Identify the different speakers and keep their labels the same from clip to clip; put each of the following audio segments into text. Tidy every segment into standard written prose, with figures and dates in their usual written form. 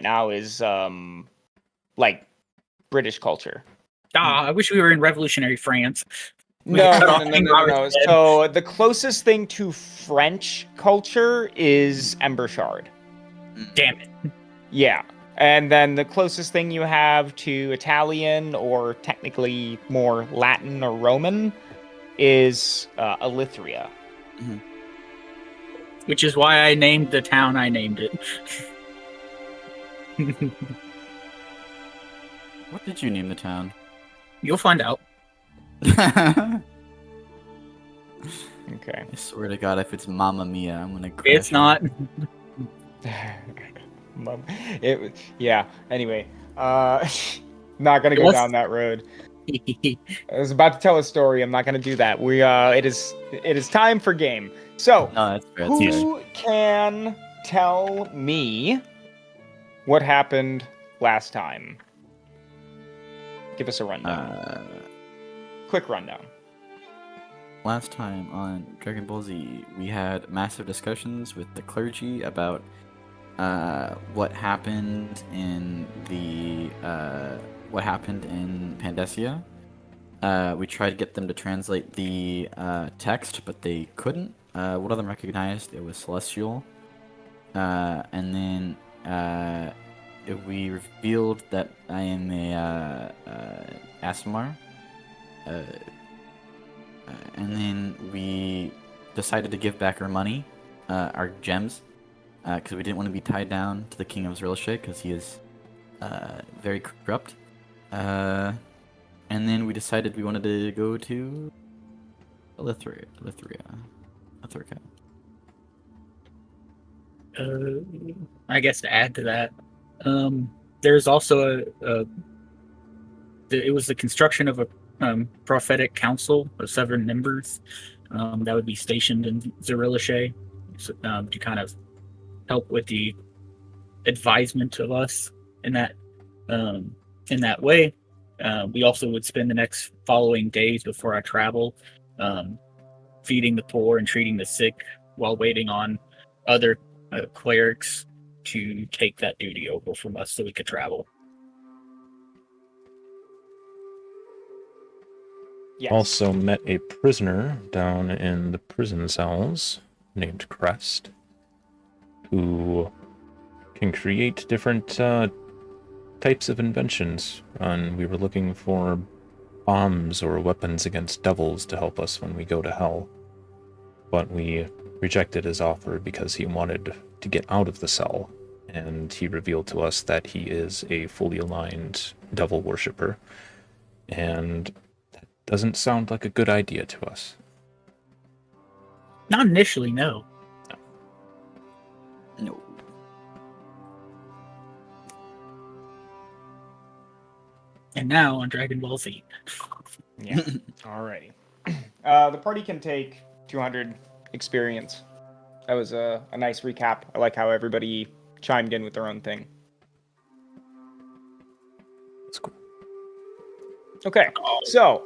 Speaker 1: now is like British culture.
Speaker 2: I wish we were in revolutionary France.
Speaker 1: No. So the closest thing to French culture is Embershard.
Speaker 2: Damn it.
Speaker 1: Yeah. And then the closest thing you have to Italian, or technically more Latin or Roman, is Elithiria.
Speaker 3: Mm-hmm.
Speaker 2: Which is why I named the town I named it.
Speaker 3: What did you name the town?
Speaker 2: You'll find out.
Speaker 3: Okay.
Speaker 1: Okay.
Speaker 3: I swear to God, if it's Mamma Mia, I'm gonna crash.
Speaker 2: It's not.
Speaker 1: Yeah. Anyway, not gonna go down that road. I was about to tell a story. I'm not gonna do that. It is time for game. So,
Speaker 3: No, that's fair.
Speaker 1: who can tell me what happened last time? Give us a rundown. Quick rundown.
Speaker 3: Last time on Dragon Ball Z, we had massive discussions with the clergy about what happened in Pandacia. We tried to get them to translate the text, but they couldn't. One of them recognized it was Celestial, and then we revealed that I am a Asimar. And then we decided to give back our money, our gems, because we didn't want to be tied down to the King of Zrealashae, because he is very corrupt. And then we decided we wanted to go to Elithiria.
Speaker 2: I guess to add to that, there's also it was the construction of a prophetic council of 7 members that would be stationed in Zrealashae to kind of help with the advisement of us in that way. We also would spend the next following days before our travel feeding the poor and treating the sick while waiting on other clerics to take that duty over from us so we could travel.
Speaker 1: Yes.
Speaker 4: Also met a prisoner down in the prison cells named Crest, who can create different types of inventions. And we were looking for bombs or weapons against devils to help us when we go to hell. But we rejected his offer because he wanted to get out of the cell. And he revealed to us that he is a fully aligned devil worshipper. And doesn't sound like a good idea to us.
Speaker 2: Not initially, no.
Speaker 3: No.
Speaker 2: And now on Dragon Ball Z.
Speaker 1: Yeah. Alrighty. The party can take 200 experience. That was a nice recap. I like how everybody chimed in with their own thing.
Speaker 4: That's cool.
Speaker 1: Okay, so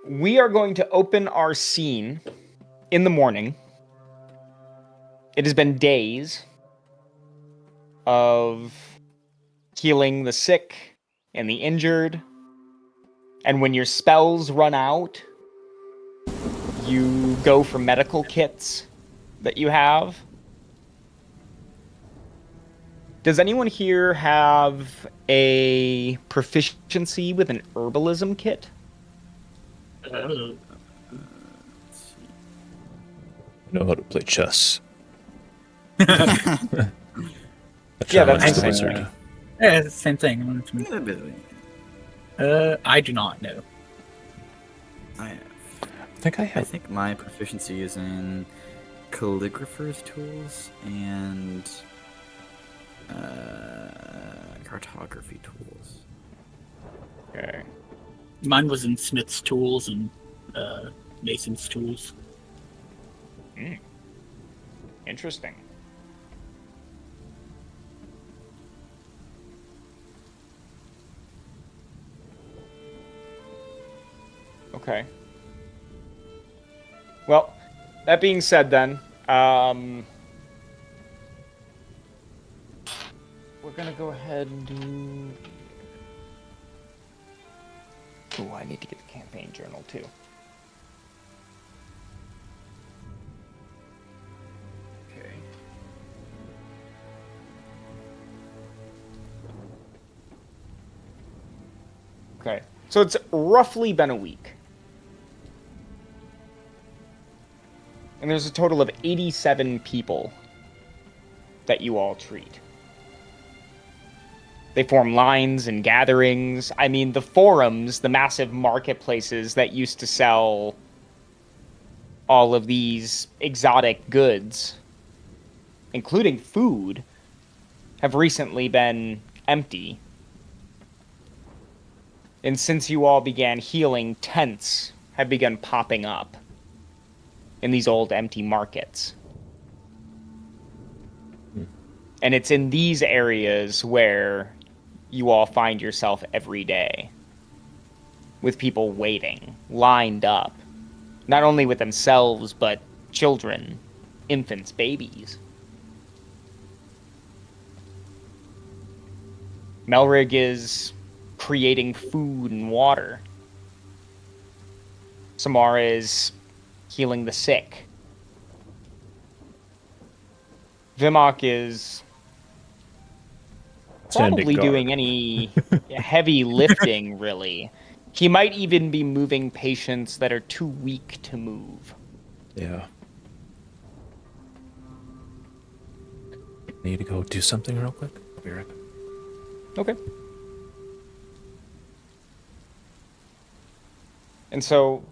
Speaker 1: we are going to open our scene in the morning. It has been days of healing the sick and the injured. And when your spells run out, you go for medical kits that you have. Does anyone here have a proficiency with an herbalism kit?
Speaker 3: Let's see.
Speaker 4: Know how to play chess.
Speaker 1: Yeah, that's
Speaker 4: the wizard.
Speaker 2: Yeah, it's the same thing. I do not know.
Speaker 4: I think I
Speaker 3: I
Speaker 4: have.
Speaker 3: think my proficiency is in calligrapher's tools and cartography tools.
Speaker 1: Okay.
Speaker 2: Mine was in Smith's tools and Mason's tools.
Speaker 1: Interesting. Okay. Well, that being said then, what gonna go ahead and do... Ooh, I need to get the campaign journal, too. Okay. Okay, so it's roughly been a week. And there's a total of 87 people that you all treat. They form lines and gatherings. I mean, the forums, the massive marketplaces that used to sell all of these exotic goods, including food, have recently been empty. And since you all began healing, tents have begun popping up in these old empty markets. And it's in these areas where you all find yourself every day, with people waiting, lined up, not only with themselves, but children, infants, babies. Melrig is creating food and water. Samara is healing the sick. Vimok is probably doing any heavy lifting, really. He might even be moving patients that are too weak to move.
Speaker 4: Yeah. Need to go do something real quick. I'll be right back.
Speaker 1: Okay. And so,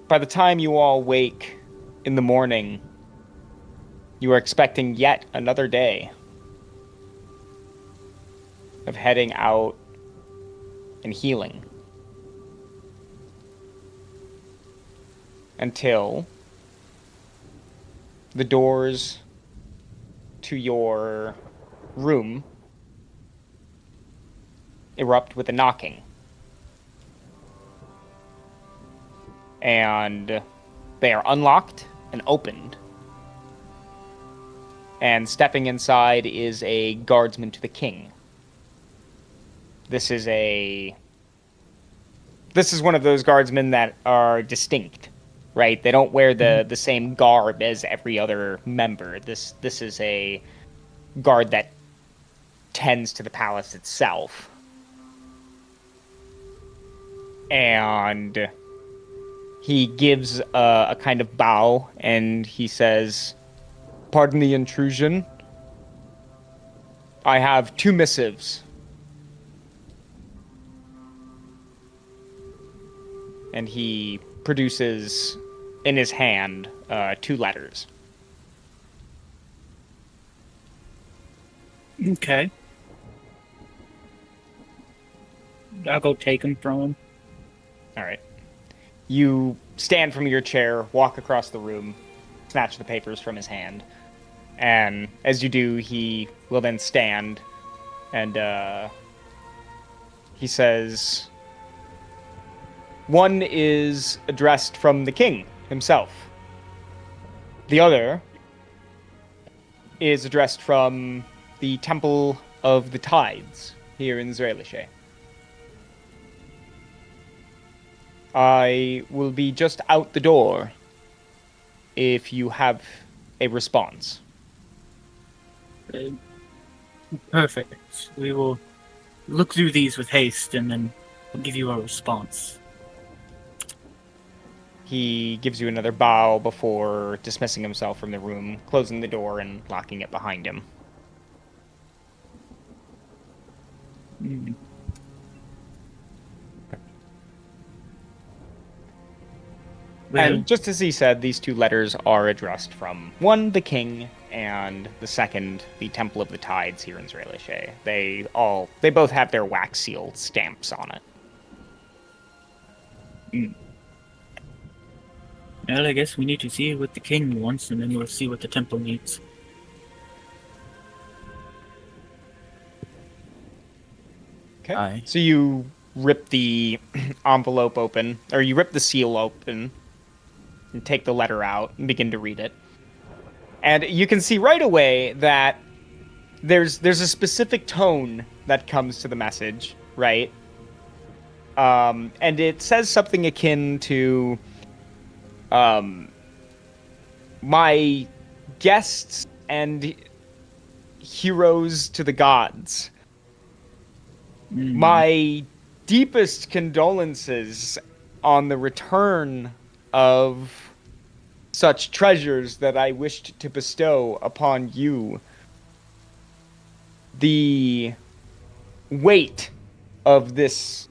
Speaker 1: by the time you all wake in the morning, you are expecting yet another day of heading out and healing. Until the doors to your room erupt with a knocking. And they are unlocked and opened. And stepping inside is a guardsman to the king. This is one of those guardsmen that are distinct, right? They don't wear the same garb as every other member. This is a guard that tends to the palace itself. And he gives a kind of bow, and he says, "Pardon the intrusion. I have 2 missives." And he produces in his hand 2 letters.
Speaker 2: Okay. I'll go take them from him.
Speaker 1: All right. You stand from your chair, walk across the room, snatch the papers from his hand. And as you do, he will then stand and he says, "One is addressed from the king himself. The other is addressed from the Temple of the Tides here in Zrealashae. I will be just out the door if you have a response."
Speaker 2: Perfect. We will look through these with haste and then we'll give you a response.
Speaker 1: He gives you another bow before dismissing himself from the room, closing the door and locking it behind him.
Speaker 2: Mm.
Speaker 1: And just as he said, these 2 letters are addressed from one, the king, and the second, the Temple of the Tides here in Zrealashae. They both have their wax seal stamps on it.
Speaker 2: Mm. Well, I guess we need to see what the king wants, and then we'll see what the temple needs.
Speaker 1: Okay.
Speaker 3: Aye.
Speaker 1: So you rip the envelope open, or you rip the seal open, and take the letter out and begin to read it. And you can see right away that there's a specific tone that comes to the message, right? And it says something akin to, my guests and heroes to the gods. My deepest condolences on the return of such treasures that I wished to bestow upon you. The weight of this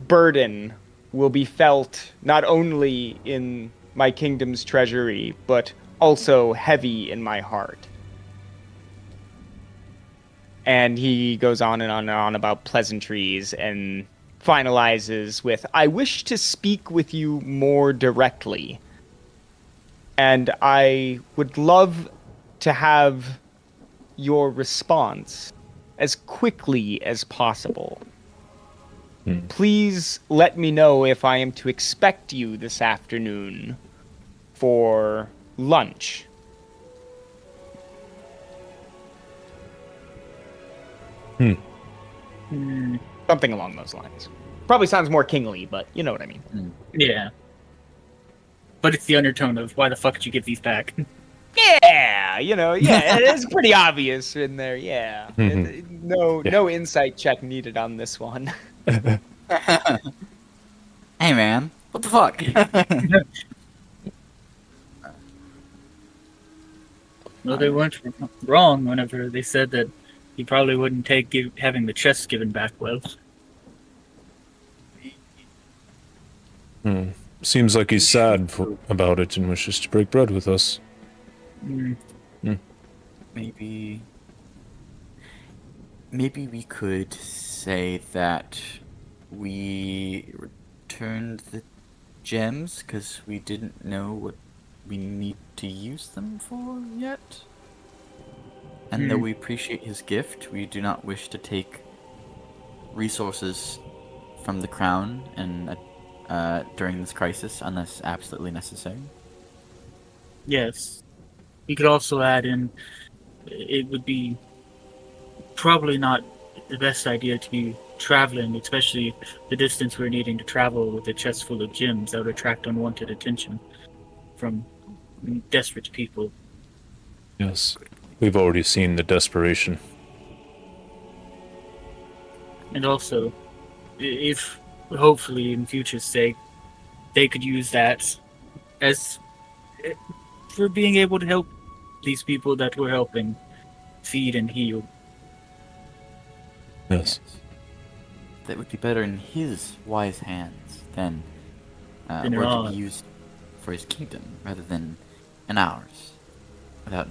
Speaker 1: burden will be felt not only in my kingdom's treasury, but also heavy in my heart. And he goes on and on and on about pleasantries and finalizes with, I wish to speak with you more directly. And I would love to have your response as quickly as possible. Please let me know if I am to expect you this afternoon for lunch. Something along those lines. Probably sounds more kingly, but you know what I mean.
Speaker 2: Yeah. But it's the undertone of, why the fuck did you get these back?
Speaker 1: Yeah, it's pretty obvious in there, yeah. No insight check needed on this one.
Speaker 3: Hey man, what the fuck?
Speaker 2: Well, they weren't wrong whenever they said that he probably wouldn't take having the chest given back well.
Speaker 4: Seems like he's sad about it and wishes to break bread with us.
Speaker 3: Maybe we could say that we returned the gems because we didn't know what we need to use them for yet. And though we appreciate his gift, we do not wish to take resources from the crown and during this crisis unless absolutely necessary.
Speaker 2: Yes. You could also add in, it would be probably not the best idea to be traveling, especially the distance we're needing to travel with a chest full of gems. That would attract unwanted attention from desperate people.
Speaker 4: Yes. We've already seen the desperation.
Speaker 2: And also, if hopefully in future's sake, they could use that as for being able to help these people that we're helping feed and heal.
Speaker 4: Yes.
Speaker 3: That would be better in his wise hands than
Speaker 2: In
Speaker 3: or to
Speaker 2: ours.
Speaker 3: be used for his kingdom rather than in ours. Without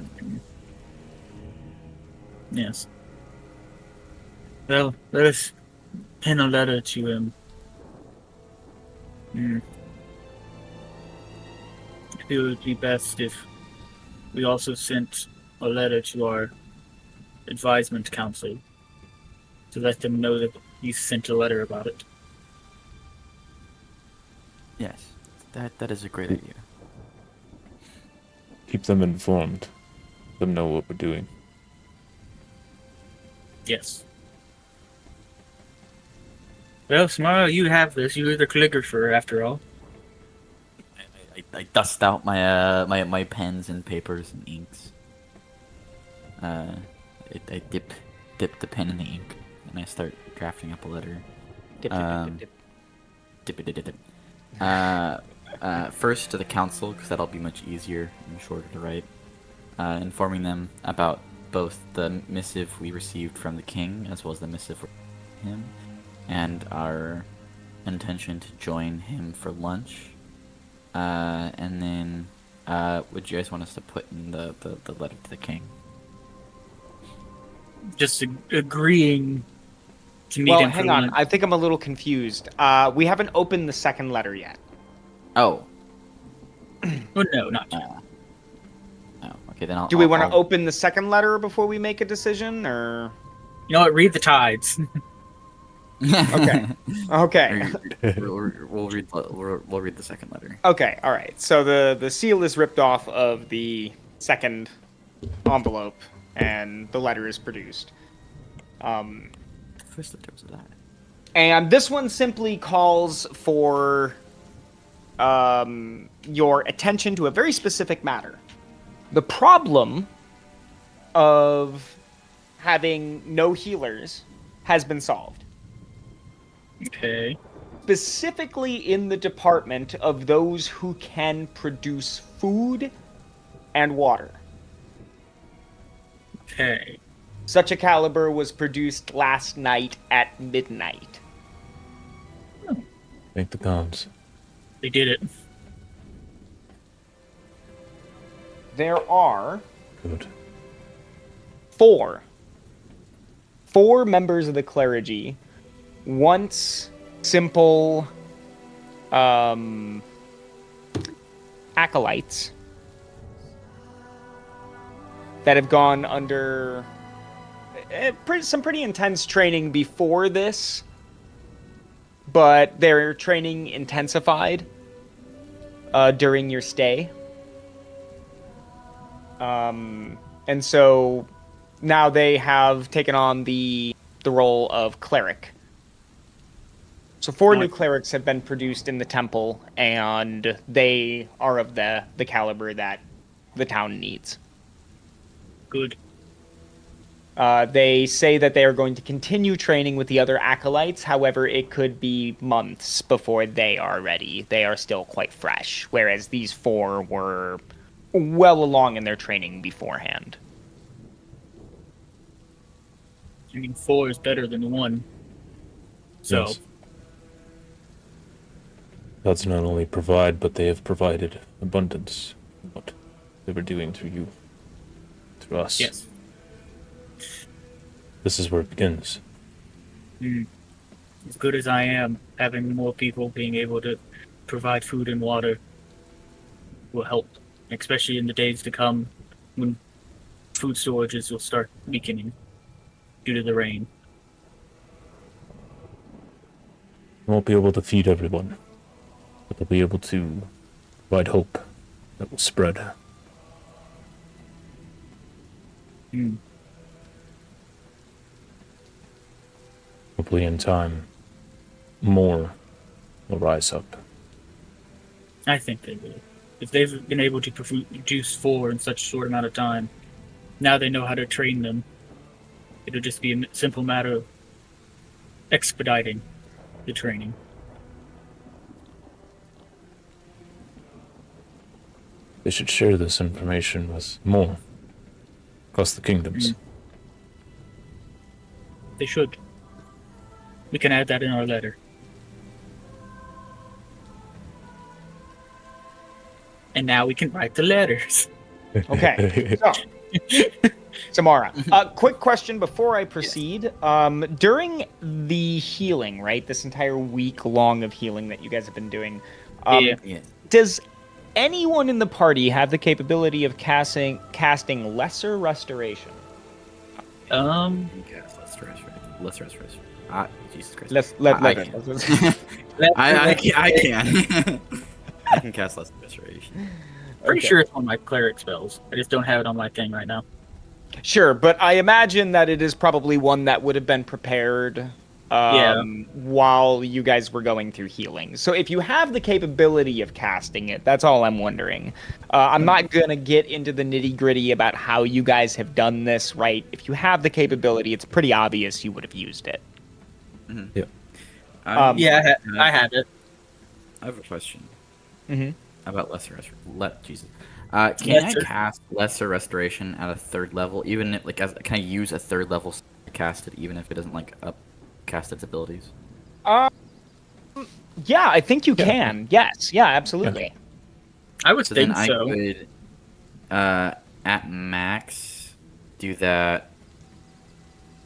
Speaker 2: Yes. Well, let us pen a letter to him. It would be best if we also sent a letter to our advisement council to let them know that you sent a letter about it.
Speaker 3: yes, that is a great idea.
Speaker 4: Keep them informed. Let them know what we're doing.
Speaker 2: Yes. Well, Samara, you have this. You're the calligrapher, after all.
Speaker 3: I dust out my pens and papers and inks. I dip the pen in the ink and I start drafting up a letter.
Speaker 1: Dip.
Speaker 3: First to the council, because that'll be much easier and shorter to write, informing them about both the missive we received from the king as well as the missive from him, and our intention to join him for lunch. And then, would you guys want us to put in the letter to the king?
Speaker 2: Just agreeing to meet
Speaker 1: Well,
Speaker 2: him.
Speaker 1: hang on. I think I'm a little confused. We haven't opened the second letter yet.
Speaker 3: Oh.
Speaker 2: Oh, no, not yet.
Speaker 3: Oh, okay, then I'll...
Speaker 1: Do we want to
Speaker 3: I'll-
Speaker 1: open the second letter before we make a decision, or?
Speaker 2: You know what? Read the tides.
Speaker 1: Okay. Okay.
Speaker 3: We'll read the second letter.
Speaker 1: Okay. All right. So the seal is ripped off of the second envelope, and the letter is produced.
Speaker 3: First in terms of that.
Speaker 1: And this one simply calls for your attention to a very specific matter. The problem of having no healers has been solved.
Speaker 2: Okay.
Speaker 1: Specifically in the department of those who can produce food and water.
Speaker 2: Okay.
Speaker 1: Such a caliber was produced last night at midnight.
Speaker 4: Thank the gods.
Speaker 2: They did it.
Speaker 1: There are
Speaker 4: Good.
Speaker 1: four members of the clergy, once simple acolytes that have gone under some pretty intense training before this, but their training intensified during your stay. And so now they have taken on the role of cleric. So 4 new clerics have been produced in the temple, and they are of the caliber that the town needs.
Speaker 2: Good.
Speaker 1: They say that they are going to continue training with the other acolytes. However, it could be months before they are ready. They are still quite fresh, whereas these 4 were well along in their training beforehand.
Speaker 2: I mean, 4 is better than 1. So,
Speaker 4: Yes. Gods not only provide, but they have provided abundance. What they were doing through you, through us.
Speaker 2: yes.
Speaker 4: This is where it begins.
Speaker 2: As good as I am, having more people being able to provide food and water will help, especially in the days to come when food storages will start weakening due to the rain.
Speaker 4: We won't be able to feed everyone, but they'll be able to provide hope that will spread. Hopefully in time, more will rise up.
Speaker 2: I think they will. If they've been able to produce 4 in such a short amount of time, now they know how to train them. It'll just be a simple matter of expediting the training.
Speaker 4: They should share this information with more across the kingdoms.
Speaker 2: They should. We can add that in our letter. And now we can write the letters.
Speaker 1: Okay, so Samara, quick question before I proceed. During the healing, right, this entire week long of healing that you guys have been doing, does anyone in the party have the capability of casting lesser restoration?
Speaker 3: Lesser restoration. Jesus Christ. I can. I can cast lesser restoration.
Speaker 2: Pretty sure it's one of my cleric spells. I just don't have it on my thing right now.
Speaker 1: Sure, but I imagine that it is probably one that would have been prepared while you guys were going through healing. So if you have the capability of casting it, that's all I'm wondering. I'm not going to get into the nitty-gritty about how you guys have done this, right? If you have the capability, it's pretty obvious you would have used it.
Speaker 4: Yeah.
Speaker 2: I have it.
Speaker 3: I have a question.
Speaker 1: Mm-hmm.
Speaker 3: About lesser restoration. Jesus. Can I cast lesser restoration at a 3rd level? Even if, can I use a 3rd level to cast it, even if it doesn't upcast its abilities?
Speaker 1: Yeah, I think you can. Yes, yeah, absolutely.
Speaker 2: I would think
Speaker 3: then
Speaker 2: so.
Speaker 3: I could, at max, do that.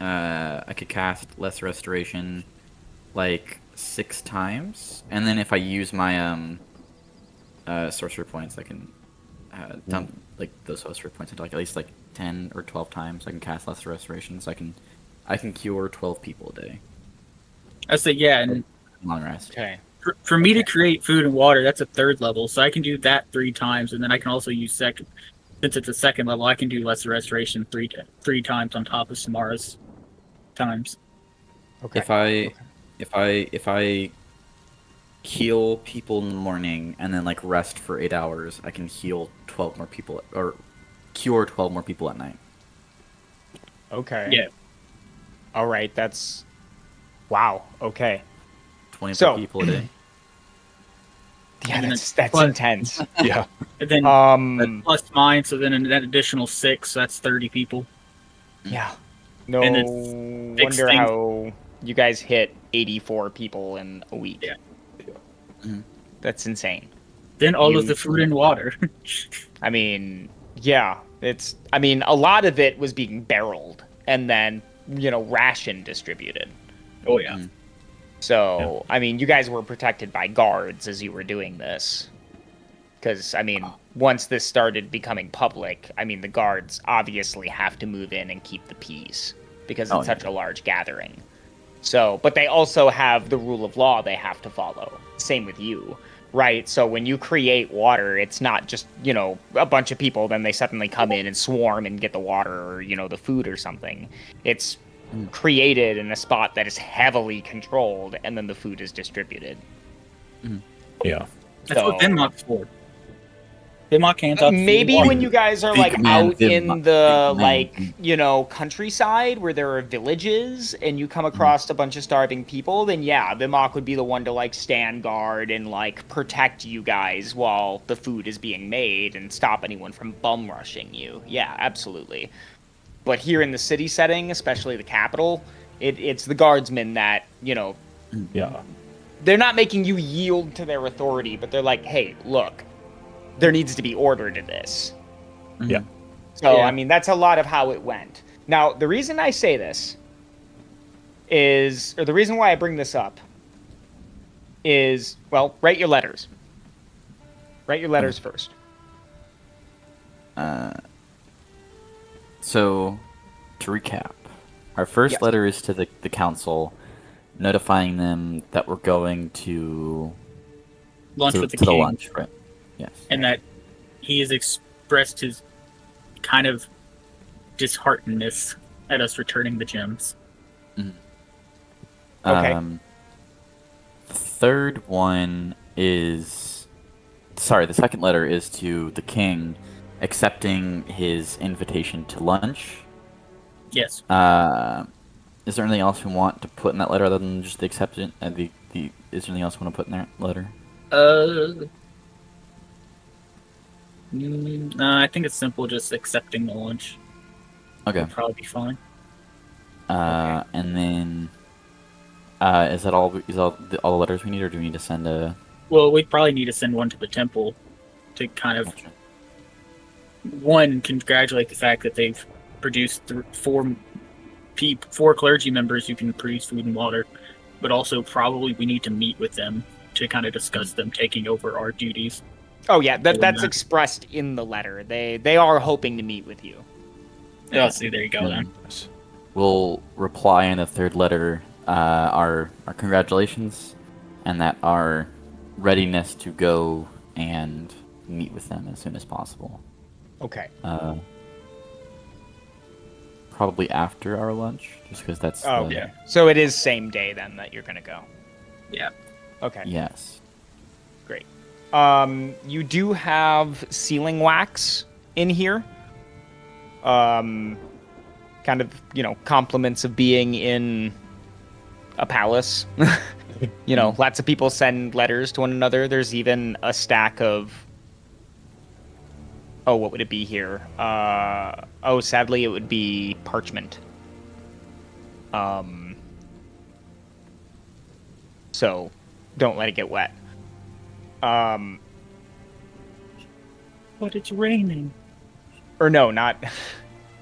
Speaker 3: I could cast lesser restoration, 6 times, and then if I use my sorcerer points, I can dump those sorcerer points into at least 10 or 12 times. I can cast lesser restoration, so I can cure 12 people a day.
Speaker 2: I say and
Speaker 3: Long rest.
Speaker 1: Okay.
Speaker 2: For me to create food and water, that's a 3rd level, so I can do that 3 times, and then I can also use Since it's a second level, I can do lesser restoration three times on top of Samara's times.
Speaker 1: Okay.
Speaker 3: If I heal people in the morning and then like rest for 8 hours, I can heal 12 more people or cure 12 more people at night.
Speaker 1: Okay.
Speaker 2: Yeah.
Speaker 1: All right. That's wow. Okay.
Speaker 3: 24 people a day.
Speaker 1: Yeah,
Speaker 2: And then
Speaker 1: that's
Speaker 2: plus-
Speaker 1: intense.
Speaker 4: Yeah.
Speaker 2: And then plus mine, so then an additional 6, so that's 30 people.
Speaker 1: Yeah. No
Speaker 2: And it's six
Speaker 1: wonder
Speaker 2: things.
Speaker 1: how you guys hit 84 people in a week.
Speaker 2: Yeah.
Speaker 1: That's insane.
Speaker 2: Then all of the food and water.
Speaker 1: I mean, yeah, a lot of it was being barreled and then, ration distributed.
Speaker 2: Oh, yeah.
Speaker 1: So, I mean, you guys were protected by guards as you were doing this. Because, I mean, once this started becoming public, I mean, the guards obviously have to move in and keep the peace because it's such a large gathering. So, but they also have the rule of law they have to follow. Same with you, right? So when you create water, it's not just, a bunch of people, then they suddenly come in and swarm and get the water or, the food or something. It's created in a spot that is heavily controlled, and then the food is distributed.
Speaker 4: Yeah.
Speaker 2: That's what Venmock's for. Venmock hands out
Speaker 1: Maybe
Speaker 2: food.
Speaker 1: when you guys are
Speaker 3: Big
Speaker 1: like
Speaker 3: man
Speaker 1: out in
Speaker 3: Venmock.
Speaker 1: the
Speaker 3: Big man.
Speaker 1: countryside where there are villages and you come across a bunch of starving people, then yeah, Venmock would be the one to like stand guard and like protect you guys while the food is being made and stop anyone from bum rushing you. Yeah, absolutely. But here in the city setting, especially the capital, it's the guardsmen that,
Speaker 4: Yeah.
Speaker 1: they're not making you yield to their authority, but they're like, hey, look, there needs to be order to this.
Speaker 4: Yeah.
Speaker 1: So,
Speaker 2: Yeah.
Speaker 1: I mean, that's a lot of how it went. Now, the reason I say this or the reason why I bring this up is, well, write your letters. Write your letters first.
Speaker 3: So, to recap, our first letter is to the council, notifying them that we're going to
Speaker 2: Lunch with the
Speaker 3: to the
Speaker 2: king.
Speaker 3: lunch, right? Yes.
Speaker 2: And that he has expressed his kind of disheartenedness at us returning the gems.
Speaker 1: Okay.
Speaker 3: Third one is... Sorry, the second letter is to the king, accepting his invitation to lunch.
Speaker 2: Yes.
Speaker 3: Is there anything else we want to put in that letter other than just the acceptance? Is there anything else we want to put in that letter?
Speaker 2: I think it's simple, just accepting the lunch.
Speaker 3: Okay.
Speaker 2: Will probably be fine.
Speaker 3: And then, is that all? Is all the letters we need, or do we need to send a?
Speaker 2: Well, we probably need to send one to the temple to kind of congratulate the fact that they've produced four clergy members who can produce food and water, but also probably we need to meet with them to kind of discuss them taking over our duties.
Speaker 1: Oh, yeah, that's expressed in the letter. They are hoping to meet with you.
Speaker 2: Yeah, see, there you go then.
Speaker 3: We'll reply in the third letter our congratulations, and that our readiness to go and meet with them as soon as possible.
Speaker 1: Okay.
Speaker 3: Probably after our lunch, just because that's.
Speaker 1: Oh, yeah. So it is same day then that you're gonna go.
Speaker 2: Yeah.
Speaker 1: Okay.
Speaker 3: Yes.
Speaker 1: Great. You do have sealing wax in here. Kind of, compliments of being in a palace. Lots of people send letters to one another. There's even a stack of... Oh, what would it be here? Sadly, it would be parchment. So, don't let it get wet.
Speaker 2: But it's raining.
Speaker 1: Or no, not...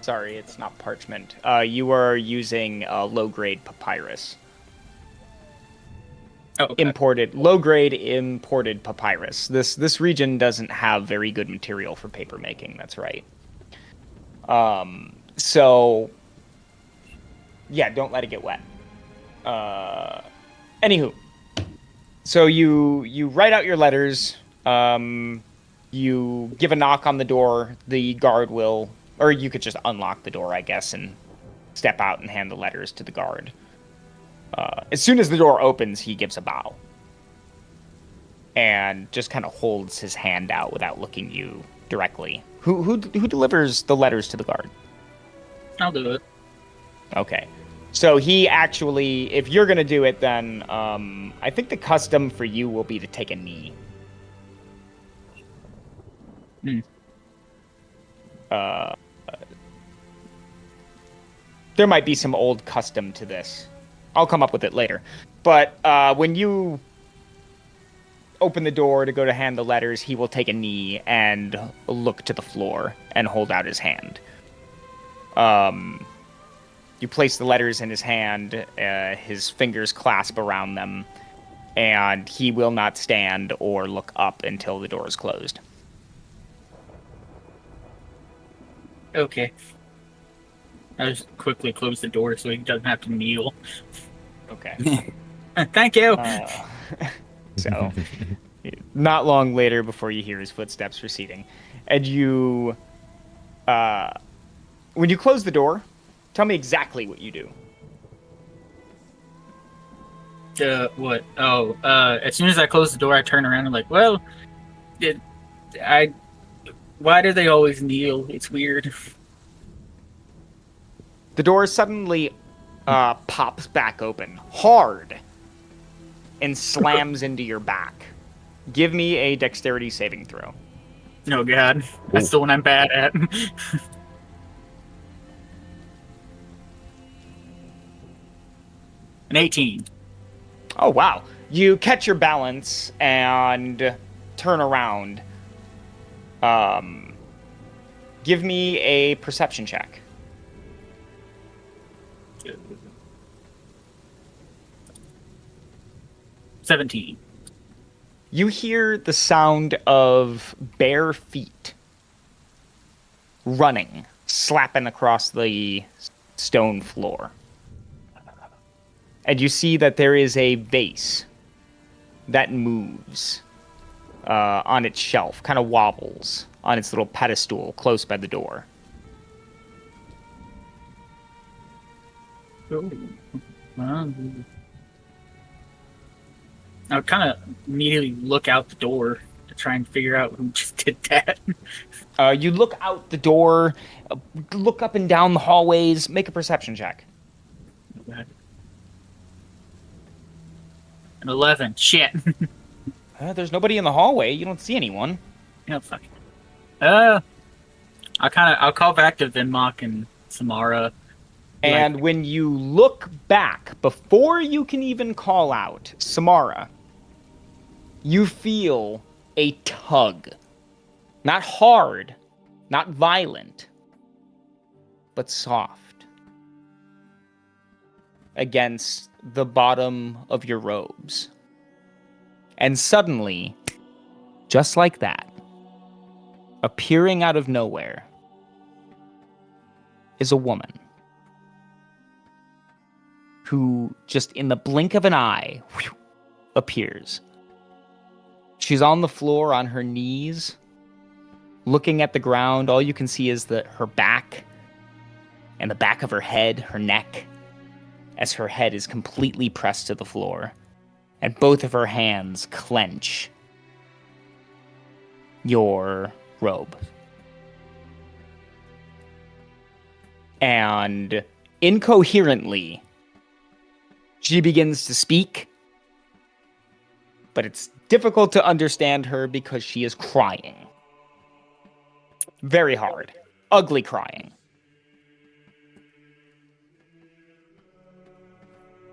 Speaker 1: Sorry, it's not parchment. You are using low-grade papyrus.
Speaker 2: Oh, okay.
Speaker 1: Low-grade imported papyrus. This region doesn't have very good material for paper making. That's right. So, yeah, don't let it get wet. Anywho, so you write out your letters. You give a knock on the door, the guard will, or you could just unlock the door, I guess, and step out and hand the letters to the guard. As soon as the door opens, he gives a bow. And just kind of holds his hand out without looking you directly. Who delivers the letters to the guard?
Speaker 2: I'll do it.
Speaker 1: Okay. So he actually, if you're going to do it, then I think the custom for you will be to take a knee. There might be some old custom to this. I'll come up with it later. But when you open the door to go to hand the letters, he will take a knee and look to the floor and hold out his hand. You place the letters in his hand, his fingers clasp around them, and he will not stand or look up until the door is closed.
Speaker 2: Okay. I just quickly close the door so he doesn't have to kneel.
Speaker 1: Okay.
Speaker 2: Thank you.
Speaker 1: So, not long later before you hear his footsteps receding. And you, when you close the door, tell me exactly what you do.
Speaker 2: What? Oh, as soon as I close the door, I turn around and like, well, why do they always kneel? It's weird.
Speaker 1: The door suddenly pops back open, hard, and slams into your back. Give me a dexterity saving throw.
Speaker 2: Oh, God. That's the one I'm bad at. An 18.
Speaker 1: Oh, wow. You catch your balance and turn around. Give me a perception check.
Speaker 2: 17.
Speaker 1: You hear the sound of bare feet running, slapping across the stone floor. And you see that there is a vase that moves on its shelf, kind of wobbles on its little pedestal close by the door.
Speaker 2: I would kind of immediately look out the door to try and figure out who just did that.
Speaker 1: You look out the door, look up and down the hallways, make a perception check.
Speaker 2: An 11. Shit.
Speaker 1: There's nobody in the hallway. You don't see anyone.
Speaker 2: Yeah, fuck. I'll call back to Vinmok and Samara.
Speaker 1: And when you look back, before you can even call out Samara, you feel a tug. Not hard, not violent, but soft. Against the bottom of your robes. And suddenly, just like that, appearing out of nowhere, is a woman. Who, just in the blink of an eye, appears. She's on the floor on her knees, looking at the ground. All you can see is her back and the back of her head, her neck, as her head is completely pressed to the floor, and both of her hands clench your robe. And incoherently, she begins to speak, but it's difficult to understand her because she is crying. Very hard. Ugly crying.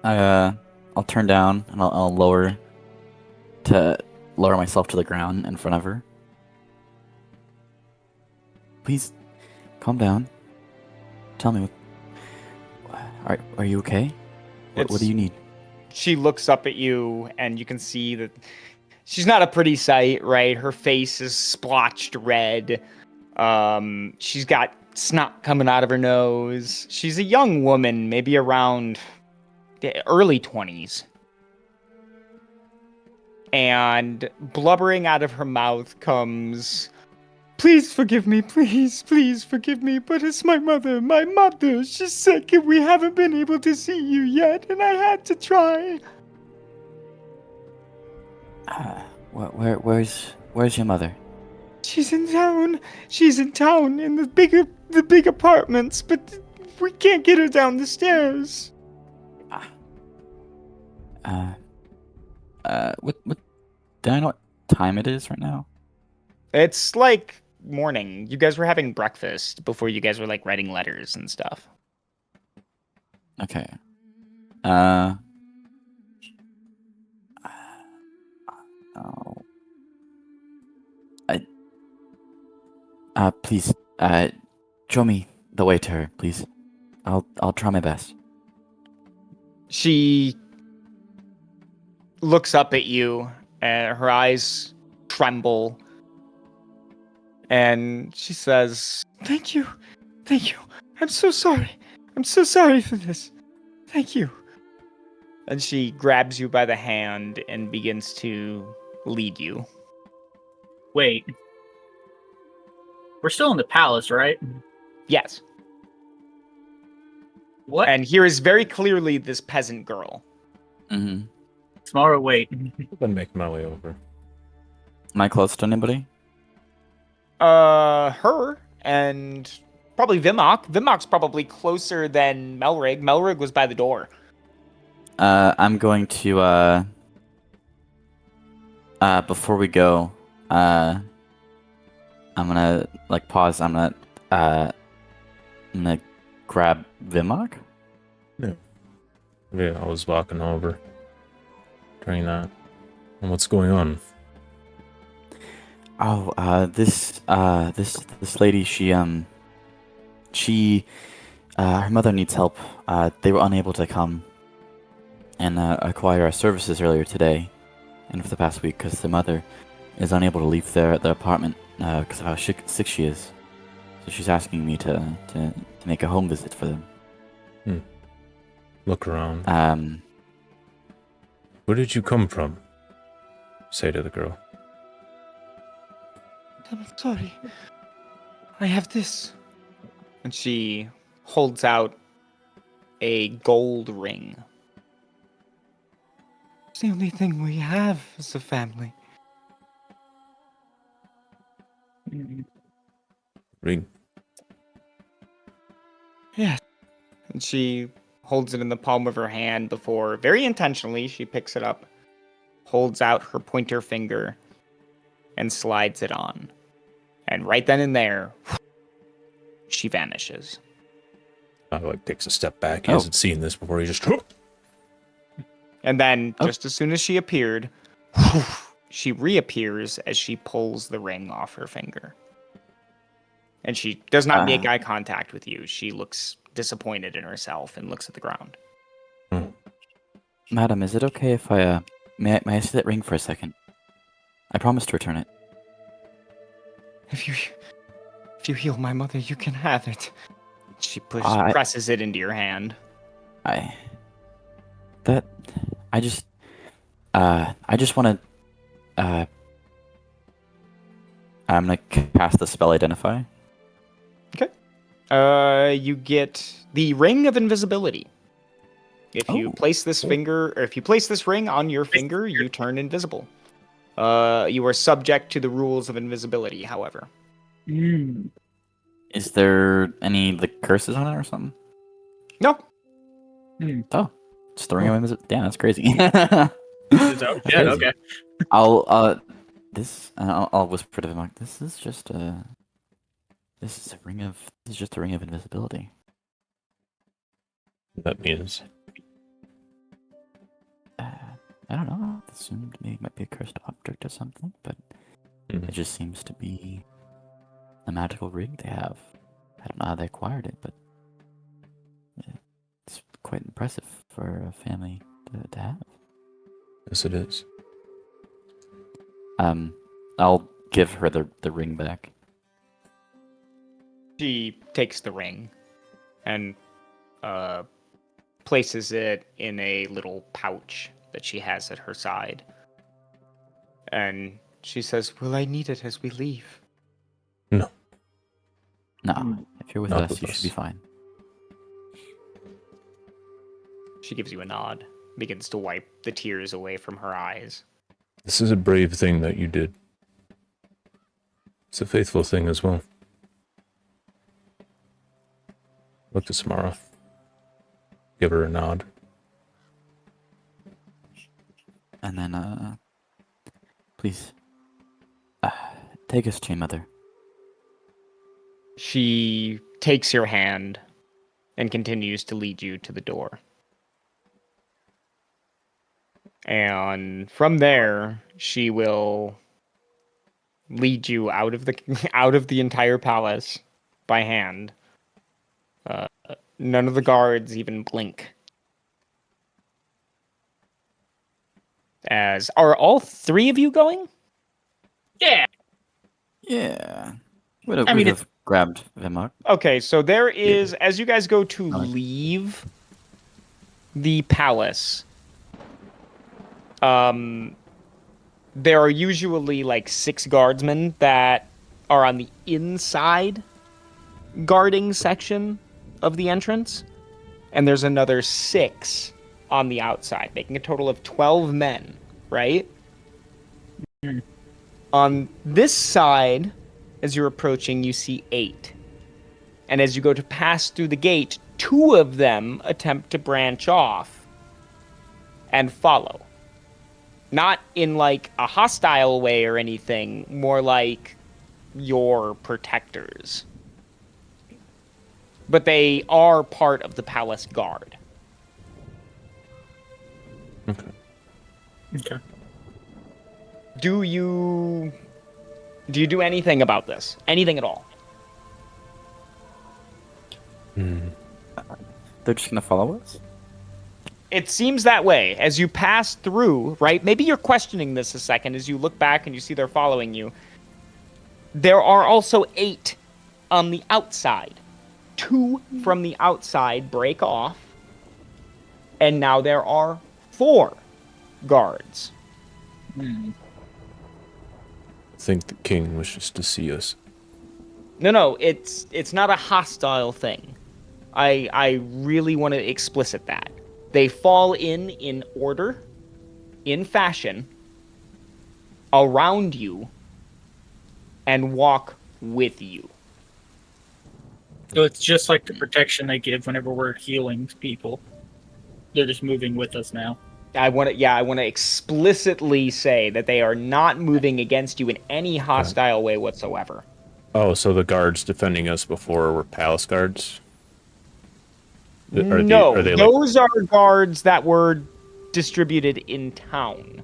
Speaker 3: I'll turn down and I'll lower myself to the ground in front of her. Please, calm down. Tell me are you okay? What do you need?
Speaker 1: She looks up at you, and you can see that she's not a pretty sight, right? Her face is splotched red. She's got snot coming out of her nose. She's a young woman, maybe around the early 20s. and blubbering out of her mouth comes, "Please forgive me, please forgive me, but it's my mother, she's sick and we haven't been able to see you yet, and I had to try."
Speaker 3: Where's your mother?
Speaker 1: She's in town in the big apartments, but we can't get her down the stairs.
Speaker 3: What, do I know what time it is right now?
Speaker 1: It's like morning. You guys were having breakfast before you guys were like writing letters and stuff.
Speaker 3: Okay. Oh. Please, show me the way to her, please. I'll try my best.
Speaker 1: She looks up at you, and her eyes tremble, and she says, Thank you. I'm so sorry for this. Thank you." And she grabs you by the hand and begins to lead you.
Speaker 2: Wait. We're still in the palace, right?
Speaker 1: Yes.
Speaker 2: What?
Speaker 1: And here is very clearly this peasant girl.
Speaker 3: Mm-hmm.
Speaker 2: Tomorrow, wait.
Speaker 4: I've been making my way over.
Speaker 3: Am I close to anybody?
Speaker 1: Her and probably Vimok. Vimok's probably closer than Melrig. Melrig was by the door.
Speaker 3: I'm going to, before we go, I'm gonna, like, pause. I'm gonna grab Vimok.
Speaker 4: Yeah, I was walking over during that. And what's going on?
Speaker 3: Oh, this lady, her mother needs help. They were unable to come and acquire our services earlier today and for the past week because their mother is unable to leave their apartment because of how sick she is. So she's asking me to make a home visit for them.
Speaker 4: Look around. Where did you come from? Say to the girl.
Speaker 1: I'm sorry. I have this. And she holds out a gold ring. It's the only thing we have as a family.
Speaker 4: Ring.
Speaker 1: Yes. And she holds it in the palm of her hand before, very intentionally, she picks it up, holds out her pointer finger, and slides it on. And right then and there, she vanishes.
Speaker 4: Takes a step back. He hasn't seen this before. He just...
Speaker 1: And then, just as soon as she appeared, she reappears as she pulls the ring off her finger. And she does not make eye contact with you. She looks disappointed in herself and looks at the ground.
Speaker 3: Madam, is it okay if may I see that ring for a second? I promise to return it.
Speaker 1: If you heal my mother, you can have it. She presses it into your hand.
Speaker 3: I just want to. I'm gonna cast the spell Identify.
Speaker 1: Okay. You get the Ring of Invisibility. If you place this ring on your finger, you turn invisible. You are subject to the rules of invisibility, however.
Speaker 3: Is there any curses on it or something?
Speaker 1: No.
Speaker 3: Oh, just the ring of invisibility. Damn, that's crazy.
Speaker 2: Yeah, okay.
Speaker 3: I'll whisper to him like, this is just a ring of invisibility.
Speaker 4: That means
Speaker 3: I don't know. I assumed maybe it might be a cursed object or something, but it just seems to be a magical ring they have. I don't know how they acquired it, but it's quite impressive for a family to have.
Speaker 4: Yes, it is.
Speaker 3: I'll give her the ring back.
Speaker 1: She takes the ring and places it in a little pouch that she has at her side. And she says, "Will I need it as we leave?"
Speaker 4: No,
Speaker 3: No, if you're with
Speaker 4: Not
Speaker 3: us,
Speaker 4: with
Speaker 3: you
Speaker 4: us.
Speaker 3: should be fine.
Speaker 1: She gives you a nod, begins to wipe the tears away from her eyes.
Speaker 4: this is a brave thing that you did. It's a faithful thing as well. Look to Samara. Give her a nod.
Speaker 3: And then, please, take us to your mother.
Speaker 1: She takes your hand and continues to lead you to the door. And from there, she will lead you out of the entire palace by hand. None of the guards even blink. Are all three of you going?
Speaker 2: Yeah.
Speaker 3: Yeah. Would
Speaker 2: I mean,
Speaker 3: have grabbed Vimok.
Speaker 1: Okay, so there is, as you guys go to
Speaker 3: Nice.
Speaker 1: leave the palace, there are usually like 6 guardsmen that are on the inside guarding section of the entrance, and there's another 6 on the outside, making a total of 12 men, right?
Speaker 2: Mm.
Speaker 1: On this side, as you're approaching, you see 8. And as you go to pass through the gate, 2 of them attempt to branch off and follow. Not in like a hostile way or anything, more like your protectors. But they are part of the palace guard.
Speaker 4: Okay.
Speaker 2: Okay.
Speaker 1: Do you do anything about this? Anything at all?
Speaker 3: They're just gonna follow us?
Speaker 1: It seems that way. As you pass through, right? Maybe you're questioning this a second as you look back and you see they're following you. There are also 8 on the outside. 2 from the outside break off. And now there are 4 guards.
Speaker 2: Hmm.
Speaker 4: I think the king wishes to see us.
Speaker 1: No, it's not a hostile thing. I really want to explicit that. They fall in order, in fashion, around you, and walk with you.
Speaker 2: So it's just like the protection they give whenever we're healing people. They're just moving with us now.
Speaker 1: I want to explicitly say that they are not moving against you in any hostile way whatsoever.
Speaker 4: Oh, so the guards defending us before were palace guards?
Speaker 1: No,
Speaker 4: are they
Speaker 1: those are guards that were distributed in town,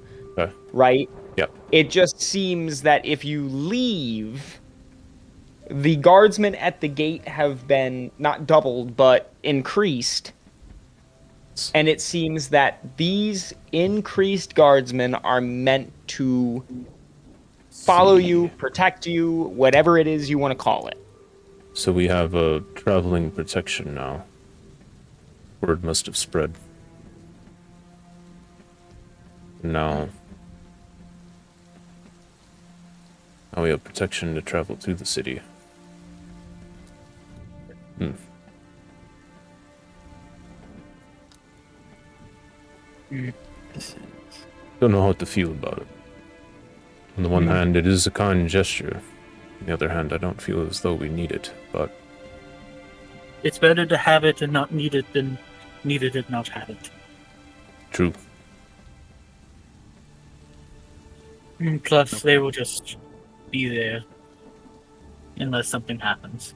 Speaker 1: right?
Speaker 4: Yep.
Speaker 1: It just seems that if you leave, the guardsmen at the gate have been not doubled, but increased. And it seems that these increased guardsmen are meant to follow you, protect you, whatever it is you want to call it.
Speaker 4: So we have a traveling protection now. Word must have spread. Now we have protection to travel through the city. Don't know how to feel about it. On the one hand, it is a kind gesture. On the other hand, I don't feel as though we need it, but
Speaker 2: It's better to have it and not need it than need it and not have it.
Speaker 4: true.
Speaker 2: Plus, they will just be there unless something happens.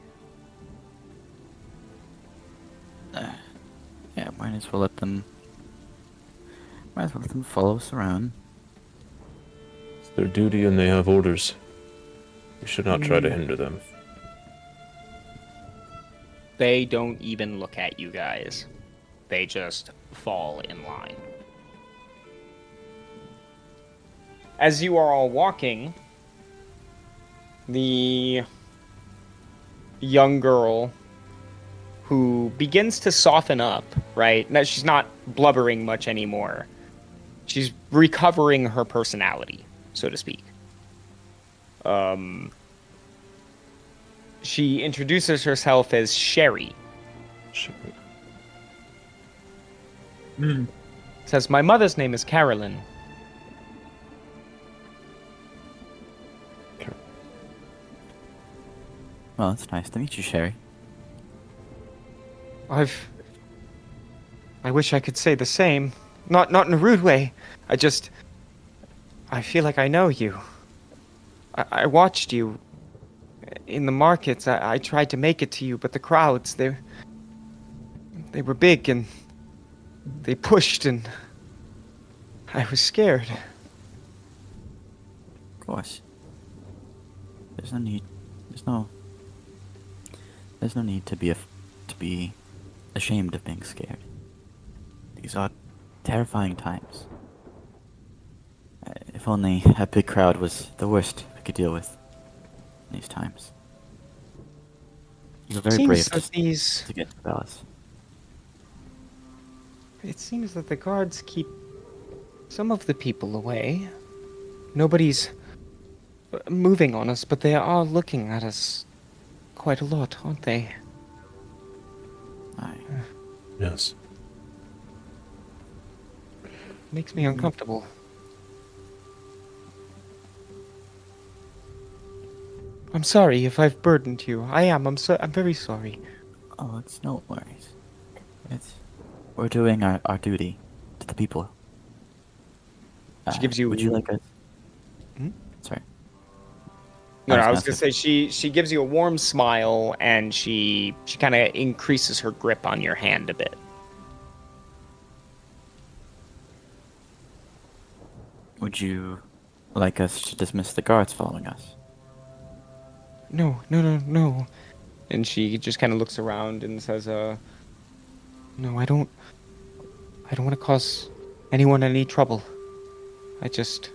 Speaker 3: Yeah, might as well let them follow us around.
Speaker 4: It's their duty and they have orders. We should not try to hinder them.
Speaker 1: They don't even look at you guys. They just fall in line. As you are all walking, the young girl who begins to soften up, right? Now, she's not blubbering much anymore. She's recovering her personality. so to speak. She introduces herself as Sherry.
Speaker 4: Sure.
Speaker 1: Says, my mother's name is Carolyn.
Speaker 3: Well, it's nice to meet you, Sherry.
Speaker 1: I wish I could say the same. Not in a rude way. I feel like I know you. I watched you in the markets. I tried to make it to you, but the crowds, they were big and they pushed and I was scared.
Speaker 3: Of course. There's no need to be ashamed of being scared. These are terrifying times. If only a big crowd was the worst we could deal with in these times. You're very brave to get to the palace.
Speaker 1: It seems that the guards keep some of the people away. Nobody's moving on us, but they are looking at us quite a lot, aren't they?
Speaker 3: Aye.
Speaker 4: Yes.
Speaker 1: Makes me uncomfortable. I'm sorry if I've burdened you. I am. I'm very sorry.
Speaker 3: Oh, it's no worries. We're doing our duty to the people.
Speaker 1: She gives you...
Speaker 3: Would you like us...
Speaker 1: Hmm?
Speaker 3: Sorry.
Speaker 1: No, I was gonna say she gives you a warm smile and she kind of increases her grip on your hand a bit.
Speaker 3: Would you like us to dismiss the guards following us?
Speaker 1: No. And she just kind of looks around and says, no, I don't want to cause anyone any trouble. I just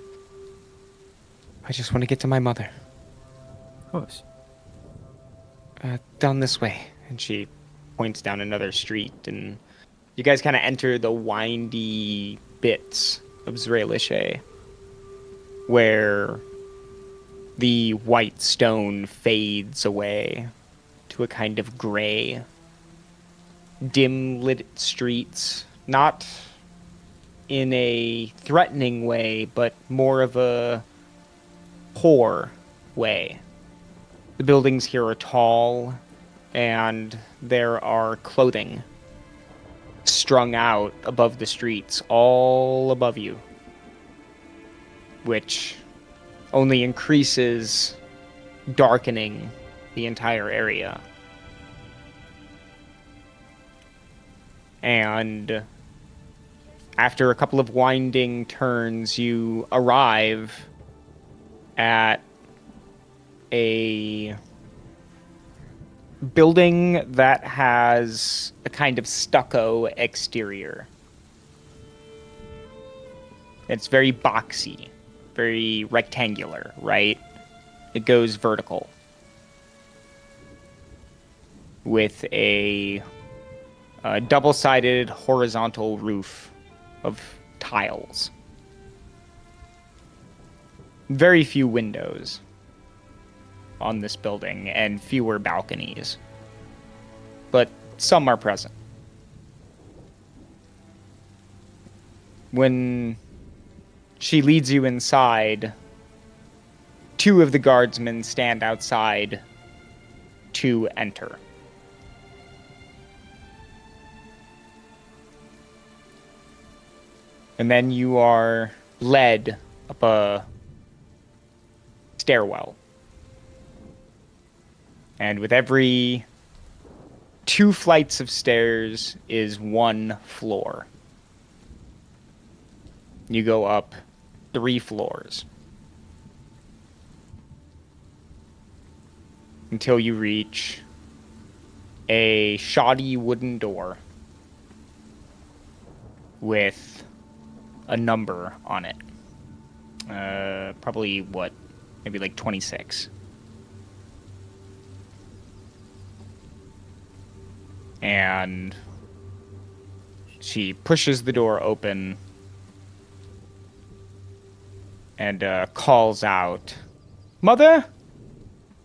Speaker 1: want to get to my mother.
Speaker 3: Of course.
Speaker 1: Down this way. And she points down another street, and you guys kind of enter the windy bits of Zrealashae, where the white stone fades away to a kind of gray, dim-lit streets, not in a threatening way, but more of a poor way. The buildings here are tall, and there are clothing strung out above the streets, all above you, which only increases darkening the entire area. And after a couple of winding turns, you arrive at a building that has a kind of stucco exterior. It's very boxy, very rectangular, right? It goes vertical with a double-sided horizontal roof of tiles. Very few windows on this building and fewer balconies, but some are present. When she leads you inside, two of the guardsmen stand outside to enter. And then you are led up a stairwell. And with every 2 flights of stairs is 1 floor. You go up 3 floors until you reach a shoddy wooden door with a number on it. Probably maybe like 26. And she pushes the door open and calls out, "Mother!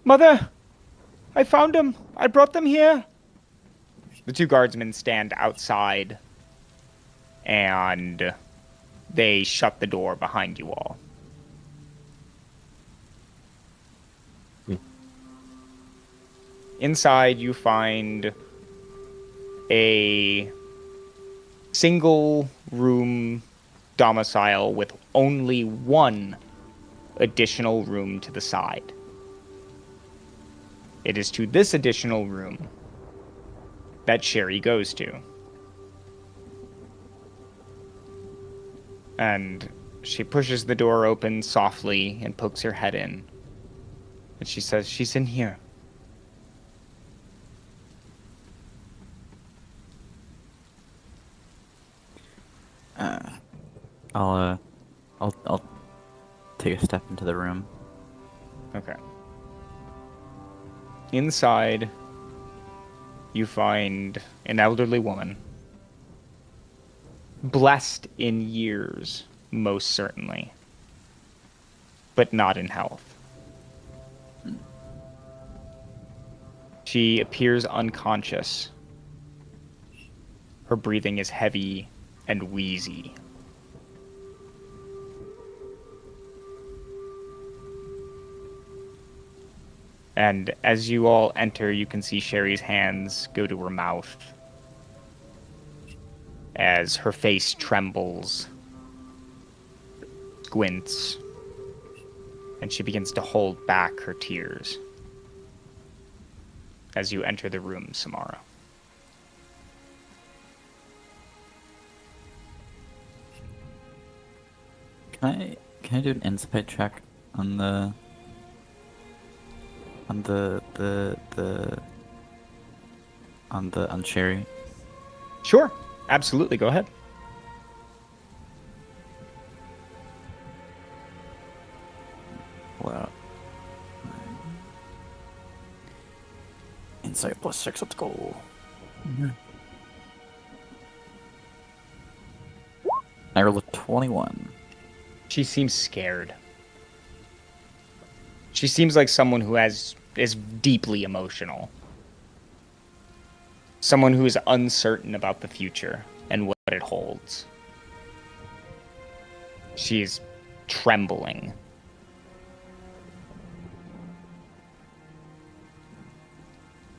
Speaker 1: Mother! I found them! I brought them here!" The two guardsmen stand outside, and they shut the door behind you all. Inside, you find a single room domicile with only one additional room to the side. It is to this additional room that Sherry goes to. And she pushes the door open softly and pokes her head in. And she says, "She's in here."
Speaker 3: I'll take a step into the room.
Speaker 1: Okay. Inside, you find an elderly woman. Blessed in years, most certainly. But not in health. She appears unconscious. Her breathing is heavy and wheezy. And as you all enter, you can see Sherry's hands go to her mouth as her face trembles, squints, and she begins to hold back her tears as you enter the room, Samara.
Speaker 3: Can I do an insight check on Sherry?
Speaker 1: Sure, absolutely. Go ahead.
Speaker 3: Well, insight +6. Let's go.
Speaker 2: Mhm.
Speaker 3: I rolled a 21.
Speaker 1: She seems scared. She seems like someone who is deeply emotional. Someone who is uncertain about the future and what it holds. She is trembling.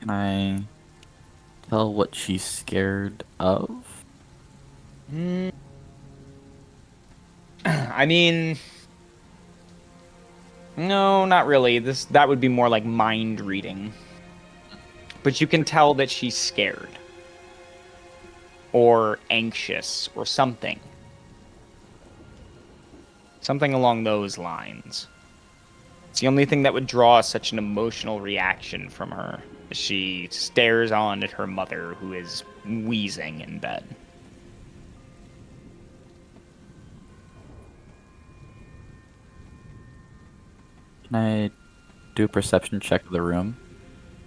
Speaker 3: Can I tell what she's scared of?
Speaker 1: I mean, no, not really. That would be more like mind reading. But you can tell that she's scared or anxious or something. Something along those lines. It's the only thing that would draw such an emotional reaction from her as she stares on at her mother, who is wheezing in bed.
Speaker 3: Can I do a perception check of the room?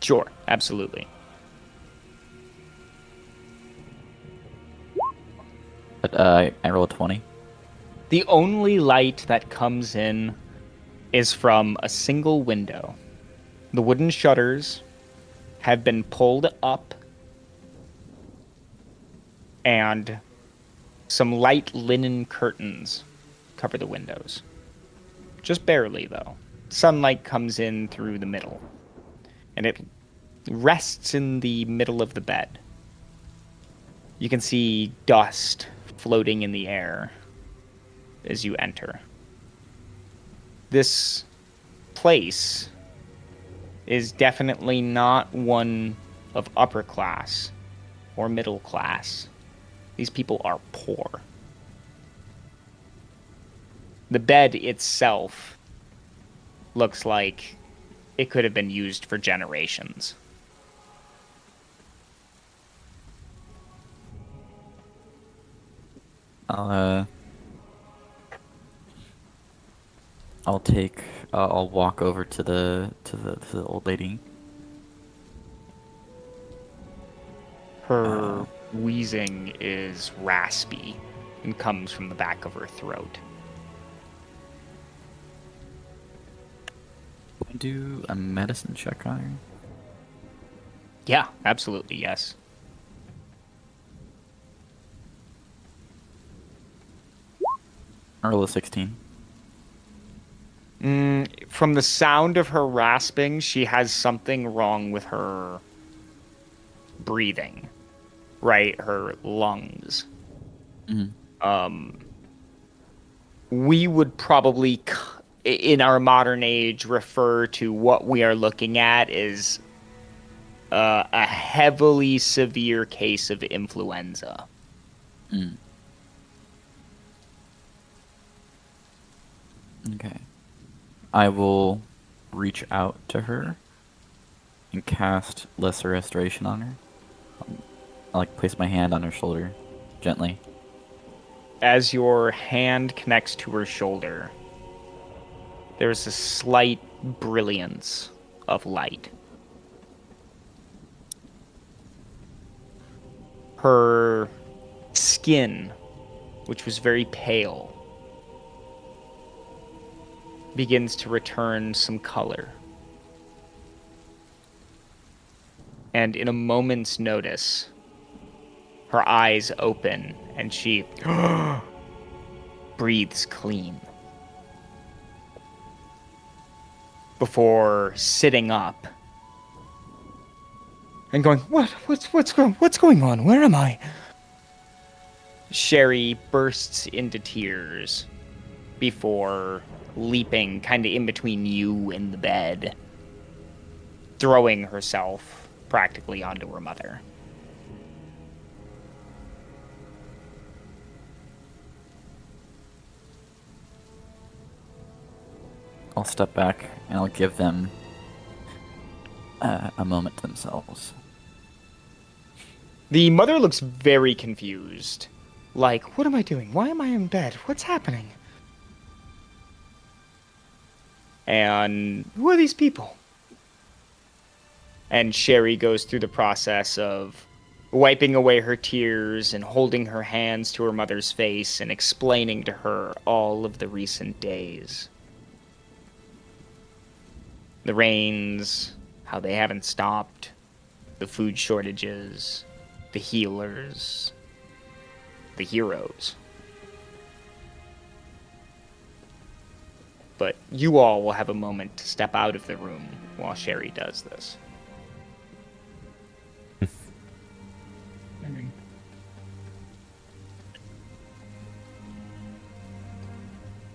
Speaker 1: Sure, absolutely.
Speaker 3: But I roll a 20.
Speaker 1: The only light that comes in is from a single window. The wooden shutters have been pulled up, and some light linen curtains cover the windows. Just barely, though. Sunlight comes in through the middle, and it rests in the middle of the bed. You can see dust floating in the air as you enter. This place is definitely not one of upper class or middle class. These people are poor. The bed itself looks like it could have been used for generations.
Speaker 3: I'll walk over to the old lady.
Speaker 1: Her wheezing is raspy and comes from the back of her throat.
Speaker 3: I do a medicine check on her?
Speaker 1: Yeah, absolutely, yes.
Speaker 3: I roll a 16.
Speaker 1: From the sound of her rasping, she has something wrong with her breathing, right? Her lungs.
Speaker 3: Mm-hmm.
Speaker 1: We would probably, in our modern age, refer to what we are looking at as a heavily severe case of influenza.
Speaker 3: Mm. Okay. I will reach out to her and cast Lesser Restoration on her. I'll like place my hand on her shoulder, gently.
Speaker 1: As your hand connects to her shoulder, there's a slight brilliance of light. Her skin, which was very pale, begins to return some color. And in a moment's notice, her eyes open and she breathes clean. Before sitting up and going, what's going on? Where am I? Sherry bursts into tears before leaping kind of in between you and the bed, throwing herself practically onto her mother.
Speaker 3: I'll step back and I'll give them a moment to themselves.
Speaker 1: The mother looks very confused. Like, what am I doing? Why am I in bed? What's happening? And who are these people? And Sherry goes through the process of wiping away her tears and holding her hands to her mother's face and explaining to her all of the recent days. The rains, how they haven't stopped, the food shortages, the healers, the heroes. But you all will have a moment to step out of the room while Sherry does this.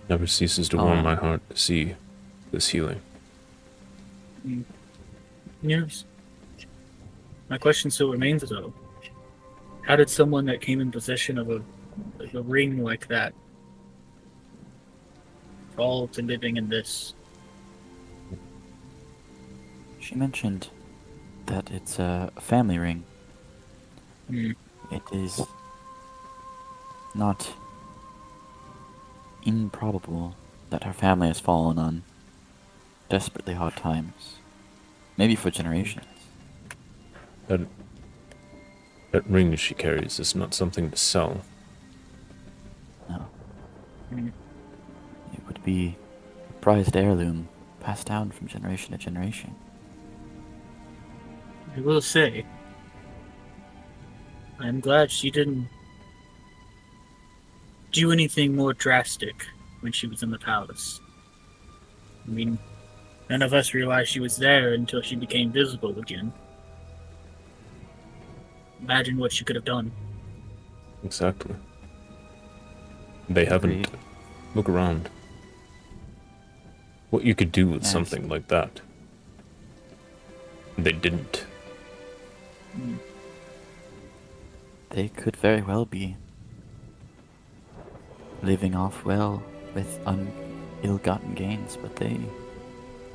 Speaker 4: Never ceases to warm my heart to see this healing.
Speaker 2: Yes. My question still remains, though. How did someone that came in possession of a ring like that fall to living in this?
Speaker 3: She mentioned that it's a family ring.
Speaker 2: Hmm.
Speaker 3: It is not improbable that her family has fallen on desperately hard times. Maybe for generations.
Speaker 4: That ring she carries is not something to sell.
Speaker 3: No.
Speaker 2: Hmm.
Speaker 3: It would be a prized heirloom passed down from generation to generation.
Speaker 2: I will say, I'm glad she didn't do anything more drastic when she was in the palace. I mean, none of us realized she was there until she became visible again. Imagine what she could have done.
Speaker 4: Exactly. They haven't.
Speaker 3: Agreed.
Speaker 4: Look around. What you could do with
Speaker 3: Yes.
Speaker 4: something like that. They didn't.
Speaker 3: They could very well be living off well with ill-gotten gains, but they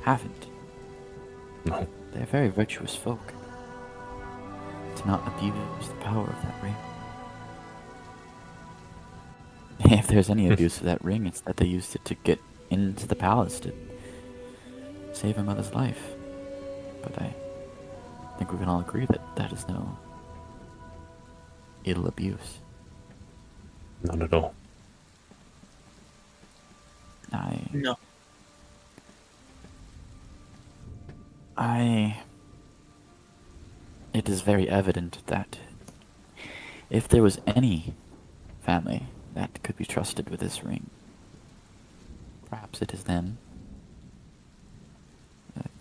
Speaker 3: haven't.
Speaker 4: No.
Speaker 3: They're very virtuous folk. To not abuse the power of that ring. If there's any abuse of that ring, it's that they used it to get into the palace to save her mother's life. But I think we can all agree that that is no ill abuse.
Speaker 4: Not at all.
Speaker 2: No.
Speaker 3: It is very evident that if there was any family that could be trusted with this ring, perhaps it is them.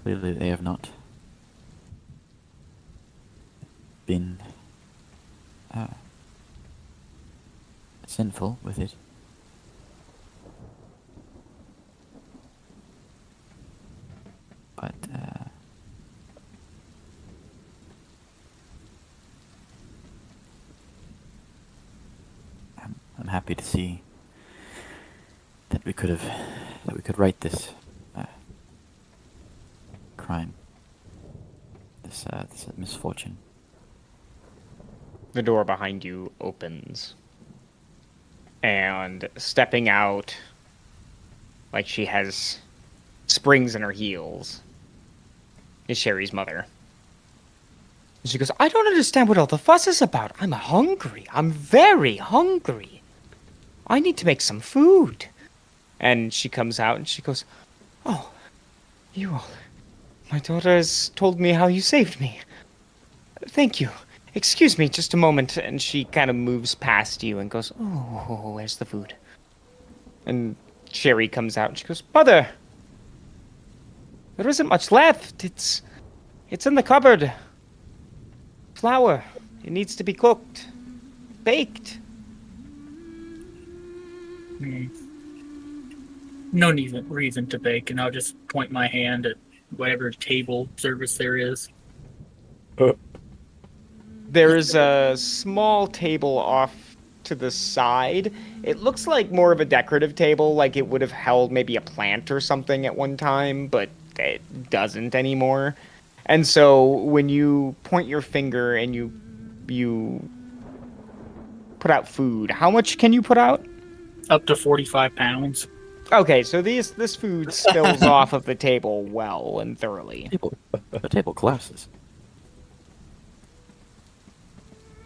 Speaker 3: Clearly they have not been sinful with it. But I'm happy to see that we could right this crime, this misfortune.
Speaker 1: The door behind you opens, and stepping out, like she has springs in her heels, is Sherry's mother. And she goes, I don't understand what all the fuss is about. I'm hungry. I'm very hungry. I need to make some food. And she comes out and she goes, oh, you all. My daughter has told me how you saved me. Thank you. Excuse me just a moment. And she kind of moves past you and goes, oh, where's the food? And Sherry comes out and she goes, Mother, there isn't much left. It's in the cupboard. Flour. It needs to be cooked. Baked.
Speaker 2: No reason to bake, and I'll just point my hand at whatever table service there is.
Speaker 1: There is a small table off to the side. It looks like more of a decorative table, like it would have held maybe a plant or something at one time, but it doesn't anymore. And so when you point your finger and you put out food, how much can you put out?
Speaker 2: Up to 45 pounds.
Speaker 1: Okay, so this food spills off of the table well and thoroughly.
Speaker 3: The table collapses.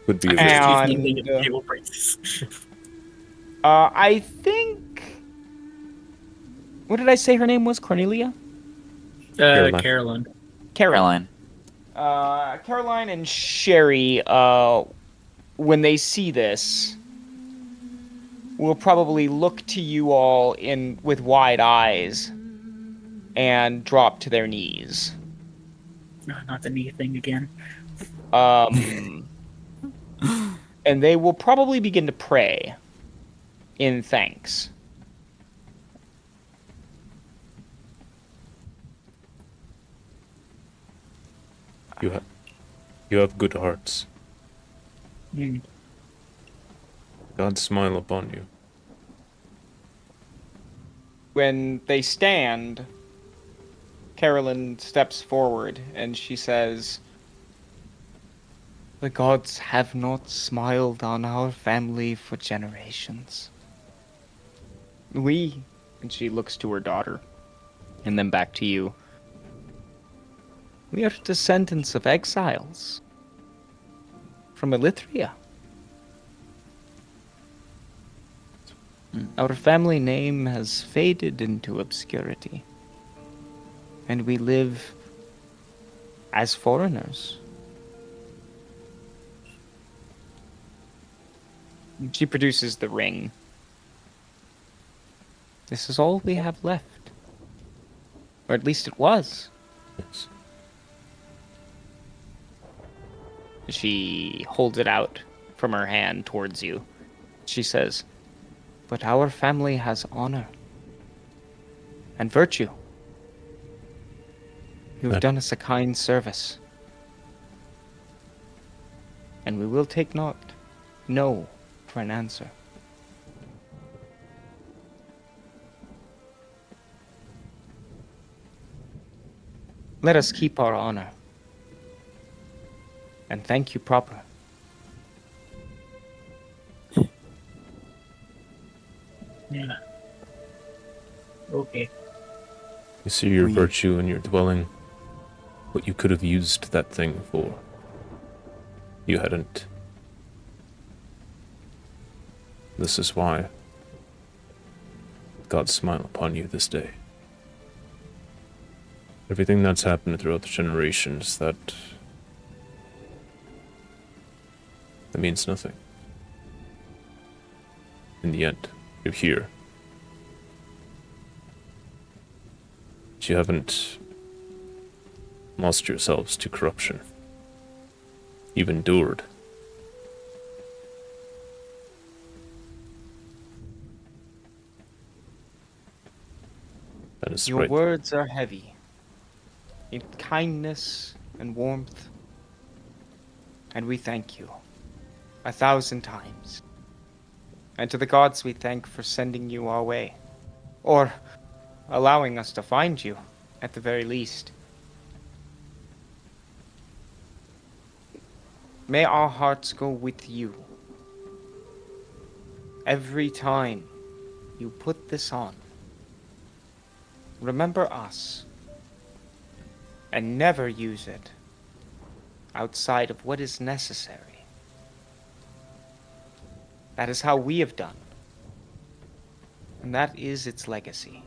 Speaker 4: Would be a
Speaker 1: And,
Speaker 2: table breaks.
Speaker 1: I think... What did I say her name was? Cornelia?
Speaker 2: Carolyn.
Speaker 3: Caroline.
Speaker 1: Caroline and Sherry, when they see this, will probably look to you all with wide eyes and drop to their knees.
Speaker 2: Not the knee thing again.
Speaker 1: And they will probably begin to pray in thanks.
Speaker 4: You have good hearts.
Speaker 2: Mm.
Speaker 4: God smile upon you.
Speaker 1: When they stand, Carolyn steps forward and she says, the gods have not smiled on our family for generations. We, and she looks to her daughter, and then back to you. We are descendants of exiles from Elithiria. Our family name has faded into obscurity, and we live as foreigners. She produces the ring. This is all we have left. Or at least it was.
Speaker 4: Yes.
Speaker 1: She holds it out from her hand towards you. She says, but our family has honor and virtue. You have done us a kind service. And we will take not no for an answer. Let us keep our honor. And thank you proper.
Speaker 2: Yeah. Okay.
Speaker 4: You see your virtue in your dwelling. What you could have used that thing for. You hadn't. This is why God smile upon you this day. Everything that's happened throughout the generations, that means nothing. In the end, you're here. But you haven't lost yourselves to corruption. You've endured. That is
Speaker 1: Your
Speaker 4: right.
Speaker 1: words are heavy. In kindness and warmth. And we thank you 1,000 times. And to the gods we thank for sending you our way. Or allowing us to find you, at the very least. May our hearts go with you. Every time you put this on, remember us. And never use it outside of what is necessary. That is how we have done. And that is its legacy.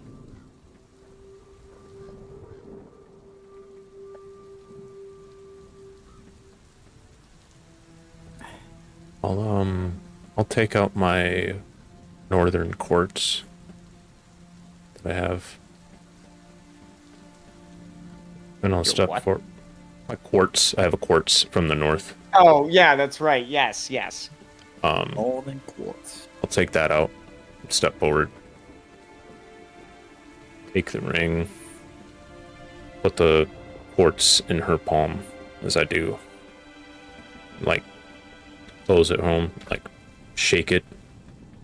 Speaker 4: I'll take out my northern quartz that I have. And I'll
Speaker 1: Your
Speaker 4: step
Speaker 1: what?
Speaker 4: for my quartz. I have a quartz from the north.
Speaker 1: Oh, yeah, that's right. Yes, yes.
Speaker 3: Golden quartz.
Speaker 4: I'll take that out. Step forward. Take the ring. Put the quartz in her palm as I do. Like, close it home. Like, shake it.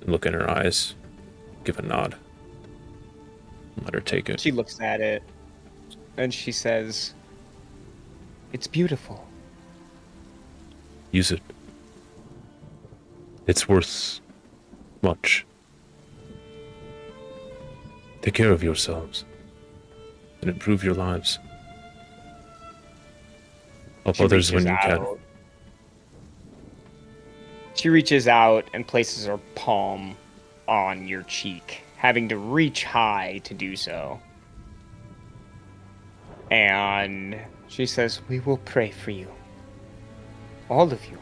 Speaker 4: Look in her eyes. Give a nod. Let her take it.
Speaker 1: She looks at it, and she says, "It's beautiful."
Speaker 4: Use it. It's worth much. Take care of yourselves and improve your lives. Help
Speaker 1: She
Speaker 4: others when
Speaker 1: reaches
Speaker 4: you can.
Speaker 1: out. She reaches out and places her palm on your cheek, having to reach high to do so. And she says, "We will pray for you. All of you.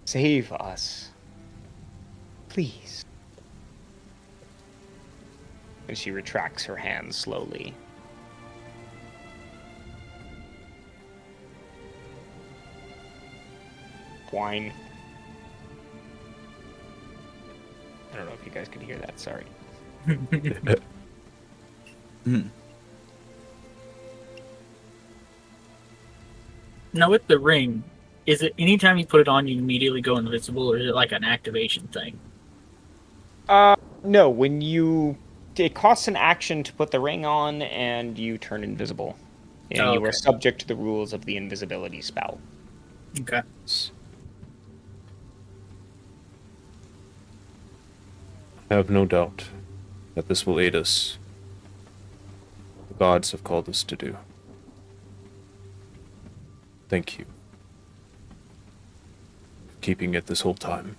Speaker 1: Save us. Please." And she retracts her hand slowly. Whine. I don't know if you guys could hear that, sorry.
Speaker 2: Now with the ring, is it anytime you put it on, you immediately go invisible, or is it like an activation thing?
Speaker 1: No, it costs an action to put the ring on, and you turn invisible. And
Speaker 2: Oh,
Speaker 1: you are
Speaker 2: okay.
Speaker 1: subject to the rules of the invisibility spell.
Speaker 2: Okay.
Speaker 4: I have no doubt that this will aid us. The gods have called us to do. Thank you for keeping it this whole time.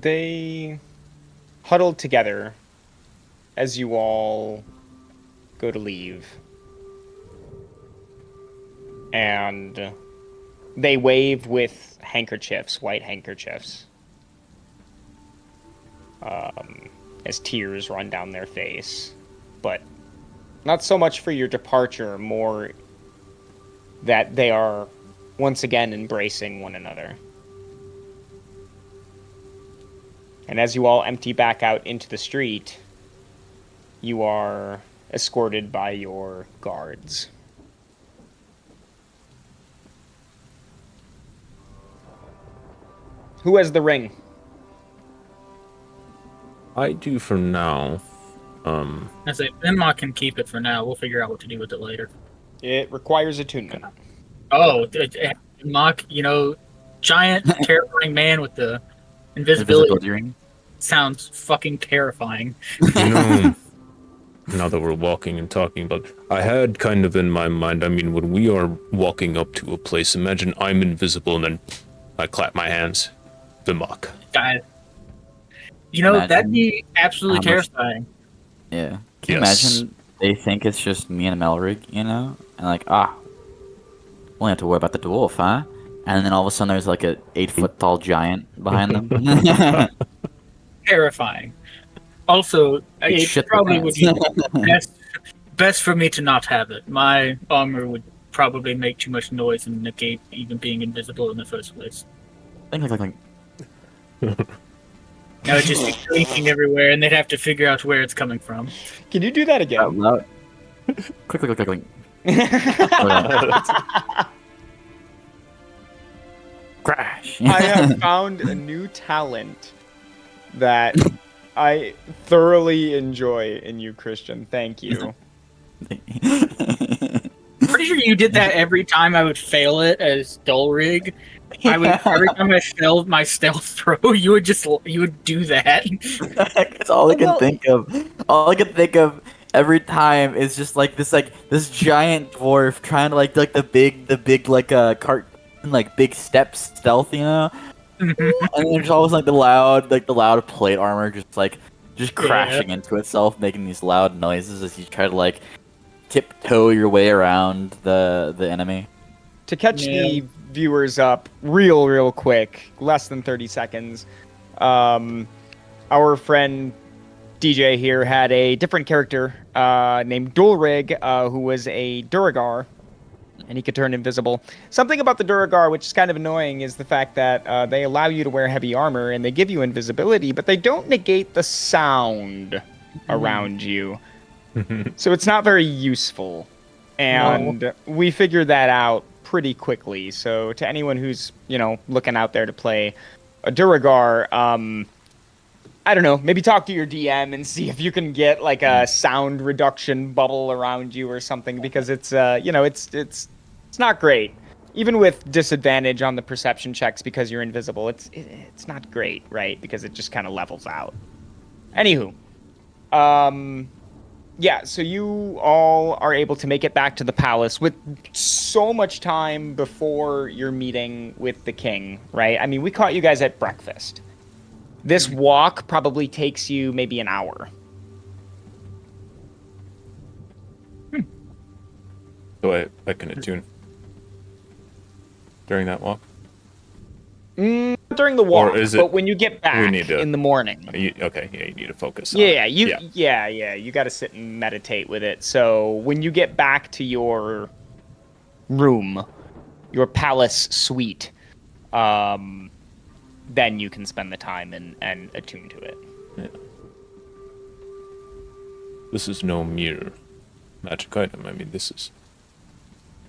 Speaker 1: They huddle together as you all go to leave. And they wave with handkerchiefs, white handkerchiefs. As tears run down their face. But not so much for your departure, more that they are once again embracing one another. And as you all empty back out into the street, you are escorted by your guards. Who has the ring?
Speaker 4: I do for now.
Speaker 2: I say Emon can keep it for now. We'll figure out what to do with it later.
Speaker 1: It requires attunement.
Speaker 2: Oh, Emon, giant, terrifying man with the invisibility
Speaker 3: ring.
Speaker 2: sounds fucking terrifying.
Speaker 4: You know, now that we're walking and talking, but I had kind of in my mind, I mean, when we are walking up to a place, imagine I'm invisible and then I clap my hands. Vimok.
Speaker 2: You know, that'd
Speaker 3: Imagine
Speaker 2: be absolutely
Speaker 3: how much-
Speaker 2: terrifying.
Speaker 3: Yeah. Can you
Speaker 4: Yes.
Speaker 3: imagine they think it's just me and Melrig, you know? And like, only have to worry about the dwarf, huh? And then all of a sudden there's like a 8-foot tall giant behind them.
Speaker 2: Terrifying. Also,
Speaker 3: You'd
Speaker 2: it
Speaker 3: shit the
Speaker 2: probably would be
Speaker 3: pants.
Speaker 2: best for me to not have it. My armor would probably make too much noise and negate even being invisible in the first place.
Speaker 3: like,
Speaker 2: I would just be clinking everywhere, and they'd have to figure out where it's coming from.
Speaker 1: Can you do that
Speaker 3: out
Speaker 1: again?
Speaker 3: loud. Click. Crash.
Speaker 1: I have found a new talent that I thoroughly enjoy in you, Christian. Thank you.
Speaker 2: Pretty sure you did that every time I would fail it as dull rig. Every time I failed my stealth throw, you would do that.
Speaker 3: That's all I can think of. All I can think of every time is just like this giant dwarf trying to like the big cart like big steps stealth, you know? And then there's always like the loud plate armor just crashing into itself, making these loud noises as you try to like tiptoe your way around the enemy.
Speaker 1: To catch the viewers up real quick, less than 30 seconds, our friend DJ here had a different character named Dulrig, who was a Duragar, and he could turn invisible. Something about the Duragar which is kind of annoying is the fact that they allow you to wear heavy armor and they give you invisibility, but they don't negate the sound around you. So it's not very useful. And we figured that out pretty quickly. So to anyone who's, looking out there to play a Duragar, I don't know, maybe talk to your DM and see if you can get like a sound reduction bubble around you or something, because it's it's not great. Even with disadvantage on the perception checks because you're invisible, it's not great, right? Because it just kind of levels out. Anywho, yeah, so you all are able to make it back to the palace with so much time before your meeting with the king, right? I mean, we caught you guys at breakfast. This walk probably takes you maybe an hour.
Speaker 4: So I can attune during that walk?
Speaker 1: During the walk, but when you get back in the morning.
Speaker 4: You need to focus on
Speaker 1: you got to sit and meditate with it. So when you get back to your room, your palace suite, then you can spend the time and attune to it.
Speaker 4: Yeah. This is no mere magic item. I mean,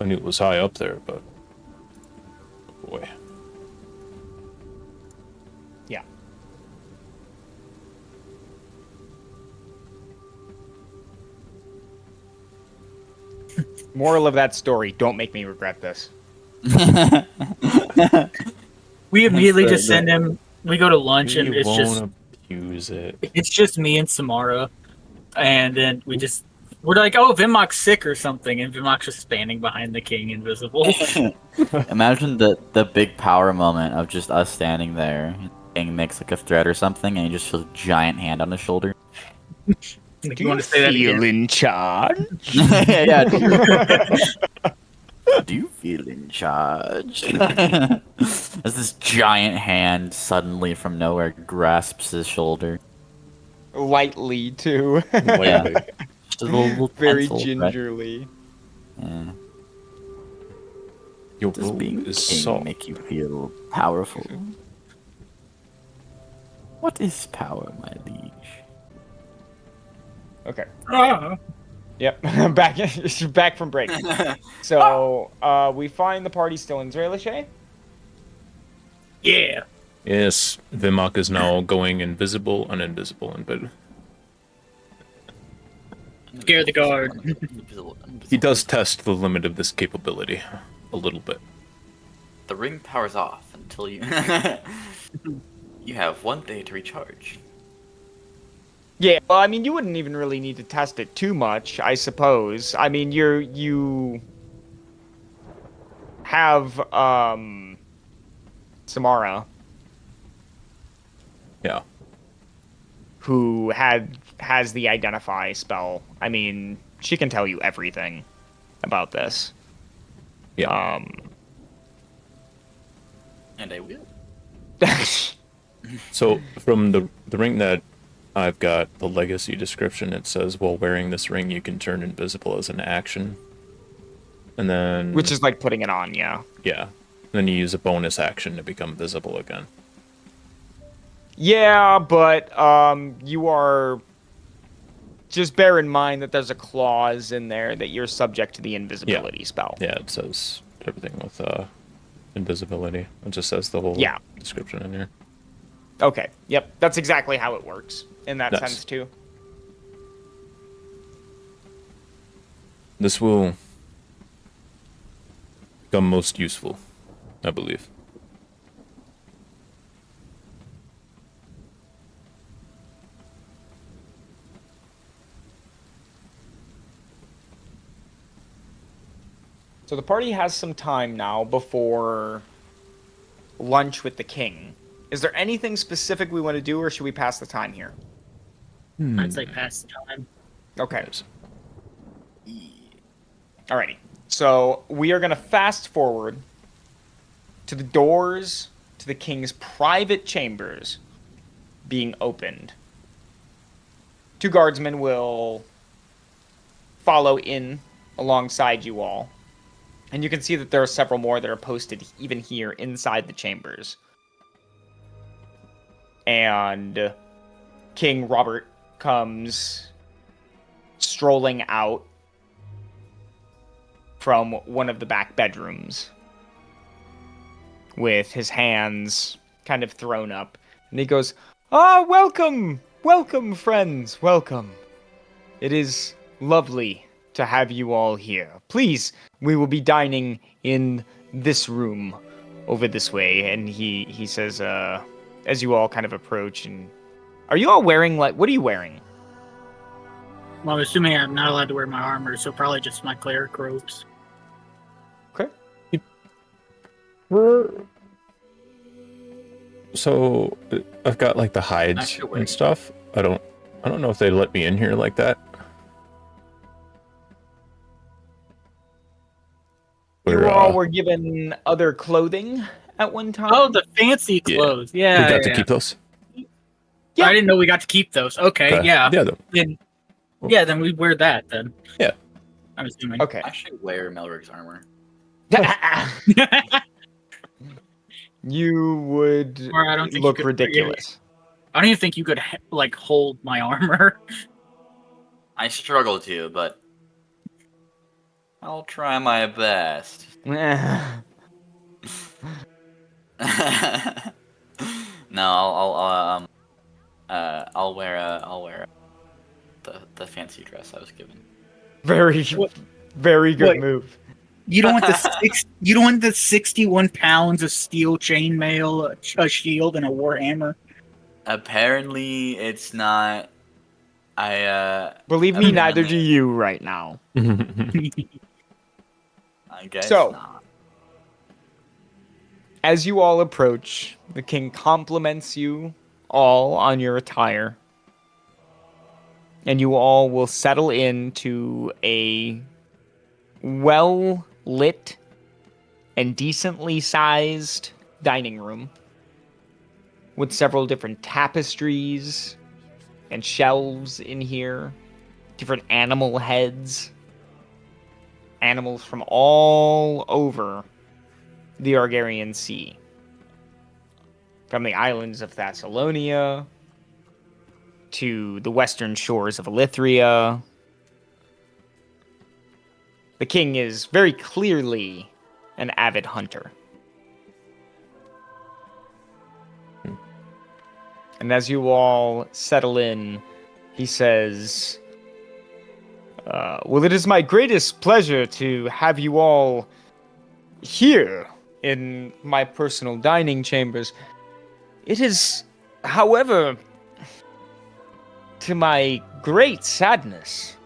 Speaker 4: I knew it was high up there, but boy.
Speaker 1: Yeah. Moral of that story, don't make me regret this.
Speaker 2: We immediately just send him. We go to lunch and it's just
Speaker 4: abuse it.
Speaker 2: It's just me and Samara, and then we're like, oh, Vimok's sick or something, and Vimok's just standing behind the king, invisible.
Speaker 3: Imagine the big power moment of just us standing there. King makes like a threat or something, and he just feels a giant hand on his shoulder.
Speaker 1: Do you want to say that feel in charge?
Speaker 3: Yeah. Do you feel in charge? As this giant hand suddenly from nowhere grasps his shoulder.
Speaker 1: Lightly, too.
Speaker 3: Yeah. Just a little
Speaker 1: very
Speaker 3: pencil,
Speaker 1: gingerly.
Speaker 3: Right? Yeah.
Speaker 4: Your
Speaker 3: Does being king
Speaker 4: soft.
Speaker 3: make you feel powerful? What is power, my liege?
Speaker 1: Okay. Yep. back from break. So, we find the party still in Zrealashae?
Speaker 2: Yeah.
Speaker 4: Yes, Vimok is now going invisible, uninvisible, but
Speaker 2: Scare the guard.
Speaker 4: he does test the limit of this capability a little bit.
Speaker 3: The ring powers off until you you have 1 day to recharge.
Speaker 1: Yeah, well, I mean, you wouldn't even really need to test it too much, I suppose. I mean, you have Samara.
Speaker 4: Yeah.
Speaker 1: who has the identify spell. I mean, she can tell you everything about this.
Speaker 4: Yeah.
Speaker 3: And I will.
Speaker 4: So from the ring that I've got, the legacy description, it says, while wearing this ring, you can turn invisible as an action. And then...
Speaker 1: Which is like putting it on, yeah.
Speaker 4: Yeah. Then you use a bonus action to become visible again.
Speaker 1: Yeah, but you are... Just bear in mind that there's a clause in there that you're subject to the invisibility spell.
Speaker 4: Yeah, it says everything with invisibility. It just says the whole description in here.
Speaker 1: Okay, yep. That's exactly how it works in that
Speaker 4: Nice.
Speaker 1: sense, too.
Speaker 4: This will become most useful, I believe.
Speaker 1: So the party has some time now before lunch with the king. Is there anything specific we want to do, or should we pass the time here?
Speaker 2: I'd say pass the time.
Speaker 1: Okay. Alrighty. So we are going to fast forward to the doors to the king's private chambers being opened. 2 guardsmen will follow in alongside you all. And you can see that there are several more that are posted even here inside the chambers. And King Robert comes strolling out from one of the back bedrooms with his hands kind of thrown up. And he goes, welcome! Welcome, friends! Welcome. It is lovely to have you all here. Please, we will be dining in this room over this way. And he says, as you all kind of approach, and are you all wearing, like, what are you wearing?
Speaker 2: Well, I'm assuming I'm not allowed to wear my armor, so probably just my cleric robes.
Speaker 1: Okay.
Speaker 4: So I've got like the hides and stuff. I don't know if they let me in here like that.
Speaker 1: You all were given other clothing at one time?
Speaker 2: Oh, the fancy clothes. Yeah.
Speaker 4: We got to keep those?
Speaker 2: Yeah. I didn't know we got to keep those. Okay, yeah.
Speaker 4: Yeah,
Speaker 2: then we wear that then.
Speaker 4: Yeah.
Speaker 2: I'm assuming.
Speaker 1: Okay.
Speaker 3: I should wear Melrig's armor.
Speaker 1: You would
Speaker 2: Or I don't think
Speaker 1: look
Speaker 2: you could,
Speaker 1: ridiculous.
Speaker 2: I don't even think you could like hold my armor.
Speaker 3: I struggle to, but I'll try my best.
Speaker 1: Eh.
Speaker 3: No, I'll wear the fancy dress I was given.
Speaker 1: Very good move.
Speaker 2: You don't want the 61 pounds of steel chainmail, a shield, and a warhammer.
Speaker 3: Apparently, it's not.
Speaker 1: Believe me, neither do you right now.
Speaker 3: I guess
Speaker 1: so,
Speaker 3: not.
Speaker 1: As you all approach, the king compliments you all on your attire. And you all will settle into a well-lit and decently sized dining room with several different tapestries and shelves in here, different animal heads, animals from all over the Argarian Sea, from the islands of Thessalonia to the western shores of Elithiria. The king is very clearly an avid hunter. And as you all settle in, he says, well, it is my greatest pleasure to have you all here in my personal dining chambers. It is, however, to my great sadness,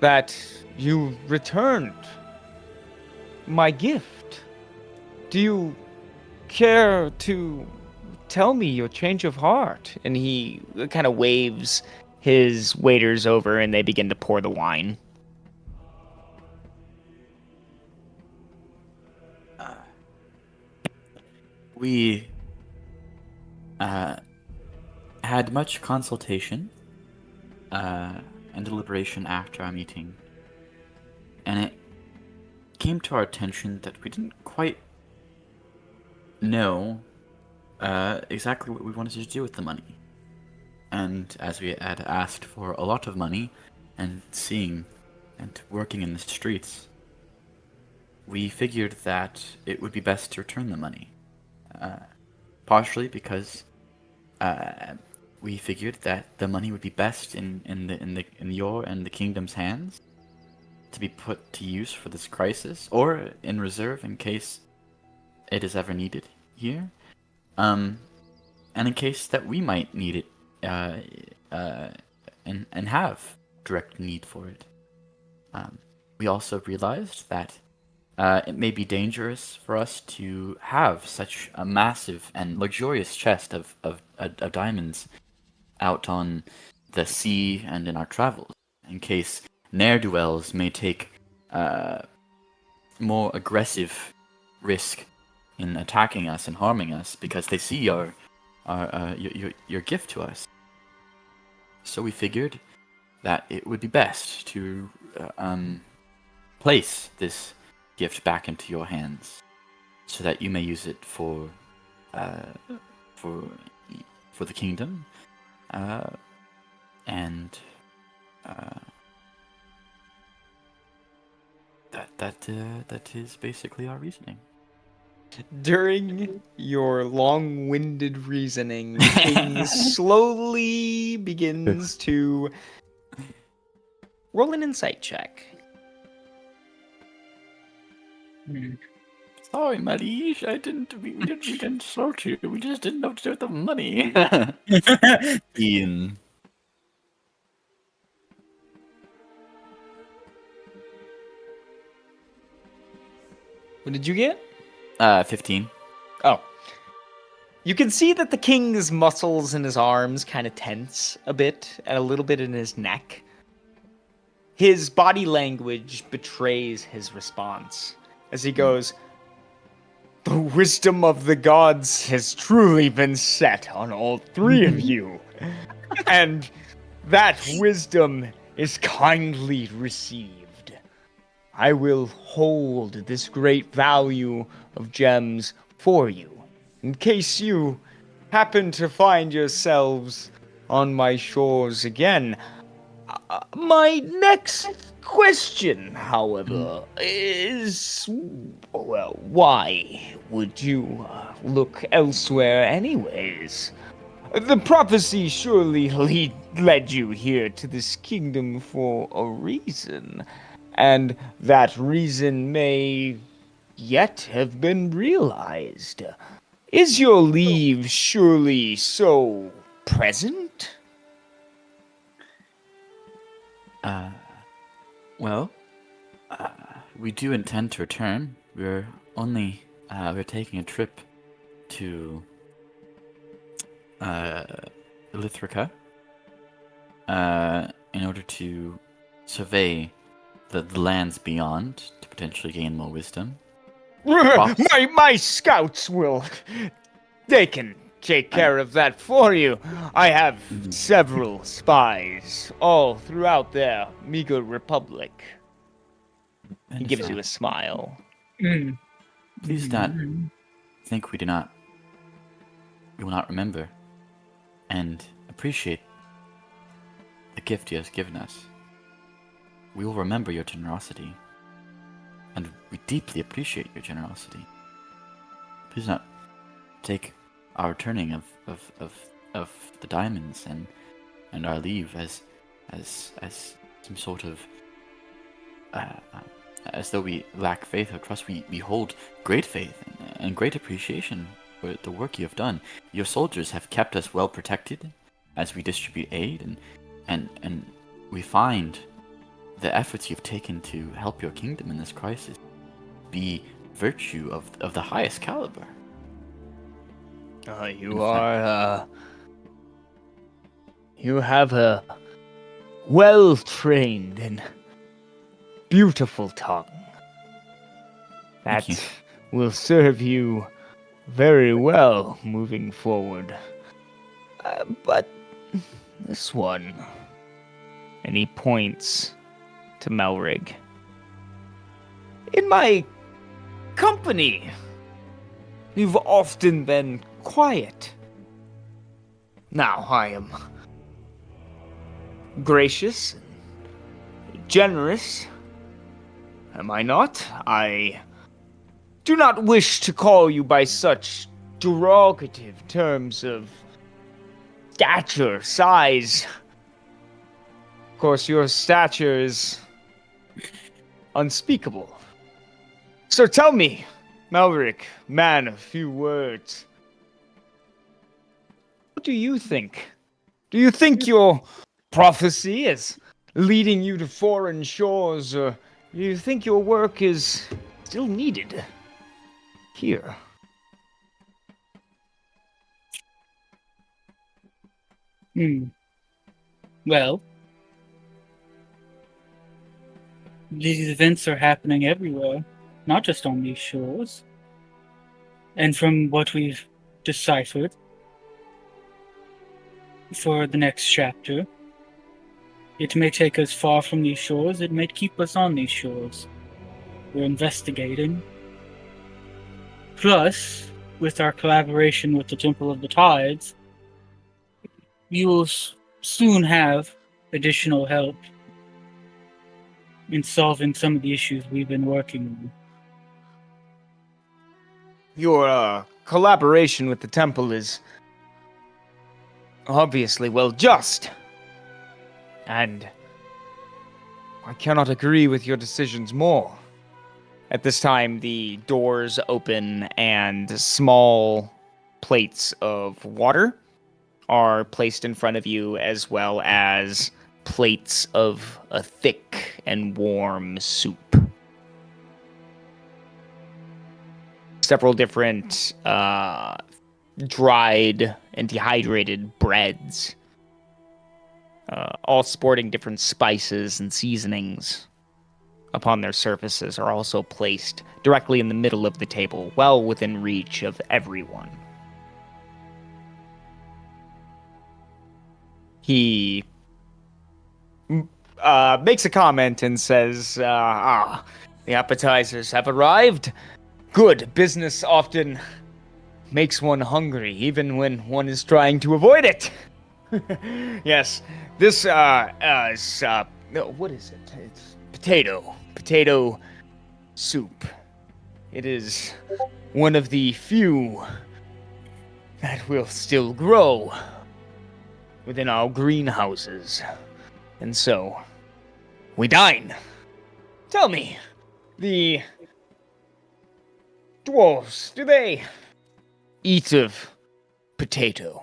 Speaker 1: that you returned my gift. Do you care to tell me your change of heart? And he kind of waves his waiters over, and they begin to pour the wine.
Speaker 3: We had much consultation and deliberation after our meeting, and it came to our attention that we didn't quite know exactly what we wanted to do with the money. And as we had asked for a lot of money and seeing and working in the streets, we figured that it would be best to return the money. Partially because we figured that the money would be best in your and the kingdom's hands to be put to use for this crisis, or in reserve in case it is ever needed here, and in case that we might need it and have direct need for it. We also realized that it may be dangerous for us to have such a massive and luxurious chest of diamonds out on the sea and in our travels, in case ne'er-do-wells may take more aggressive risk in attacking us and harming us because they see your gift to us. So we figured that it would be best to place this gift back into your hands, so that you may use it for the kingdom, and that is basically our reasoning.
Speaker 1: During your long-winded reasoning, the king slowly begins to roll an insight check.
Speaker 3: Sorry, my liege, we didn't insult you. We just didn't know what to do with the money. Ian.
Speaker 1: What did you get?
Speaker 3: 15.
Speaker 1: Oh. You can see that the king's muscles in his arms kind of tense a bit, and a little bit in his neck. His body language betrays his response as he goes, "The wisdom of the gods has truly been set on all three of you, and that wisdom is kindly received. I will hold this great value of gems for you, in case you happen to find yourselves on my shores again. My next question, however, is, well, why would you look elsewhere anyways? The prophecy surely led you here to this kingdom for a reason, and that reason may yet have been realized. Is your leave surely so present?"
Speaker 3: We do intend to return. We're taking a trip to Elithrica in order to survey the lands beyond to potentially gain more wisdom.
Speaker 1: My scouts will. They can take care of that for you. I have several spies all throughout their meager republic. He gives you a smile.
Speaker 3: Please not think we will not remember and appreciate the gift he has given us. We will remember your generosity, and we deeply appreciate your generosity. Please not take our returning of the diamonds and our leave as some sort of as though we lack faith or trust. We hold great faith and great appreciation for the work you have done. Your soldiers have kept us well protected as we distribute aid, and we find the efforts you've taken to help your kingdom in this crisis be virtue of the highest caliber.
Speaker 1: You have a well-trained and beautiful tongue.
Speaker 3: Thank you.
Speaker 1: That will serve you very well moving forward. But this one... And he points to Melrig. In my company, you've often been quiet. Now I am gracious and generous. Am I not? I do not wish to call you by such derogative terms of stature, size. Of course, your stature is unspeakable. So tell me, Melric, man of few words, what do you think? Do you think your prophecy is leading you to foreign shores, or do you think your work is still needed here?
Speaker 2: Well, these events are happening everywhere, not just on these shores. And from what we've deciphered for the next chapter, it may take us far from these shores, it may keep us on these shores. We're investigating. Plus, with our collaboration with the Temple of the Tides, you will soon have additional help in solving some of the issues we've been working on.
Speaker 1: Your collaboration with the temple is obviously well just. And I cannot agree with your decisions more. At this time, the doors open and small plates of water are placed in front of you, as well as plates of a thick and warm soup. Several different dried and dehydrated breads, all sporting different spices and seasonings upon their surfaces, are also placed directly in the middle of the table, well within reach of everyone. He makes a comment and says, the appetizers have arrived. Good. Business often makes one hungry, even when one is trying to avoid it. Yes, this is, what is it? It's potato soup. It is one of the few that will still grow within our greenhouses. And so, we dine. Tell me, the dwarves, do they eat of potato?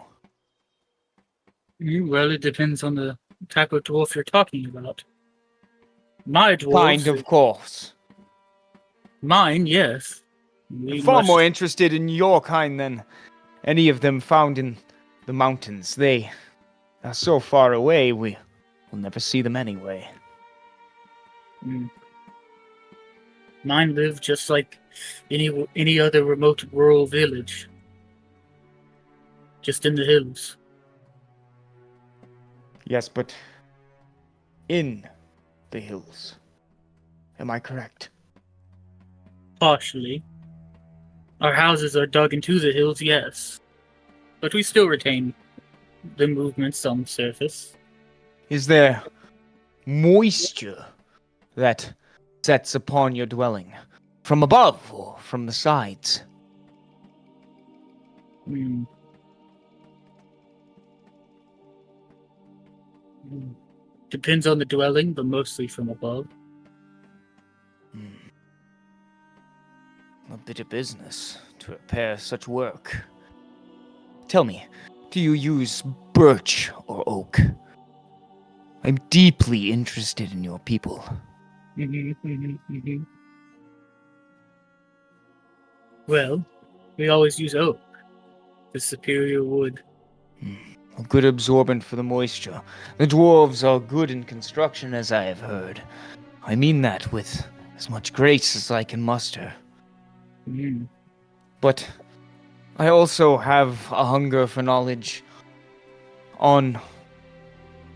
Speaker 2: Well, it depends on the type of dwarf you're talking about. My dwarves...
Speaker 1: Kind, of course.
Speaker 2: Mine, yes.
Speaker 1: I'm far more interested in your kind than any of them found in the mountains. They are so far away, we'll never see them anyway.
Speaker 2: Mine live just like any other remote rural village. Just in the hills.
Speaker 1: Yes, but in the hills. Am I correct?
Speaker 2: Partially. Our houses are dug into the hills, yes. But we still retain the movements on the surface.
Speaker 1: Is there moisture that sets upon your dwelling? From above or from the sides?
Speaker 2: Depends on the dwelling, but mostly from above.
Speaker 1: A bit of business to repair such work. Tell me, do you use birch or oak? I'm deeply interested in your people.
Speaker 2: Well, we always use oak. The superior wood.
Speaker 1: A good absorbent for the moisture. The dwarves are good in construction, as I have heard. I mean that with as much grace as I can muster.
Speaker 2: Mm.
Speaker 1: But I also have a hunger for knowledge on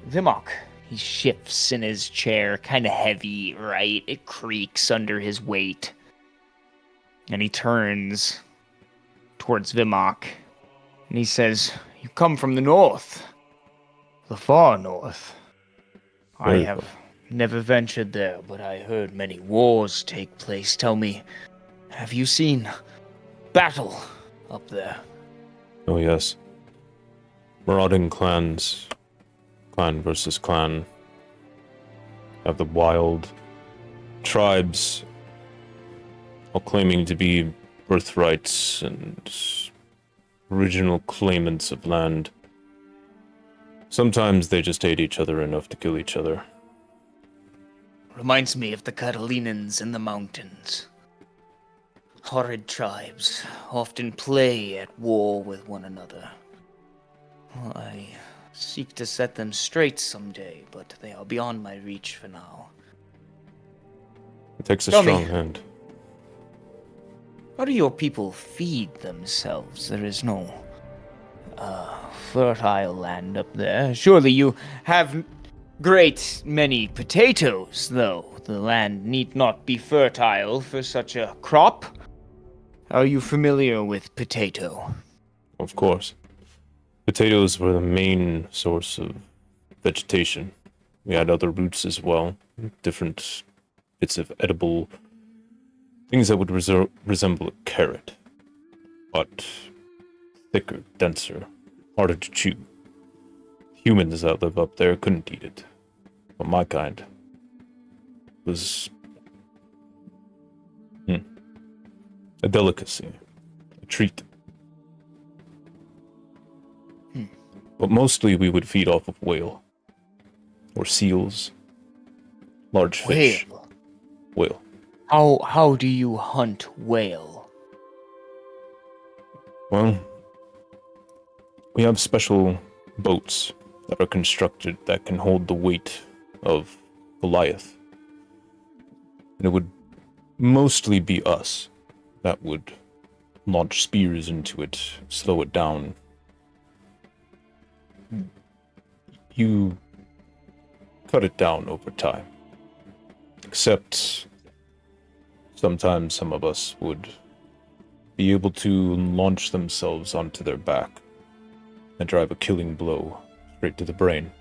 Speaker 1: Vimok. He shifts in his chair, kind of heavy, right? It creaks under his weight. And he turns towards Vimok. And he says, "You come from the north. The far north. I
Speaker 4: Very
Speaker 1: have
Speaker 4: well.
Speaker 1: never ventured there, but I heard many wars take place. Tell me, have you seen battle up there?"
Speaker 4: Oh, yes. Marauding clans, clan versus clan, have the wild tribes all claiming to be birthrights and original claimants of land. Sometimes they just hate each other enough to kill each other.
Speaker 1: Reminds me of the Catalinans in the mountains. Horrid tribes often play at war with one another. I seek to set them straight someday, but they are beyond my reach for now.
Speaker 4: It takes a
Speaker 1: Tell me.
Speaker 4: strong hand.
Speaker 1: How do your people feed themselves? There is no fertile land up there. Surely you have great many potatoes, though. The land need not be fertile for such a crop. Are you familiar with potato?
Speaker 4: Of course. Potatoes were the main source of vegetation. We had other roots as well, different bits of edible things that would resemble a carrot, but thicker, denser, harder to chew. Humans that live up there couldn't eat it, but my kind was a delicacy, a treat. But mostly we would feed off of whale. Or seals. Large fish. Whale.
Speaker 1: How do you hunt whale?
Speaker 4: Well, we have special boats that are constructed that can hold the weight of Goliath. And it would mostly be us that would launch spears into it, slow it down. You cut it down over time. Except sometimes some of us would be able to launch themselves onto their back and drive a killing blow straight to the brain.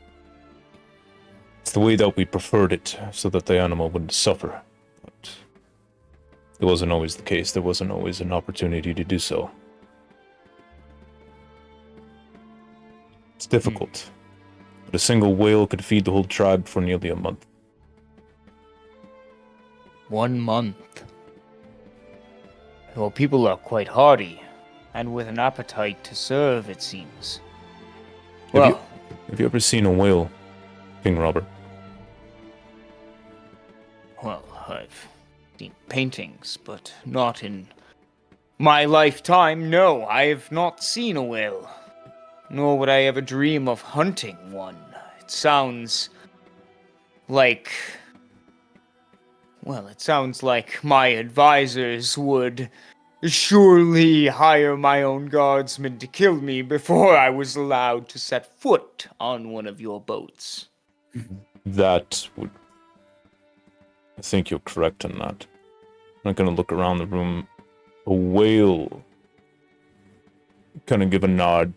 Speaker 4: It's the way that we preferred it, so that the animal wouldn't suffer. But it wasn't always the case. There wasn't always an opportunity to do so. It's difficult. But a single whale could feed the whole tribe for nearly a month.
Speaker 1: 1 month. Your people are quite hardy, and with an appetite to serve, it seems. Well,
Speaker 4: Have you ever seen a whale, King Robert?
Speaker 1: well, I've seen paintings, but not in my lifetime. No, I have not seen a whale. Nor would I ever dream of hunting one. It sounds like... Well, it sounds like my advisors would surely hire my own guardsmen to kill me before I was allowed to set foot on one of your boats.
Speaker 4: That would... I think you're correct on that. I'm not gonna look around the room. A whale... kind of give a nod.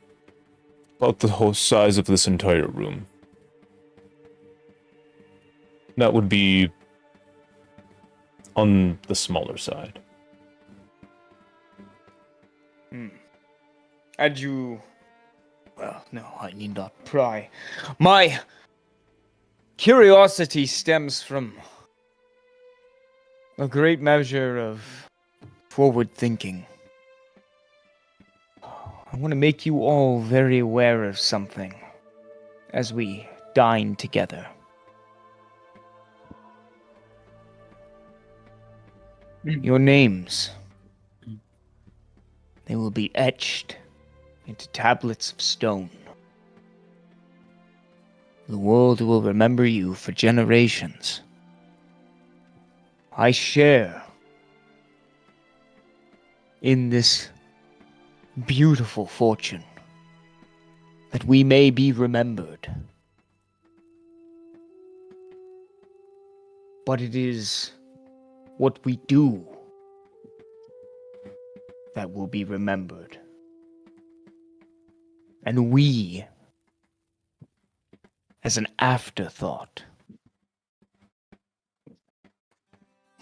Speaker 4: About the whole size of this entire room. That would be... on the smaller side.
Speaker 1: And you... Well, no, I need not pry. My curiosity stems from a great measure of forward thinking. I want to make you all very aware of something as we dine together. Your names. They will be etched into tablets of stone. The world will remember you for generations. I share in this beautiful fortune that we may be remembered. But it is what we do that will be remembered. And we, as an afterthought.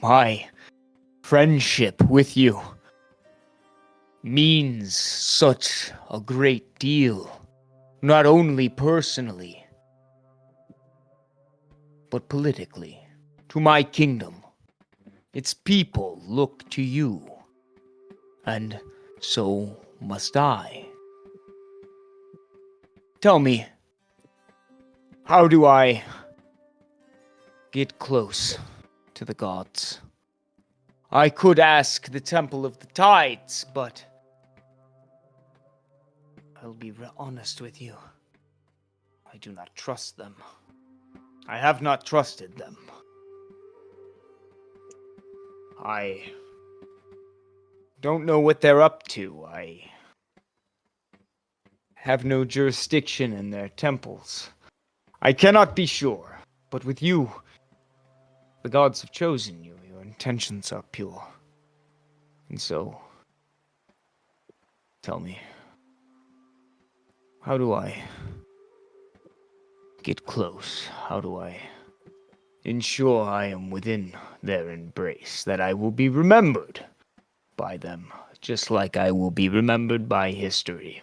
Speaker 1: My friendship with you means such a great deal, not only personally, but politically, to my kingdom. Its people look to you, and so must I. Tell me, how do I get close to the gods? I could ask the Temple of the Tides, but I'll be honest with you. I do not trust them. I have not trusted them. I don't know what they're up to. I have no jurisdiction in their temples. I cannot be sure, but with you, the gods have chosen you. Your intentions are pure. And so, tell me, how do I get close? How do I ensure I am within their embrace, that I will be remembered by them, just like I will be remembered by history?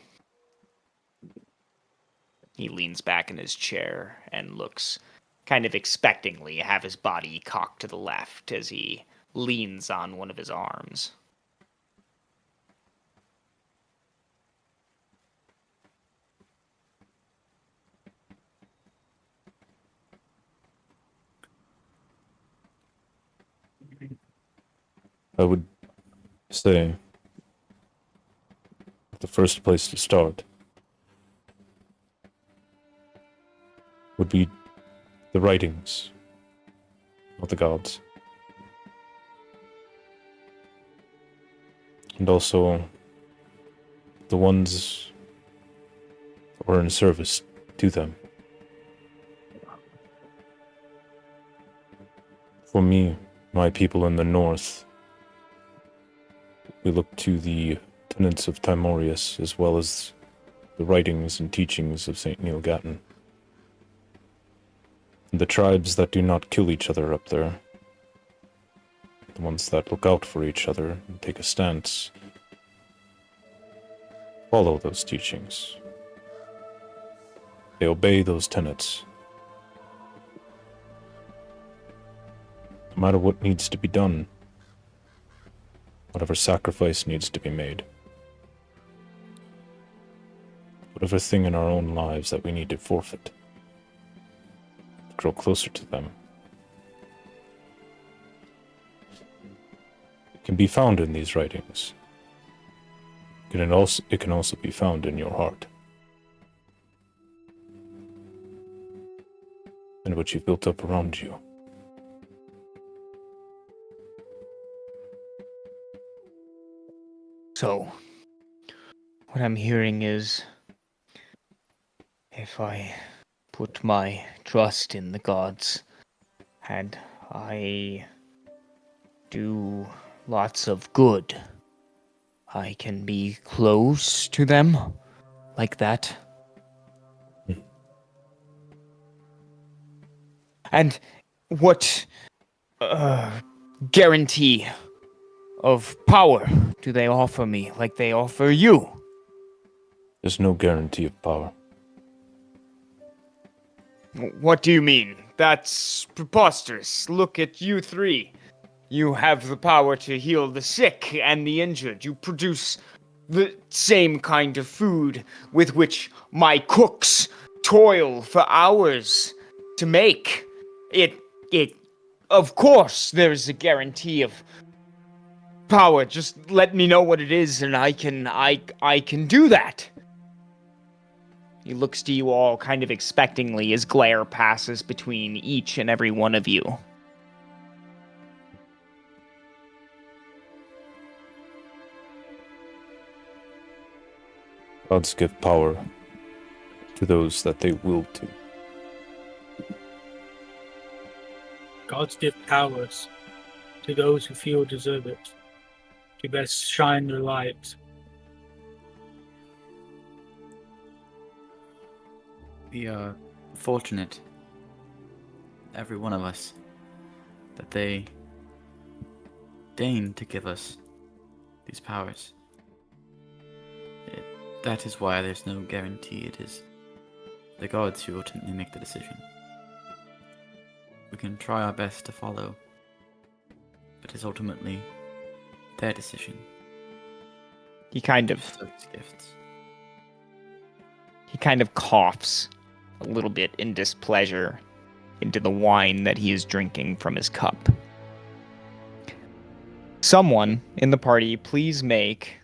Speaker 1: He leans back in his chair and looks kind of expectantly, have his body cocked to the left as he leans on one of his arms.
Speaker 4: I would say the first place to start would be the writings of the gods. And also the ones that were in service to them. For me, my people in the north, we look to the tenets of Tymorias as well as the writings and teachings of Saint Neal Gatton. The tribes that do not kill each other up there, the ones that look out for each other and take a stance, follow those teachings. They obey those tenets. No matter what needs to be done, whatever sacrifice needs to be made, whatever thing in our own lives that we need to forfeit, grow closer to them. It can be found in these writings. It can also be found in your heart. And what you've built up around you.
Speaker 1: So, what I'm hearing is, if I put my trust in the gods, and I do lots of good, I can be close to them, like that. And what guarantee of power do they offer me, like they offer you?
Speaker 4: There's no guarantee of power.
Speaker 1: What do you mean? That's preposterous. Look at you three. You have the power to heal the sick and the injured. You produce the same kind of food with which my cooks toil for hours to make. Of course, there's a guarantee of power. Just let me know what it is and I can do that. He looks to you all kind of expectingly. His glare passes between each and every one of you.
Speaker 4: Gods give power to those that they will to.
Speaker 2: Gods give powers to those who feel deserve it, to best shine their light.
Speaker 3: We are fortunate, every one of us, that they deign to give us these powers. That is why there's no guarantee. It is the gods who ultimately make the decision. We can try our best to follow, but it's ultimately their decision.
Speaker 1: He kind of
Speaker 3: Those gifts.
Speaker 1: He kind of coughs a little bit in displeasure into the wine that he is drinking from his cup. Someone in the party, please make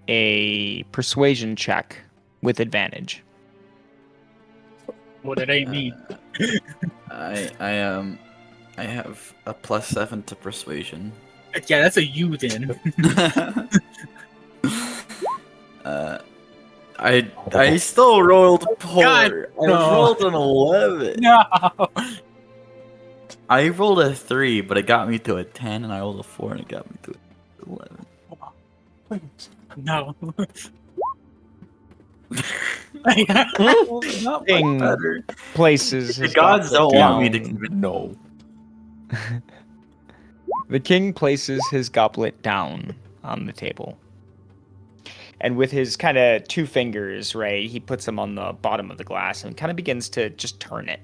Speaker 1: a persuasion check with advantage.
Speaker 2: What did I mean?
Speaker 3: I have a +7 to persuasion.
Speaker 2: Yeah, that's a you then.
Speaker 3: I still rolled poor.
Speaker 2: God,
Speaker 3: I
Speaker 2: no.
Speaker 3: rolled an 11.
Speaker 2: No.
Speaker 3: I rolled a 3, but it got me to a 10, and I rolled a 4, and it got me to an 11.
Speaker 4: Please.
Speaker 2: No.
Speaker 3: Not
Speaker 1: King
Speaker 3: much better.
Speaker 1: places
Speaker 3: The
Speaker 1: his
Speaker 3: gods
Speaker 1: goblet
Speaker 3: don't want me to
Speaker 1: down.
Speaker 3: keep it.
Speaker 4: No.
Speaker 1: The king places his goblet down on the table. And with his kind of 2 fingers, right, he puts them on the bottom of the glass and kind of begins to just turn it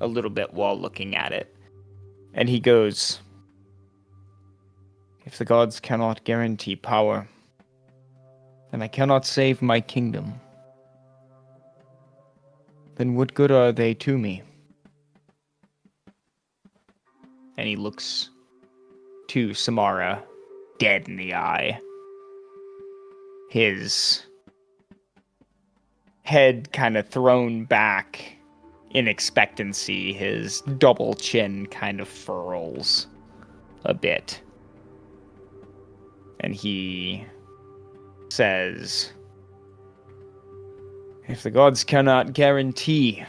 Speaker 1: a little bit while looking at it. And he goes, "If the gods cannot guarantee power, then I cannot save my kingdom. Then what good are they to me?" And he looks to Samara, dead in the eye. His head kind of thrown back in expectancy. His double chin kind of furls a bit. And he says, "If the gods cannot guarantee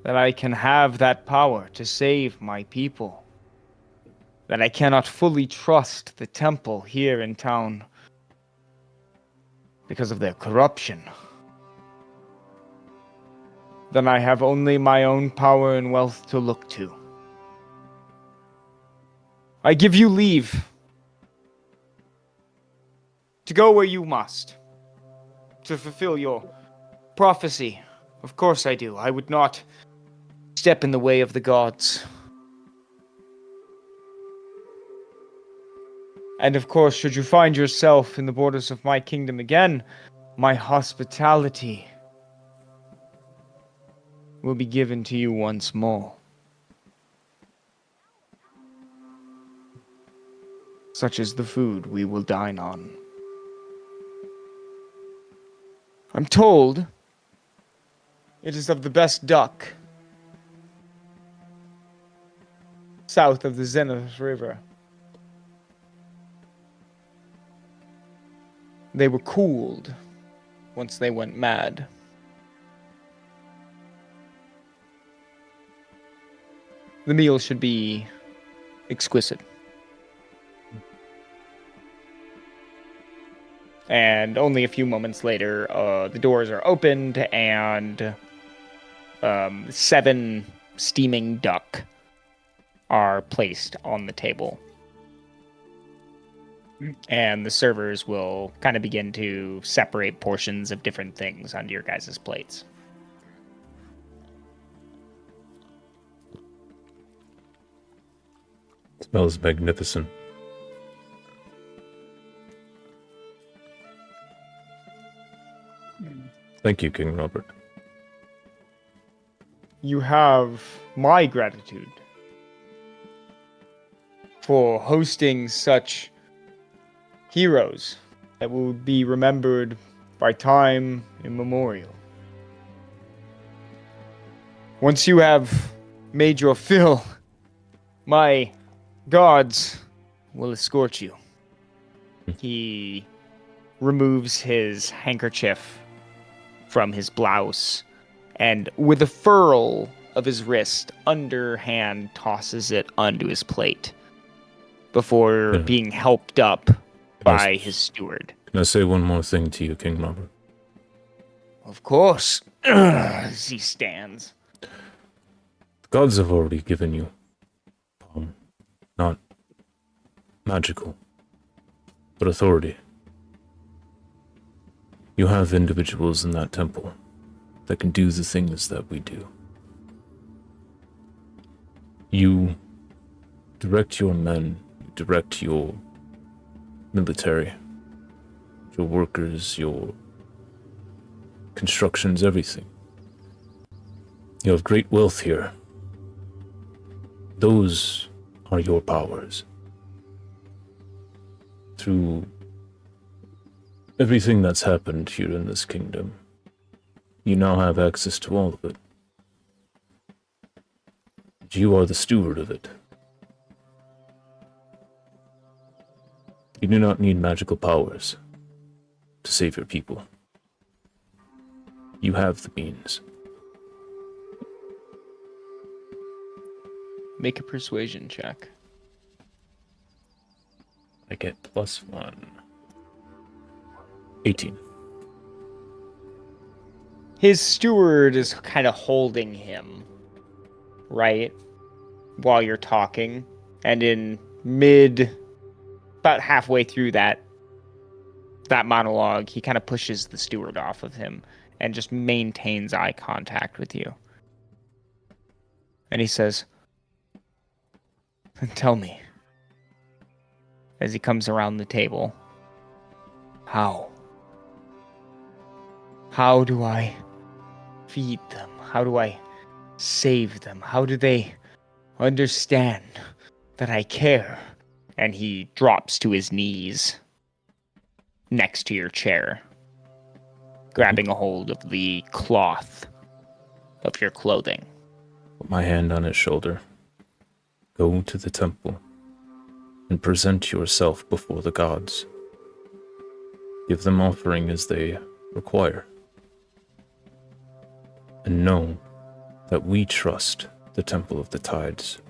Speaker 1: that I can have that power to save my people, that I cannot fully trust the temple here in town because of their corruption, then I have only my own power and wealth to look to. I give you leave to go where you must, to fulfill your prophecy. Of course I do. I would not step in the way of the gods. And of course, should you find yourself in the borders of my kingdom again, my hospitality will be given to you once more. Such is the food we will dine on. I'm told it is of the best duck south of the Zenith River. They were cooled once they went mad. The meal should be exquisite. And only a few moments later, the doors are opened and 7 steaming duck are placed on the table. And the servers will kind of begin to separate portions of different things onto your guys' plates.
Speaker 4: Smells magnificent. Thank you, King Robert.
Speaker 1: You have my gratitude for hosting such heroes that will be remembered by time immemorial. Once you have made your fill, my gods will escort you. He removes his handkerchief from his blouse and with a furl of his wrist, underhand tosses it onto his plate before being helped up by his steward.
Speaker 4: Can I say one more thing to you, King Robert?
Speaker 1: Of course. As he stands.
Speaker 4: The gods have already given you not magical, but authority. You have individuals in that temple that can do the things that we do. You direct your men, you direct your military, your workers, your constructions, everything. You have great wealth here. Those are your powers. Through everything that's happened here in this kingdom, you now have access to all of it. You are the steward of it. You do not need magical powers to save your people. You have the means.
Speaker 1: Make a persuasion check.
Speaker 4: I get +1. 18.
Speaker 1: His steward is kind of holding him, right, while you're talking, and in about halfway through that monologue, he kind of pushes the steward off of him and just maintains eye contact with you. And he says, "Tell me," as he comes around the table, how do I feed them? How do I save them? How do they understand that I care? And he drops to his knees next to your chair, grabbing a hold of the cloth of your clothing.
Speaker 4: Put my hand on his shoulder. Go to the temple and present yourself before the gods. Give them offering as they require. And know that we trust the Temple of the Tides.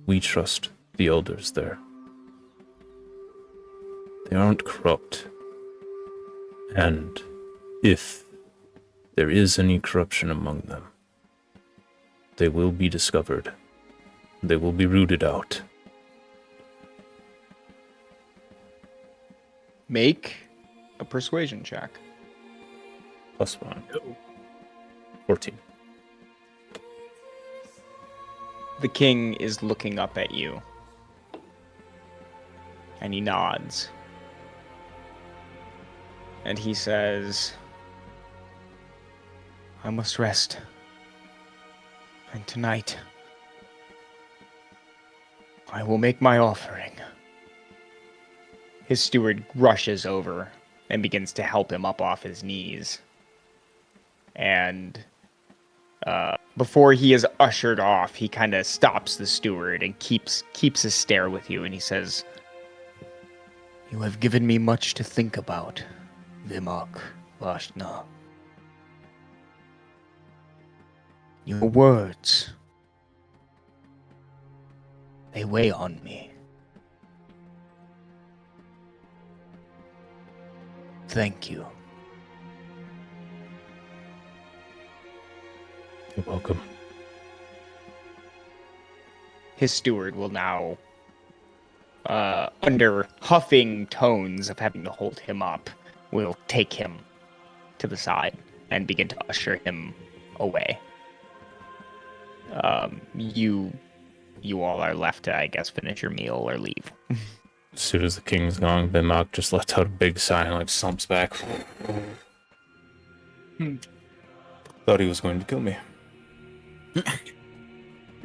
Speaker 4: We trust the elders there. They aren't corrupt. And if there is any corruption among them, they will be discovered. They will be rooted out.
Speaker 1: Make a persuasion check.
Speaker 4: +1. 14.
Speaker 1: The king is looking up at you. And he nods. And he says, "I must rest. And tonight, I will make my offering." His steward rushes over and begins to help him up off his knees. And before he is ushered off, he kind of stops the steward and keeps a stare with you, and he says, "You have given me much to think about, Vimark Vashna. Your words, they weigh on me. Thank you."
Speaker 4: You're welcome.
Speaker 1: His steward will now, under huffing tones of having to hold him up, will take him to the side and begin to usher him away. You all are left to, I guess, finish your meal or leave.
Speaker 4: As soon as the king's gone, Bimak just lets out a big sigh and slumps back. Thought he was going to kill me.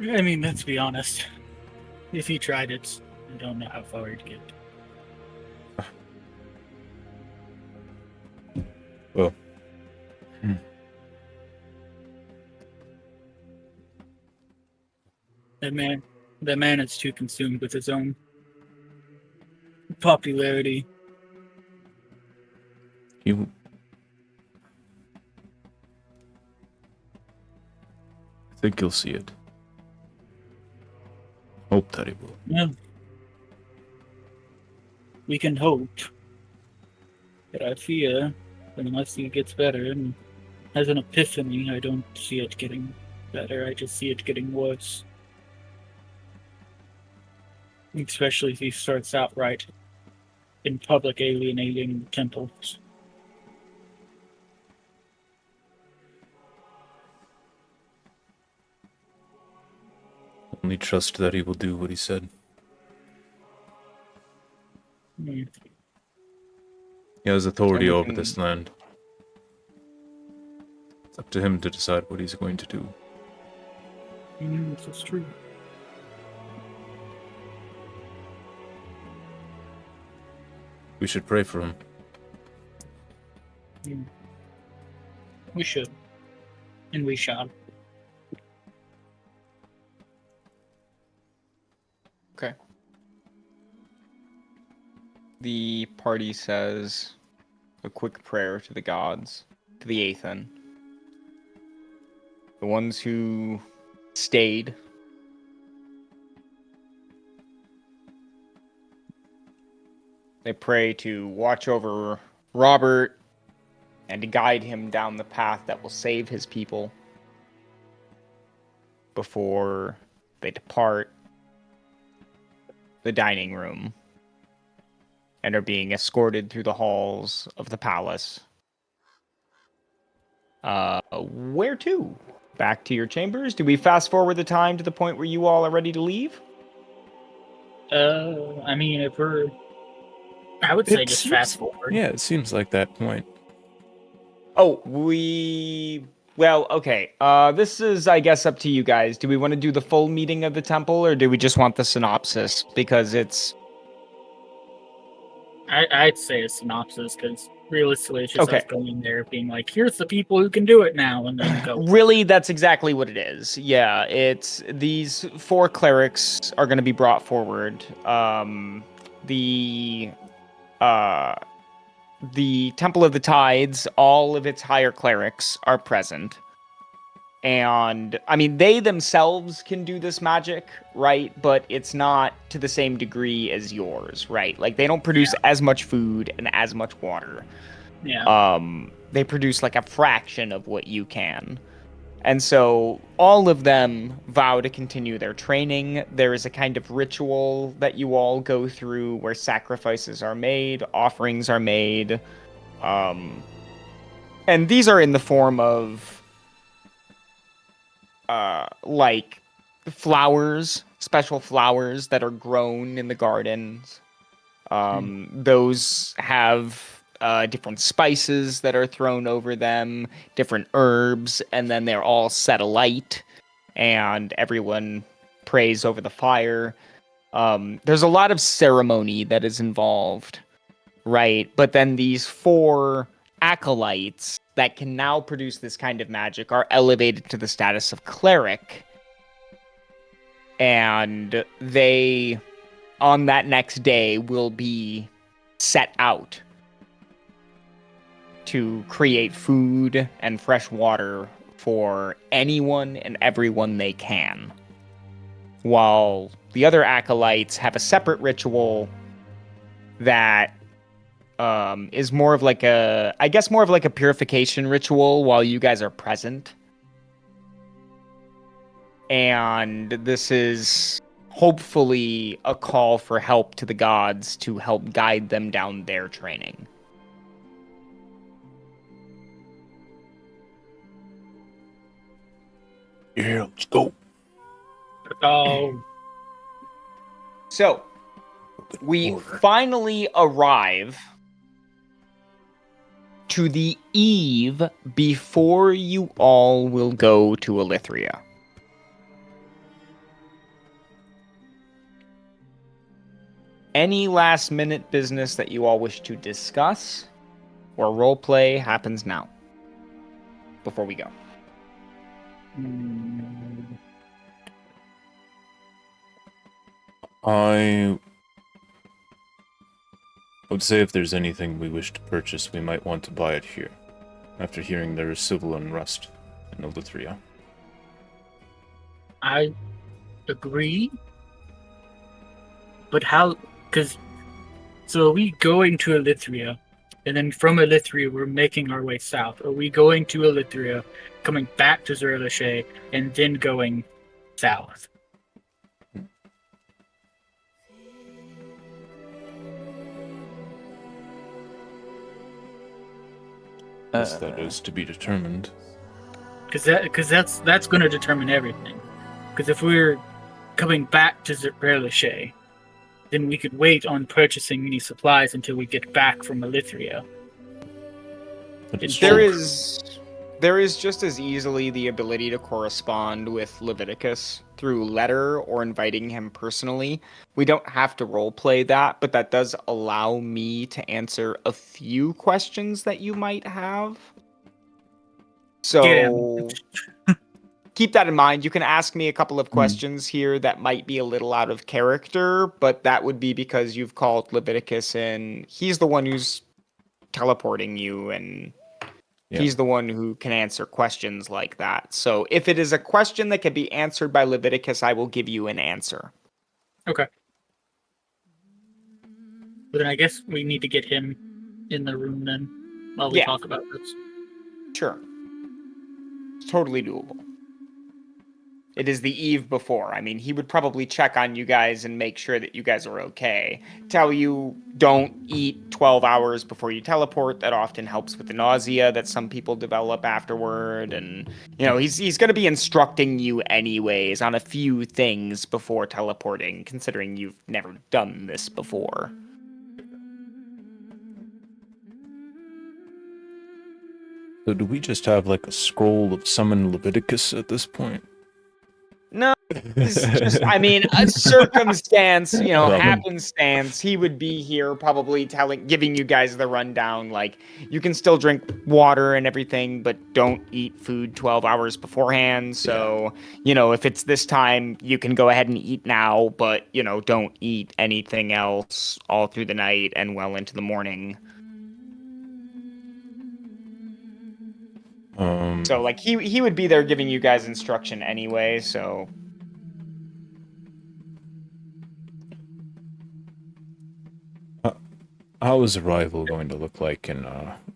Speaker 2: I mean, let's be honest. If he tried it, I don't know how far he'd get.
Speaker 4: Well.
Speaker 2: That man is too consumed with his own popularity.
Speaker 4: You. I think you'll see it. Hope that he will.
Speaker 2: Yeah. We can hope. But I fear that unless he gets better and has an epiphany, I don't see it getting better. I just see it getting worse. Especially if he starts outright in public alienating temples.
Speaker 4: Only trust that he will do what he said.
Speaker 2: Hmm.
Speaker 4: He has authority
Speaker 1: So we
Speaker 4: over
Speaker 1: can-
Speaker 4: this land. It's up to him to decide what he's going to do.
Speaker 2: That's true.
Speaker 4: We should pray for him.
Speaker 2: We should. And we shall.
Speaker 1: Okay. The party says a quick prayer to the gods, to the Aethan. The ones who stayed. They pray to watch over Robert and to guide him down the path that will save his people before they depart the dining room and are being escorted through the halls of the palace. Where to? Back to your chambers? Do we fast forward the time to the point where you all are ready to leave?
Speaker 2: I mean, if we're... I would say just fast forward.
Speaker 4: Yeah, it seems like that point.
Speaker 1: Oh, well, okay. This is, I guess, up to you guys. Do we want to do the full meeting of the temple, or do we just want the synopsis? Because it's...
Speaker 2: I'd say a synopsis, because realistically it's just
Speaker 1: Okay.
Speaker 2: us going there being like, here's the people who can do it now, and then go.
Speaker 1: Really, that's exactly what it is. Yeah, it's... These 4 clerics are going to be brought forward. The Temple of the Tides, all of its higher clerics are present. And, I mean, they themselves can do this magic, right? But it's not to the same degree as yours, right? Like, they don't produce as much food and as much water.
Speaker 2: Yeah.
Speaker 1: They produce, like, a fraction of what you can. And so all of them vow to continue their training. There is a kind of ritual that you all go through where sacrifices are made, offerings are made. And these are in the form of like flowers, special flowers that are grown in the gardens. Those have different spices that are thrown over them, different herbs, and then they're all set alight, and everyone prays over the fire. There's a lot of ceremony that is involved, right? But then these 4 acolytes that can now produce this kind of magic are elevated to the status of cleric. And they, on that next day, will be set out to create food and fresh water for anyone and everyone they can. While the other acolytes have a separate ritual that is more of like a purification ritual while you guys are present. And this is hopefully a call for help to the gods to help guide them down their training.
Speaker 4: Yeah, let's go.
Speaker 2: Oh.
Speaker 1: So, we finally arrive to the eve before you all will go to Elithiria. Any last minute business that you all wish to discuss or roleplay happens now. Before we go.
Speaker 4: I would say if there's anything we wish to purchase, we might want to buy it here, after hearing there is civil unrest in Elithiria.
Speaker 2: I agree. But how... So are we going to Elithiria, and then from Elithiria we're making our way south? Are we going to Elithiria, coming back to Zrealashae, and then going south?
Speaker 4: Yes, that is to be determined.
Speaker 2: Because that's going to determine everything. Because if we're coming back to Zrealashae, then we could wait on purchasing any supplies until we get back from Elithiria.
Speaker 1: There is just as easily the ability to correspond with Leviticus through letter or inviting him personally. We don't have to roleplay that, but that does allow me to answer a few questions that you might have. So keep that in mind. You can ask me a couple of questions here that might be a little out of character, but that would be because you've called Leviticus in. He's the one who's teleporting you, and he's the one who can answer questions like that. So if it is a question that can be answered by Leviticus, I will give you an answer.
Speaker 2: Okay. But then I guess we need to get him in the room then, while we talk about this.
Speaker 1: Sure. It's totally doable. It is the eve before. I mean, he would probably check on you guys and make sure that you guys are okay. Tell you don't eat 12 hours before you teleport. That often helps with the nausea that some people develop afterward. And, he's going to be instructing you anyways on a few things before teleporting, considering you've never done this before.
Speaker 4: So do we just have like a scroll of summon Leviticus at this point?
Speaker 1: No, it's just, a circumstance, happenstance. He would be here probably giving you guys the rundown. Like, you can still drink water and everything, but don't eat food 12 hours beforehand. So, if it's this time, you can go ahead and eat now, but, don't eat anything else all through the night and well into the morning. So, like, he would be there giving you guys instruction anyway, so...
Speaker 4: How is arrival going to look like in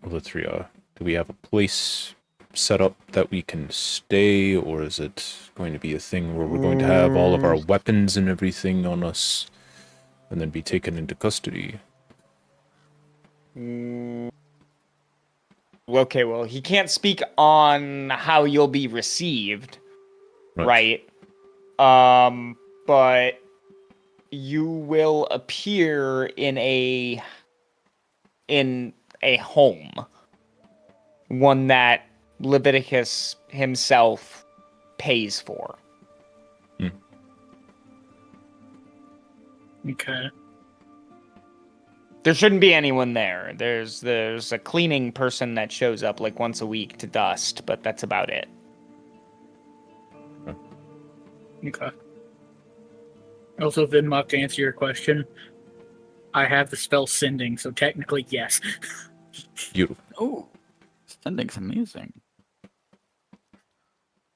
Speaker 4: Elithiria? Do we have a place set up that we can stay, or is it going to be a thing where we're going to have all of our weapons and everything on us, and then be taken into custody?
Speaker 1: Okay, well, he can't speak on how you'll be received, right? But you will appear in a home, one that Leviticus himself pays for.
Speaker 2: Okay.
Speaker 1: There shouldn't be anyone there. There's a cleaning person that shows up like once a week to dust, but that's about it.
Speaker 2: Okay. Also, Vinmok, to answer your question, I have the spell Sending, so technically, yes.
Speaker 4: Beautiful.
Speaker 3: Oh, Sending's amazing.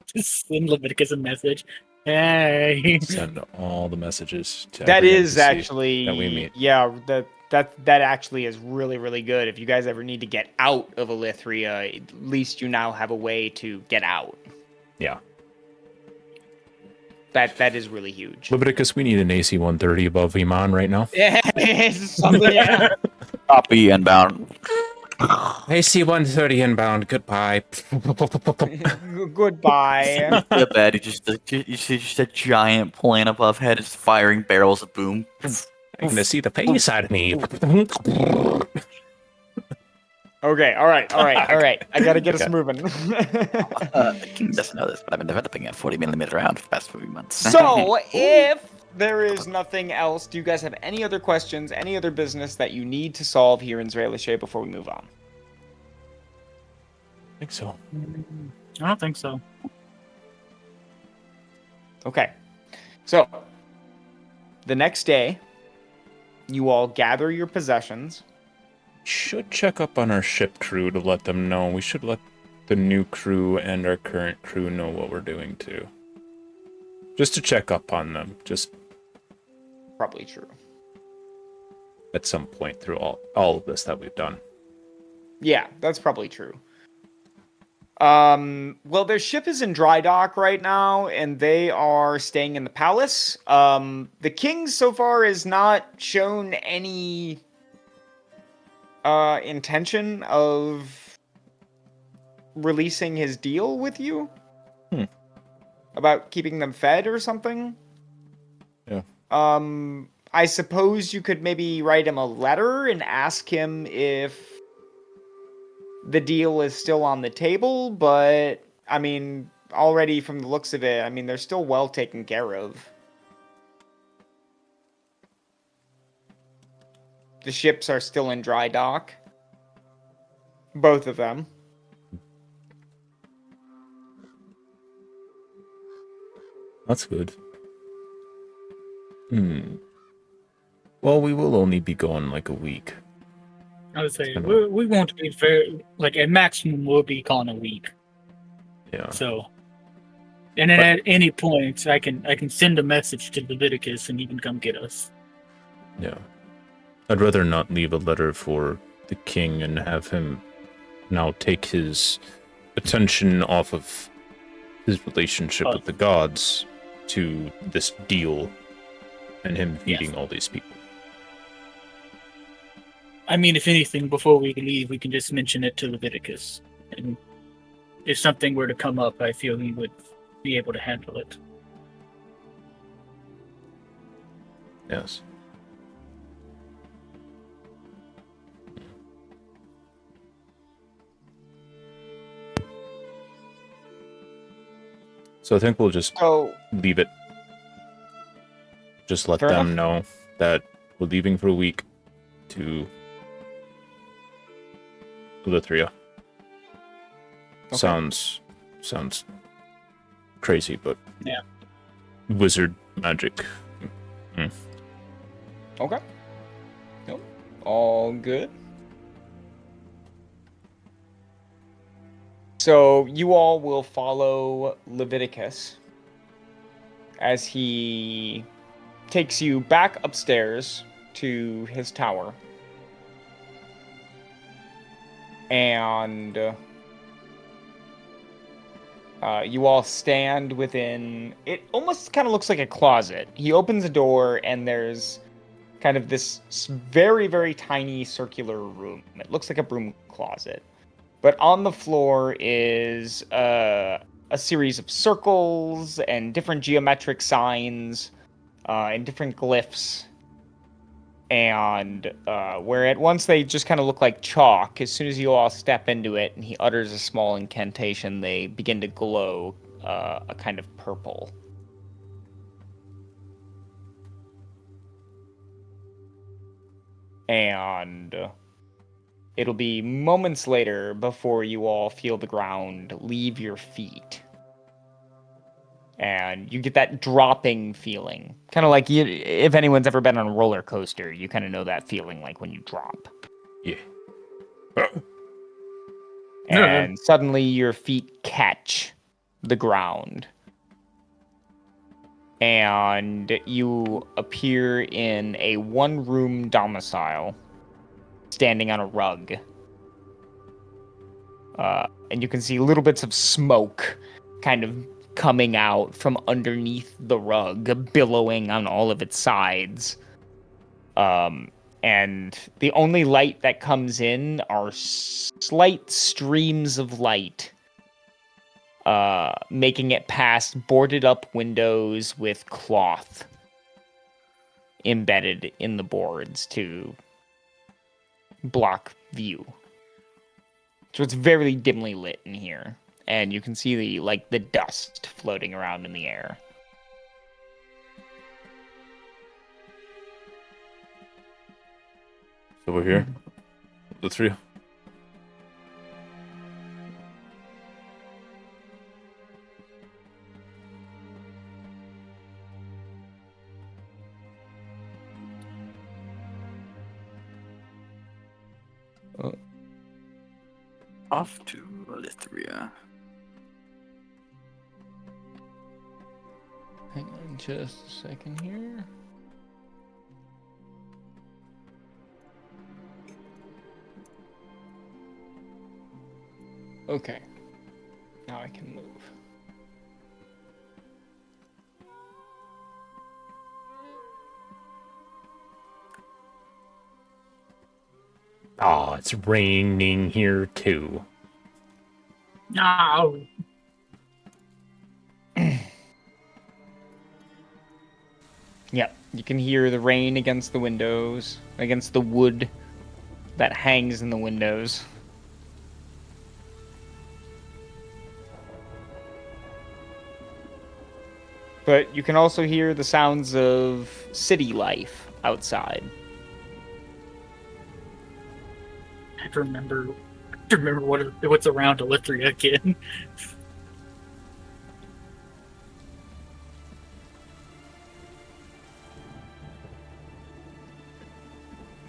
Speaker 2: Just send Leviticus a message. Hey.
Speaker 4: Send all the messages to
Speaker 1: That
Speaker 4: everyone
Speaker 1: is
Speaker 4: to see
Speaker 1: actually
Speaker 4: that we meet.
Speaker 1: Yeah, that actually is really, really good. If you guys ever need to get out of Elithria, at least you now have a way to get out.
Speaker 4: Yeah.
Speaker 1: That is really huge.
Speaker 4: Leviticus, we need an AC 130 above Emon right now.
Speaker 1: Yeah.
Speaker 3: Copy inbound.
Speaker 4: AC 130 inbound. Goodbye.
Speaker 1: Goodbye.
Speaker 3: The bed, you see just a giant plane above head, just firing barrels of boom.
Speaker 4: I'm gonna see the face out of me.
Speaker 1: Okay, all right. I gotta get us moving.
Speaker 3: King doesn't know this, but I've been developing a 40mm round for the past 3 months.
Speaker 1: So, if there is nothing else, do you guys have any other questions, any other business that you need to solve here in Zrealashae before we move on?
Speaker 4: I think so.
Speaker 2: I don't think so.
Speaker 1: Okay. So, the next day, you all gather your possessions.
Speaker 4: Should check up on our ship crew to let them know. We should let the new crew and our current crew know what we're doing too. Just to check up on them, just
Speaker 1: Probably true.
Speaker 4: at some point through all of this that we've done.
Speaker 1: Yeah, that's probably true. Well, their ship is in dry dock right now, and they are staying in the palace. The king so far has not shown any intention of releasing his deal with you. About keeping them fed or something.
Speaker 4: Yeah.
Speaker 1: I suppose you could maybe write him a letter and ask him if the deal is still on the table, but I mean, already from the looks of it, I mean, they're still well taken care of. The ships are still in dry dock. Both of them.
Speaker 4: That's good. Well, we will only be gone like a week.
Speaker 2: I would say we won't be very, like, at maximum we'll be gone a week.
Speaker 4: Yeah.
Speaker 2: So, and then at any point I can send a message to Leviticus and he can come get us.
Speaker 4: Yeah. I'd rather not leave a letter for the king and have him now take his attention off of his relationship with the gods to this deal and him feeding all these people.
Speaker 2: I mean, if anything, before we leave, we can just mention it to Leviticus. And if something were to come up, I feel he would be able to handle it.
Speaker 4: Yes. So I think we'll just leave it. Just let them know that we're leaving for a week to Elithiria. Okay. Sounds crazy, but
Speaker 2: yeah,
Speaker 4: wizard magic.
Speaker 1: Okay. Nope. All good. So you all will follow Leviticus as he takes you back upstairs to his tower. And you all stand within... It almost kind of looks like a closet. He opens a door and there's kind of this very, very tiny circular room. It looks like a broom closet. But on the floor is a series of circles and different geometric signs and different glyphs. And where at once they just kind of look like chalk, as soon as you all step into it and he utters a small incantation, they begin to glow a kind of purple. And it'll be moments later before you all feel the ground leave your feet. And you get that dropping feeling. Kind of like if anyone's ever been on a roller coaster, you kind of know that feeling like when you drop.
Speaker 4: Yeah.
Speaker 1: And suddenly your feet catch the ground. And you appear in a one-room domicile, standing on a rug. And you can see little bits of smoke kind of coming out from underneath the rug, billowing on all of its sides. And the only light that comes in are slight streams of light, making it past boarded up windows with cloth embedded in the boards to block view. So it's very dimly lit in here. And you can see the dust floating around in the air.
Speaker 4: So we're here. The three.
Speaker 3: Off to Elithiria.
Speaker 1: Hang on just a second here. Okay. Now I can move.
Speaker 4: Oh, it's raining here too.
Speaker 2: No.
Speaker 1: Yep, you can hear the rain against the windows, against the wood that hangs in the windows. But you can also hear the sounds of city life outside.
Speaker 2: I have to remember what's around Elithria again.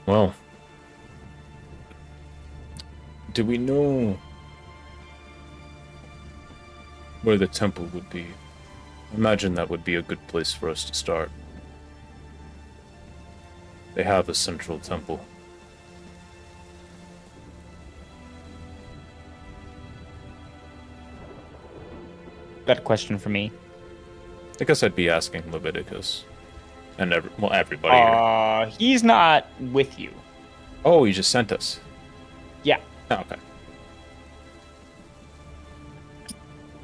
Speaker 4: Well, do we know where the temple would be? Imagine that would be a good place for us to start. They have a central temple.
Speaker 1: Got a question for me.
Speaker 4: I guess I'd be asking Leviticus. And everybody here.
Speaker 1: He's not with you.
Speaker 4: Oh, he just sent us.
Speaker 1: Yeah.
Speaker 4: Oh, okay.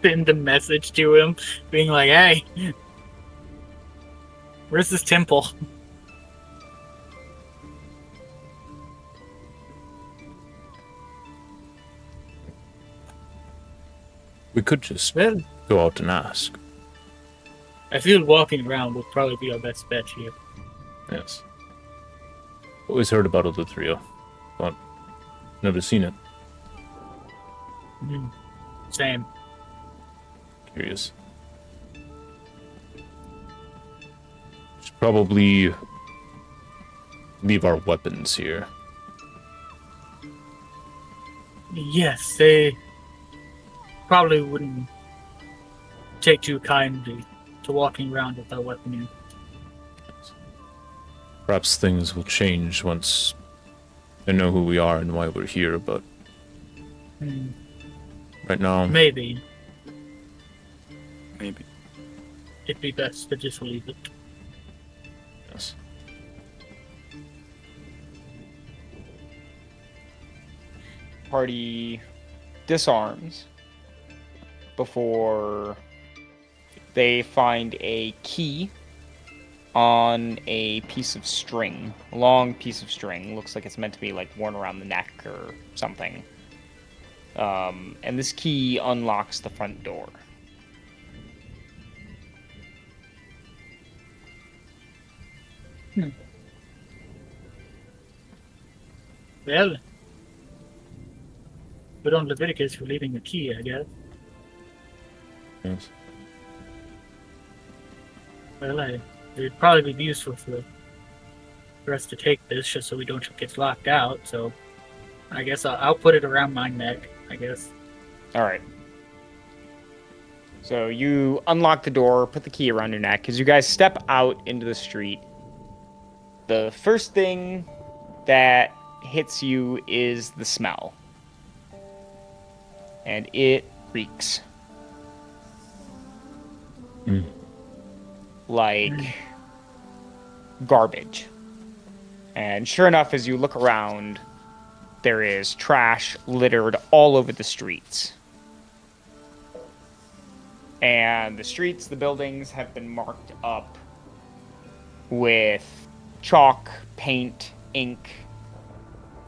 Speaker 2: Send a message to him, being like, "Hey, where's this temple?"
Speaker 4: We could just
Speaker 2: Well,
Speaker 4: go out and ask.
Speaker 2: I feel walking around will probably be our best bet here.
Speaker 4: Yes. Always heard about Elithria, but never seen it.
Speaker 2: Same.
Speaker 4: Curious. Should probably leave our weapons here.
Speaker 2: Yes, they probably wouldn't take too kindly to walking around with that weapon in.
Speaker 4: Perhaps things will change once they know who we are and why we're here, but right now,
Speaker 2: Maybe
Speaker 3: Maybe.
Speaker 2: it'd be best to just leave it.
Speaker 4: yes.
Speaker 1: Party disarms before they find a key on a piece of string, a long piece of string. Looks like it's meant to be like worn around the neck or something. And this key unlocks the front door.
Speaker 2: Well, but on Leviticus for leaving the key, I guess.
Speaker 4: Yes.
Speaker 2: Well, it'd probably be useful for us to take this just so we don't get locked out. So I guess I'll put it around my neck, I guess.
Speaker 1: All right. So you unlock the door, put the key around your neck. As you guys step out into the street, the first thing that hits you is the smell. And it reeks. Like garbage. And sure enough, as you look around, there is trash littered all over the streets. And the streets, the buildings have been marked up with chalk, paint, ink,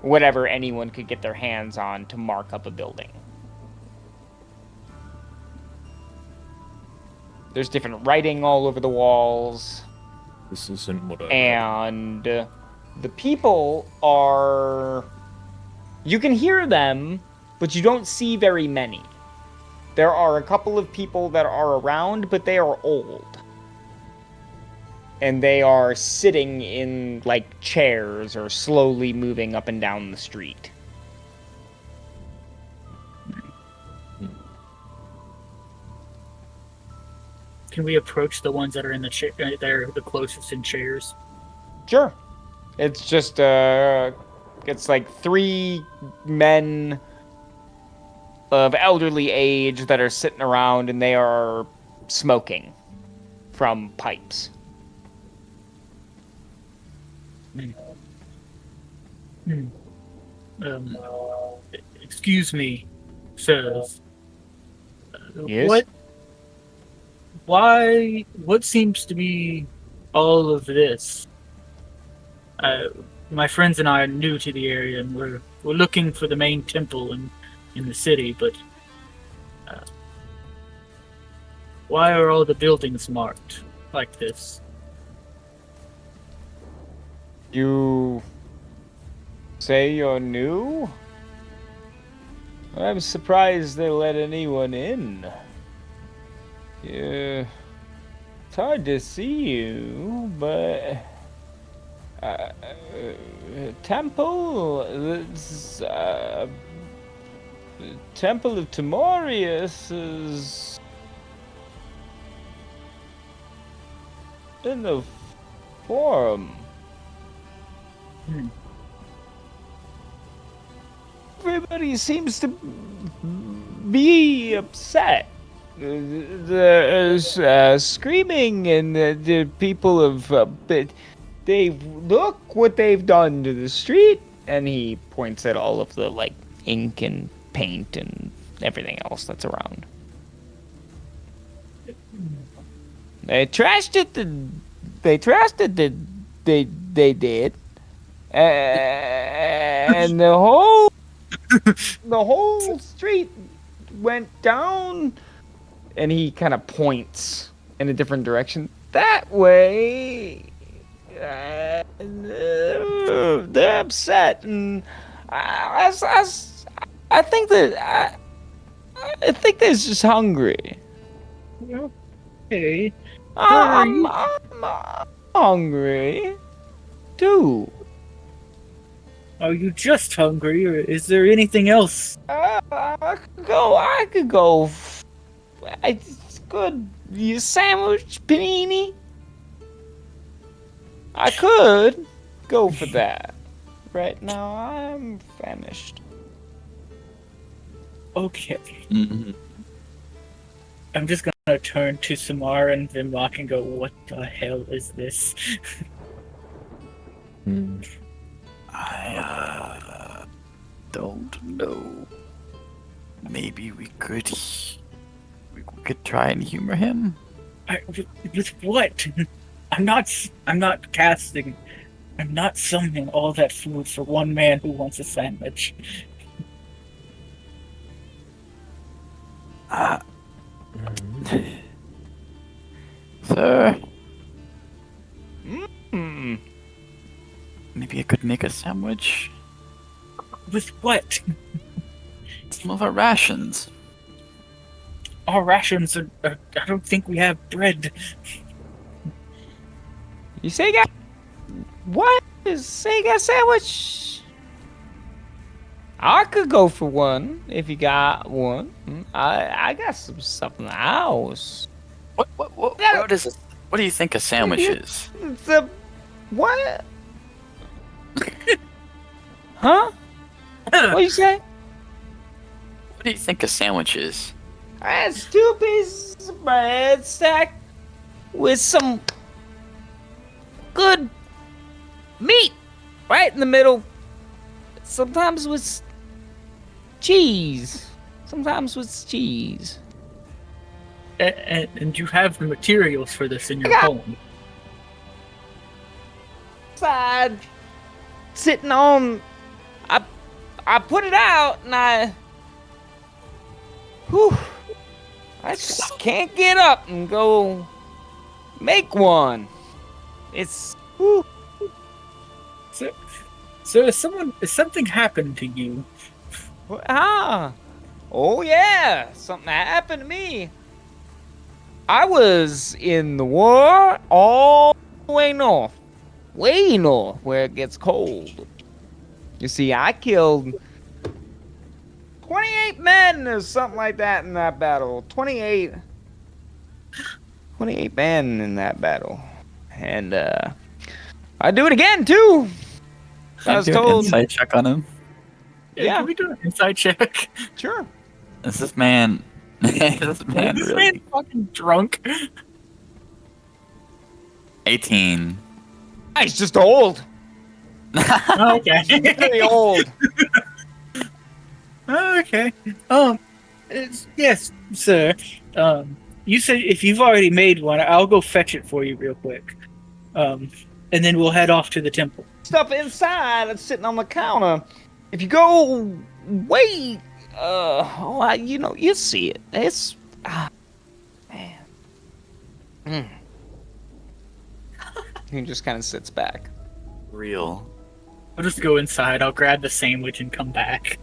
Speaker 1: whatever anyone could get their hands on to mark up a building. There's different writing all over the walls.
Speaker 4: This isn't what I...
Speaker 1: And the people are... You can hear them, but you don't see very many. There are a couple of people that are around, but they are old. And they are sitting in, like, chairs or slowly moving up and down the street.
Speaker 2: Can we approach the ones that are in the chair? They're the closest in chairs.
Speaker 1: Sure. It's just it's like 3 men of elderly age that are sitting around, and they are smoking from pipes.
Speaker 2: Excuse me, sirs.
Speaker 1: Yes?
Speaker 2: What seems to be all of this? My friends and I are new to the area, and we're looking for the main temple in the city, but why are all the buildings marked like this?
Speaker 1: You say you're new? I'm surprised they let anyone in. Yeah, it's hard to see you, but Temple, Temple of Tymorias is in the forum. Everybody seems to be upset. There's screaming, and the people of they look what they've done to the street. And he points at all of the like ink and paint and everything else that's around. They trashed it. They trashed it. They did. And the whole street went down, and he kind of points in a different direction. That way, they're upset, and I think that I think they're just hungry.
Speaker 2: Okay.
Speaker 1: I'm hungry too.
Speaker 2: Are you just hungry, or is there anything else?
Speaker 1: I could go. It's good. You sandwich panini. I could go for that. Right now, I'm famished.
Speaker 2: Okay.
Speaker 3: Mm-hmm.
Speaker 2: I'm just gonna turn to Samara and Vimlock and go, what the hell is this?
Speaker 3: I don't know. Maybe we could try and humor him.
Speaker 2: With what? I'm not casting. I'm not summoning all that food for one man who wants a sandwich.
Speaker 3: Sir,
Speaker 1: Mm.
Speaker 3: maybe I could make a sandwich.
Speaker 2: With what?
Speaker 3: Some of our rations.
Speaker 2: Our rations are I don't think we have bread.
Speaker 1: You say you got what? Say you got a sandwich? I could go for one if you got one. I got some stuff in the house.
Speaker 3: What is it? What do you think a sandwich is?
Speaker 1: It's a what? Huh? What you say?
Speaker 3: What do you think a sandwich is?
Speaker 1: That's 2 pieces of bread stacked with some good meat right in the middle. Sometimes with cheese.
Speaker 2: And you have the materials for this in your home.
Speaker 1: Side sitting on. I put it out and I just can't get up and go make one. It's whew.
Speaker 2: So has something happened to you?
Speaker 1: Oh yeah, something happened to me. I was in the war all the way north, where it gets cold. You see, I killed 28 men or something like that in that battle. 28 28 men in that battle. And I'd do it again, too. I was
Speaker 3: do an
Speaker 1: told.
Speaker 3: insight check on him.
Speaker 1: Yeah.
Speaker 2: Can we do an inside check?
Speaker 1: Sure.
Speaker 3: Is this man? Is this man
Speaker 2: Is this
Speaker 3: really?
Speaker 2: man fucking drunk?
Speaker 3: 18.
Speaker 1: He's just old.
Speaker 2: Oh, okay.
Speaker 1: Very old.
Speaker 2: Oh, okay. Yes, sir. You said if you've already made one, I'll go fetch it for you real quick. And then we'll head off to the temple.
Speaker 1: Stuff inside that's sitting on the counter. If you go way, you see it. It's, man. He just kind of sits back.
Speaker 3: Real.
Speaker 2: I'll just go inside. I'll grab the sandwich and come back.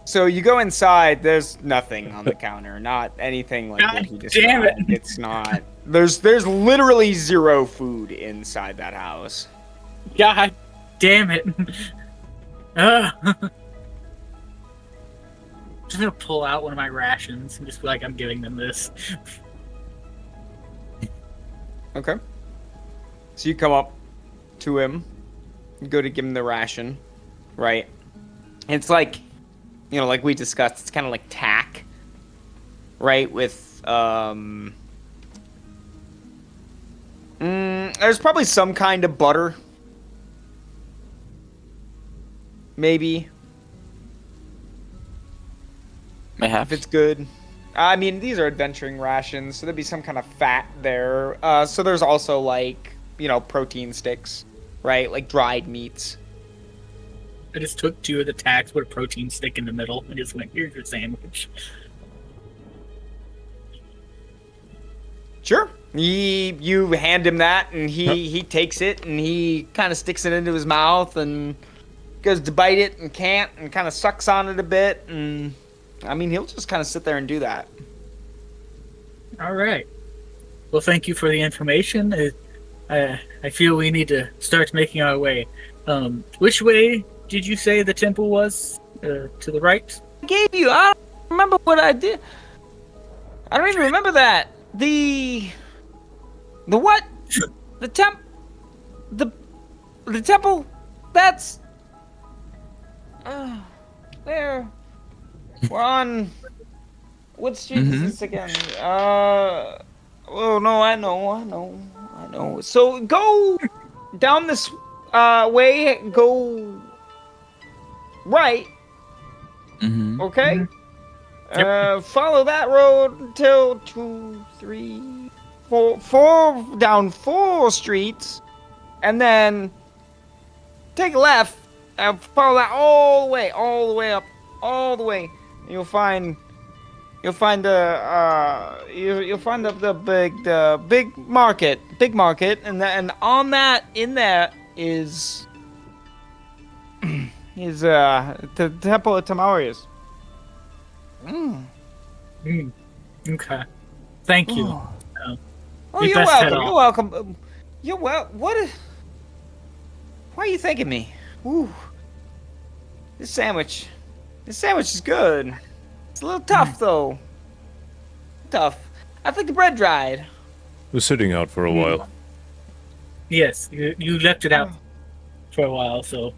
Speaker 1: So you go inside. There's nothing on the counter. Not anything like what he described.
Speaker 2: Damn it.
Speaker 1: It's not. There's literally zero food inside that house.
Speaker 2: God damn it. Just gonna pull out one of my rations and just be like, I'm giving them this.
Speaker 1: Okay. So you come up to him, you go to give him the ration, right? It's like, like we discussed, it's kind of like tack, right? With, there's probably some kind of butter. Maybe.
Speaker 3: Mayhaps.
Speaker 1: If it's good. I mean, these are adventuring rations, so there'd be some kind of fat there. So there's also, like, protein sticks, right? Like dried meats.
Speaker 2: I just took 2 of the tacks, put a protein stick in the middle, and just went, here's your sandwich.
Speaker 1: Sure. You hand him that, and he takes it, and he kind of sticks it into his mouth, and goes to bite it, and can't, and kind of sucks on it a bit, and I mean, he'll just kind of sit there and do that.
Speaker 2: All right. Well, thank you for the information. I feel we need to start making our way. Which way did you say the temple was? To the right?
Speaker 1: I gave you. I don't remember what I did. I don't even remember that. The what? The temple. That's. There. We're on. What street is this again? Oh no, I know. So go down this way. Go right.
Speaker 3: Mm-hmm.
Speaker 1: Okay.
Speaker 2: Yep.
Speaker 1: Follow that road until 2, 3, 4 down 4 streets, and then take a left and follow that all the way up, all the way. And you'll find the big market, and on that in there is the Temple of Tymorias.
Speaker 2: Okay. Thank you.
Speaker 1: Oh,
Speaker 2: You
Speaker 1: you're
Speaker 2: best head
Speaker 1: welcome.
Speaker 2: off.
Speaker 1: You're welcome. Why are you thanking me? Ooh. This sandwich is good. It's a little tough though. Tough. I think the bread dried.
Speaker 4: It was sitting out for a while.
Speaker 2: Yes, you left it out for a while, so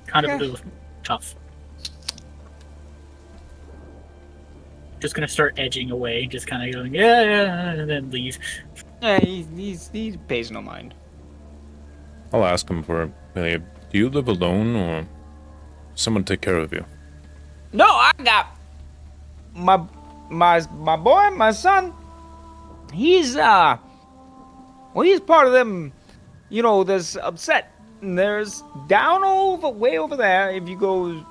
Speaker 2: kind of a
Speaker 1: Okay.
Speaker 2: little tough. Just gonna start edging away, just kind of going, yeah, and then leave.
Speaker 1: Yeah, he pays no mind.
Speaker 4: I'll ask him for do you live alone or someone take care of you?
Speaker 1: No, I got my boy, my son. He's he's part of them. There's upset. And there's way over there. If you go,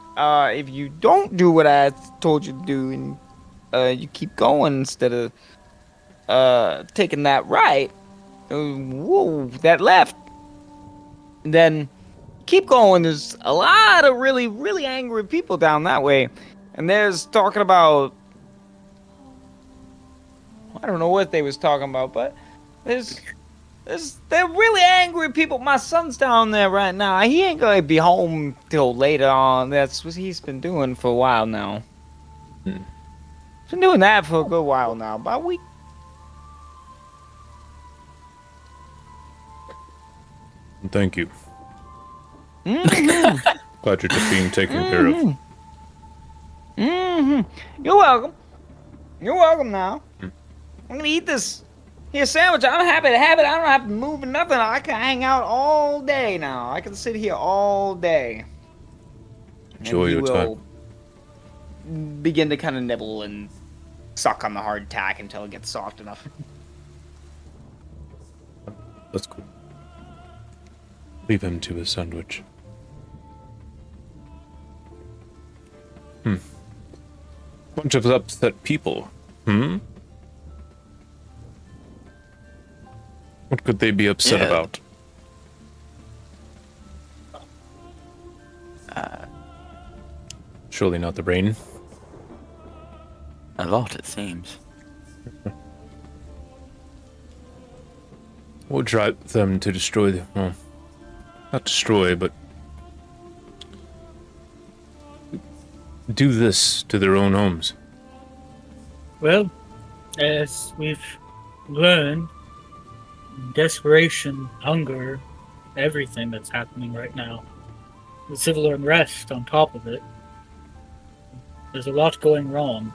Speaker 1: if you don't do what I told you to do, and you keep going instead of taking that right, that left, and then keep going. There's a lot of really, really angry people down that way, and there's talking about. I don't know what they was talking about, but they're really angry people. My son's down there right now. He ain't gonna be home till later on. That's what he's been doing for a while now. He's been doing that for a good while now, about a week.
Speaker 4: Thank you.
Speaker 1: Mm-hmm.
Speaker 4: Glad you're being taken care of.
Speaker 1: Mm-hmm. You're welcome. You're welcome now. I'm gonna eat this here sandwich. I'm happy to have it. I don't have to move or nothing. I can hang out all day now. I can sit here all day.
Speaker 4: Enjoy
Speaker 1: And he
Speaker 4: your
Speaker 1: will
Speaker 4: time.
Speaker 1: begin to kind of nibble and suck on the hard tack until it gets soft enough.
Speaker 4: That's cool. Leave him to his sandwich. Bunch of upset people. What could they be upset about? Surely not the rain.
Speaker 5: A lot, it seems.
Speaker 4: What drive them to destroy the... Well, not destroy, but... do this to their own homes.
Speaker 2: Well, as we've learned, desperation, hunger, everything that's happening right now, the civil unrest on top of it, there's a lot going wrong.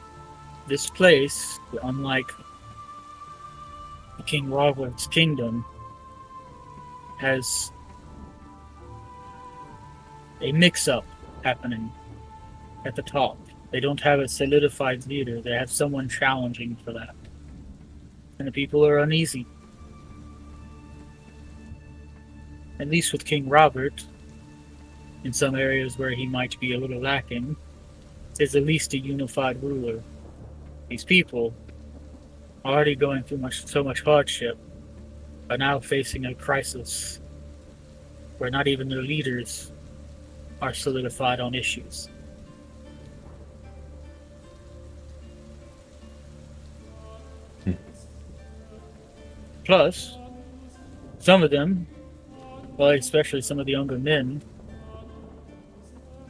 Speaker 2: This place, unlike King Robert's kingdom, has a mix-up happening at the top. They don't have a solidified leader. They have someone challenging for that. And the people are uneasy. At least with King Robert, in some areas where he might be a little lacking, is at least a unified ruler. These people, already going through so much hardship, are now facing a crisis where not even their leaders are solidified on issues. Plus, some of them, well, especially some of the younger men,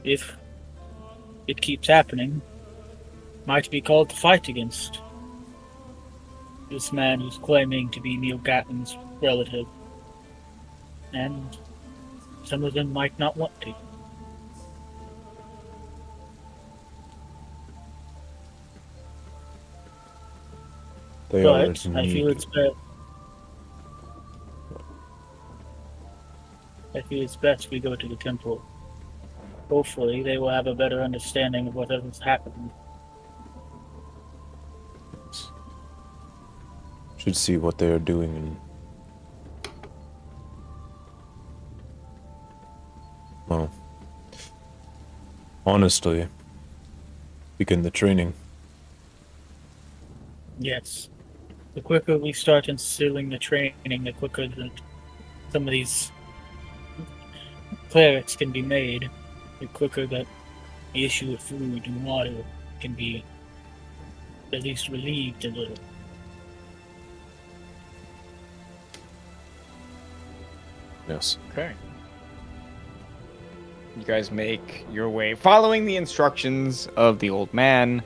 Speaker 2: if it keeps happening, might be called to fight against this man who's claiming to be Neal Gatton's relative. And some of them might not want to. But I feel it's best. I feel it's best we go to the temple. Hopefully, they will have a better understanding of whatever's happened.
Speaker 4: Should see what they are doing and... well... honestly... begin the training.
Speaker 2: Yes. The quicker we start instilling the training, the quicker that some of these clerics can be made, the quicker that the issue of food and water can be at least relieved a little.
Speaker 4: Yes.
Speaker 1: Okay. You guys make your way. Following the instructions of the old man,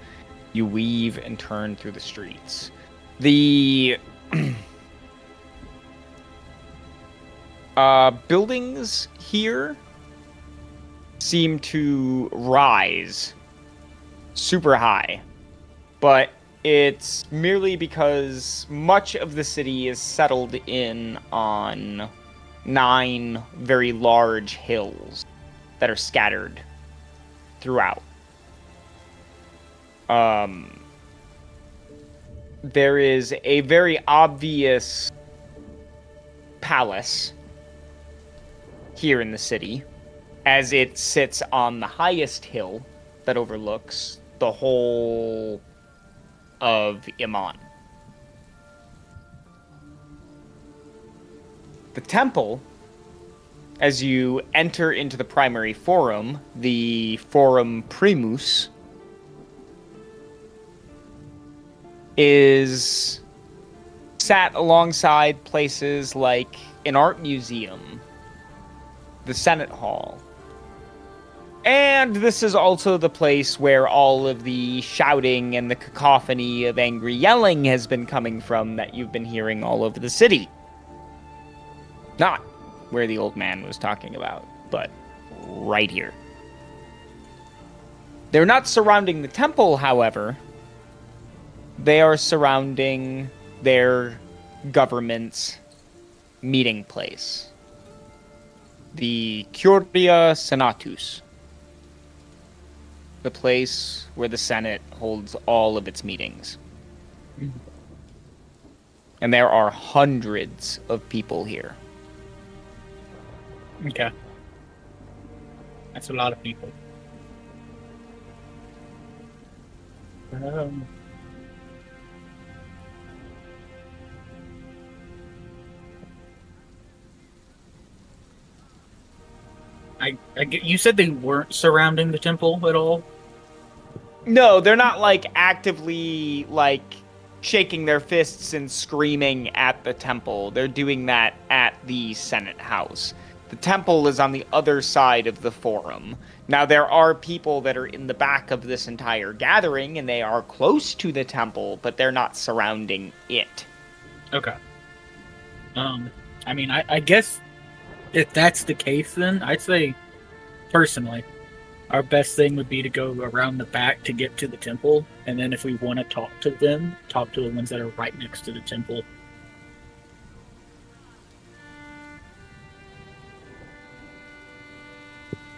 Speaker 1: you weave and turn through the streets. The buildings here seem to rise super high, but it's merely because much of the city is settled in on 9 very large hills that are scattered throughout. There is a very obvious palace here in the city, as it sits on the highest hill that overlooks the whole of Emon. The temple, as you enter into the primary forum, the Forum Primus, is sat alongside places like an art museum, the Senate Hall. And this is also the place where all of the shouting and the cacophony of angry yelling has been coming from that you've been hearing all over the city. Not where the old man was talking about, but right here. They're not surrounding the temple, however. They are surrounding their government's meeting place. The Curia Senatus. The place where the Senate holds all of its meetings. And there are hundreds of people here.
Speaker 2: Okay. That's a lot of people. You said they weren't surrounding the temple at all?
Speaker 1: No, they're not like actively like shaking their fists and screaming at the temple. They're doing that at the Senate House. The temple is on the other side of the forum. Now, there are people that are in the back of this entire gathering, and they are close to the temple, but they're not surrounding it.
Speaker 2: Okay. I mean, I guess if that's the case, then I'd say, personally, our best thing would be to go around the back to get to the temple, and then if we want to talk to them, talk to the ones that are right next to the temple.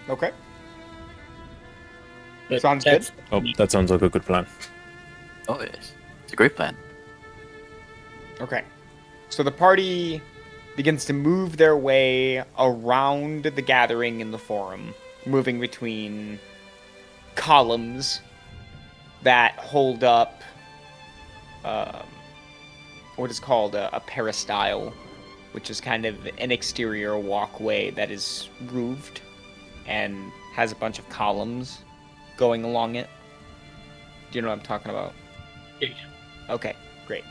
Speaker 1: Okay.
Speaker 2: But
Speaker 1: Sounds good.
Speaker 4: Oh, that sounds like a good plan.
Speaker 5: Oh, yes. It's a great plan.
Speaker 1: Okay. So the party begins to move their way around the gathering in the forum, moving between columns that hold up what is called a peristyle, which is kind of an exterior walkway that is roofed and has a bunch of columns going along it. Do you know what I'm talking about?
Speaker 2: Yeah.
Speaker 1: Okay, great.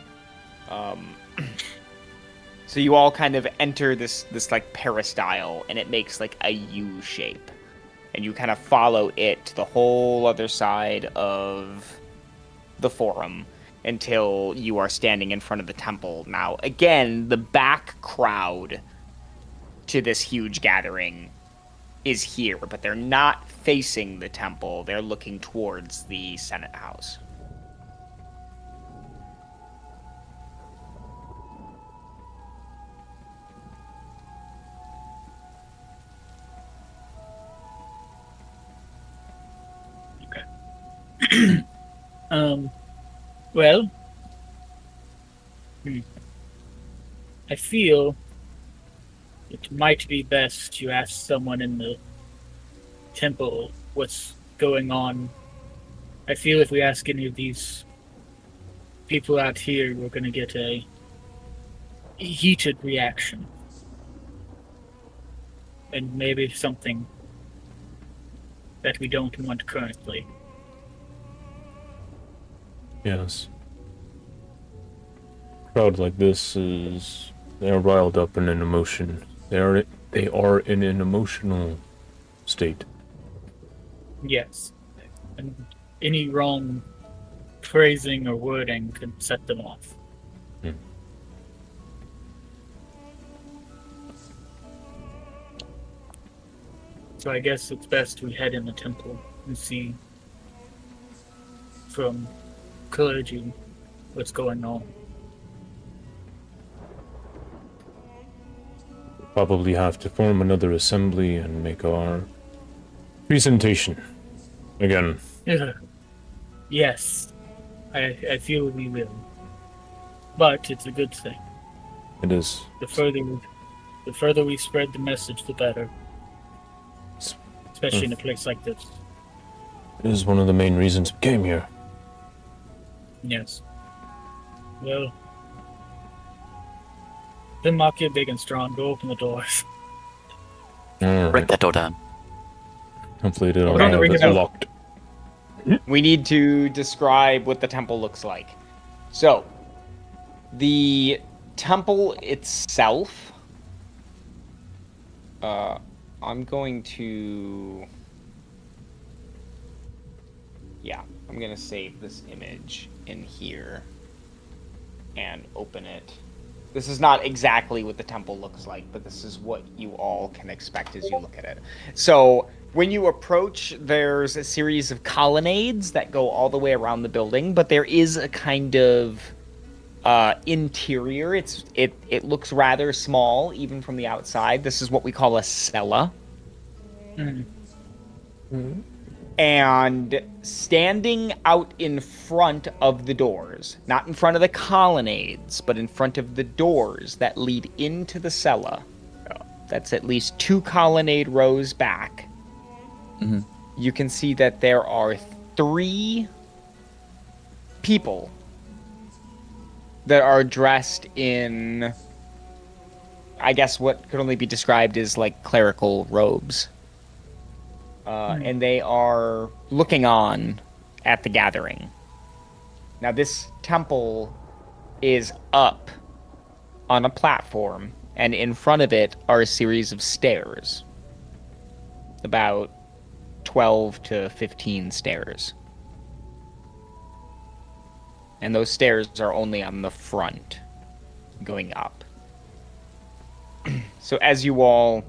Speaker 1: So you all kind of enter this like peristyle, and it makes like a U shape, and you kind of follow it to the whole other side of the forum until you are standing in front of the temple. Now, again, the back crowd to this huge gathering is here, but they're not facing the temple. They're looking towards the Senate House.
Speaker 2: Well, I feel it might be best to ask someone in the temple what's going on. I feel if we ask any of these people out here, we're going to get a heated reaction. And maybe something that we don't want currently.
Speaker 4: Yes. Crowd like this they're riled up in an emotion. They are in an emotional state.
Speaker 2: Yes. And any wrong phrasing or wording can set them off. So I guess it's best we head in the temple and see from clergy what's going on.
Speaker 4: Probably have to form another assembly and make our presentation again.
Speaker 2: Yes, I feel we will. But it's a good thing.
Speaker 4: It is.
Speaker 2: The further we spread the message, the better. Especially in a place like this.
Speaker 4: It is one of the main reasons we came here.
Speaker 2: Yes. Well, then Maki big and strong, go open the doors.
Speaker 5: Break that door down.
Speaker 4: Hopefully they don't
Speaker 1: Okay.
Speaker 4: have it locked.
Speaker 1: We need to describe what the temple looks like. So, the temple itself, I'm going to save this image in here and open it This is not exactly what the temple looks like, but this is what you all can expect as you look at it. So when you approach, there's a series of colonnades that go all the way around the building, but there is a kind of interior. It looks rather small, even from the outside. This is what we call a cella. And standing out in front of the doors, not in front of the colonnades, but in front of the doors that lead into the cella, that's at least 2 colonnade rows back, you can see that there are 3 people that are dressed in, I guess, what could only be described as like clerical robes. And they are looking on at the gathering. Now, this temple is up on a platform, and in front of it are a series of stairs. About 12 to 15 stairs. And those stairs are only on the front, going up. So as you all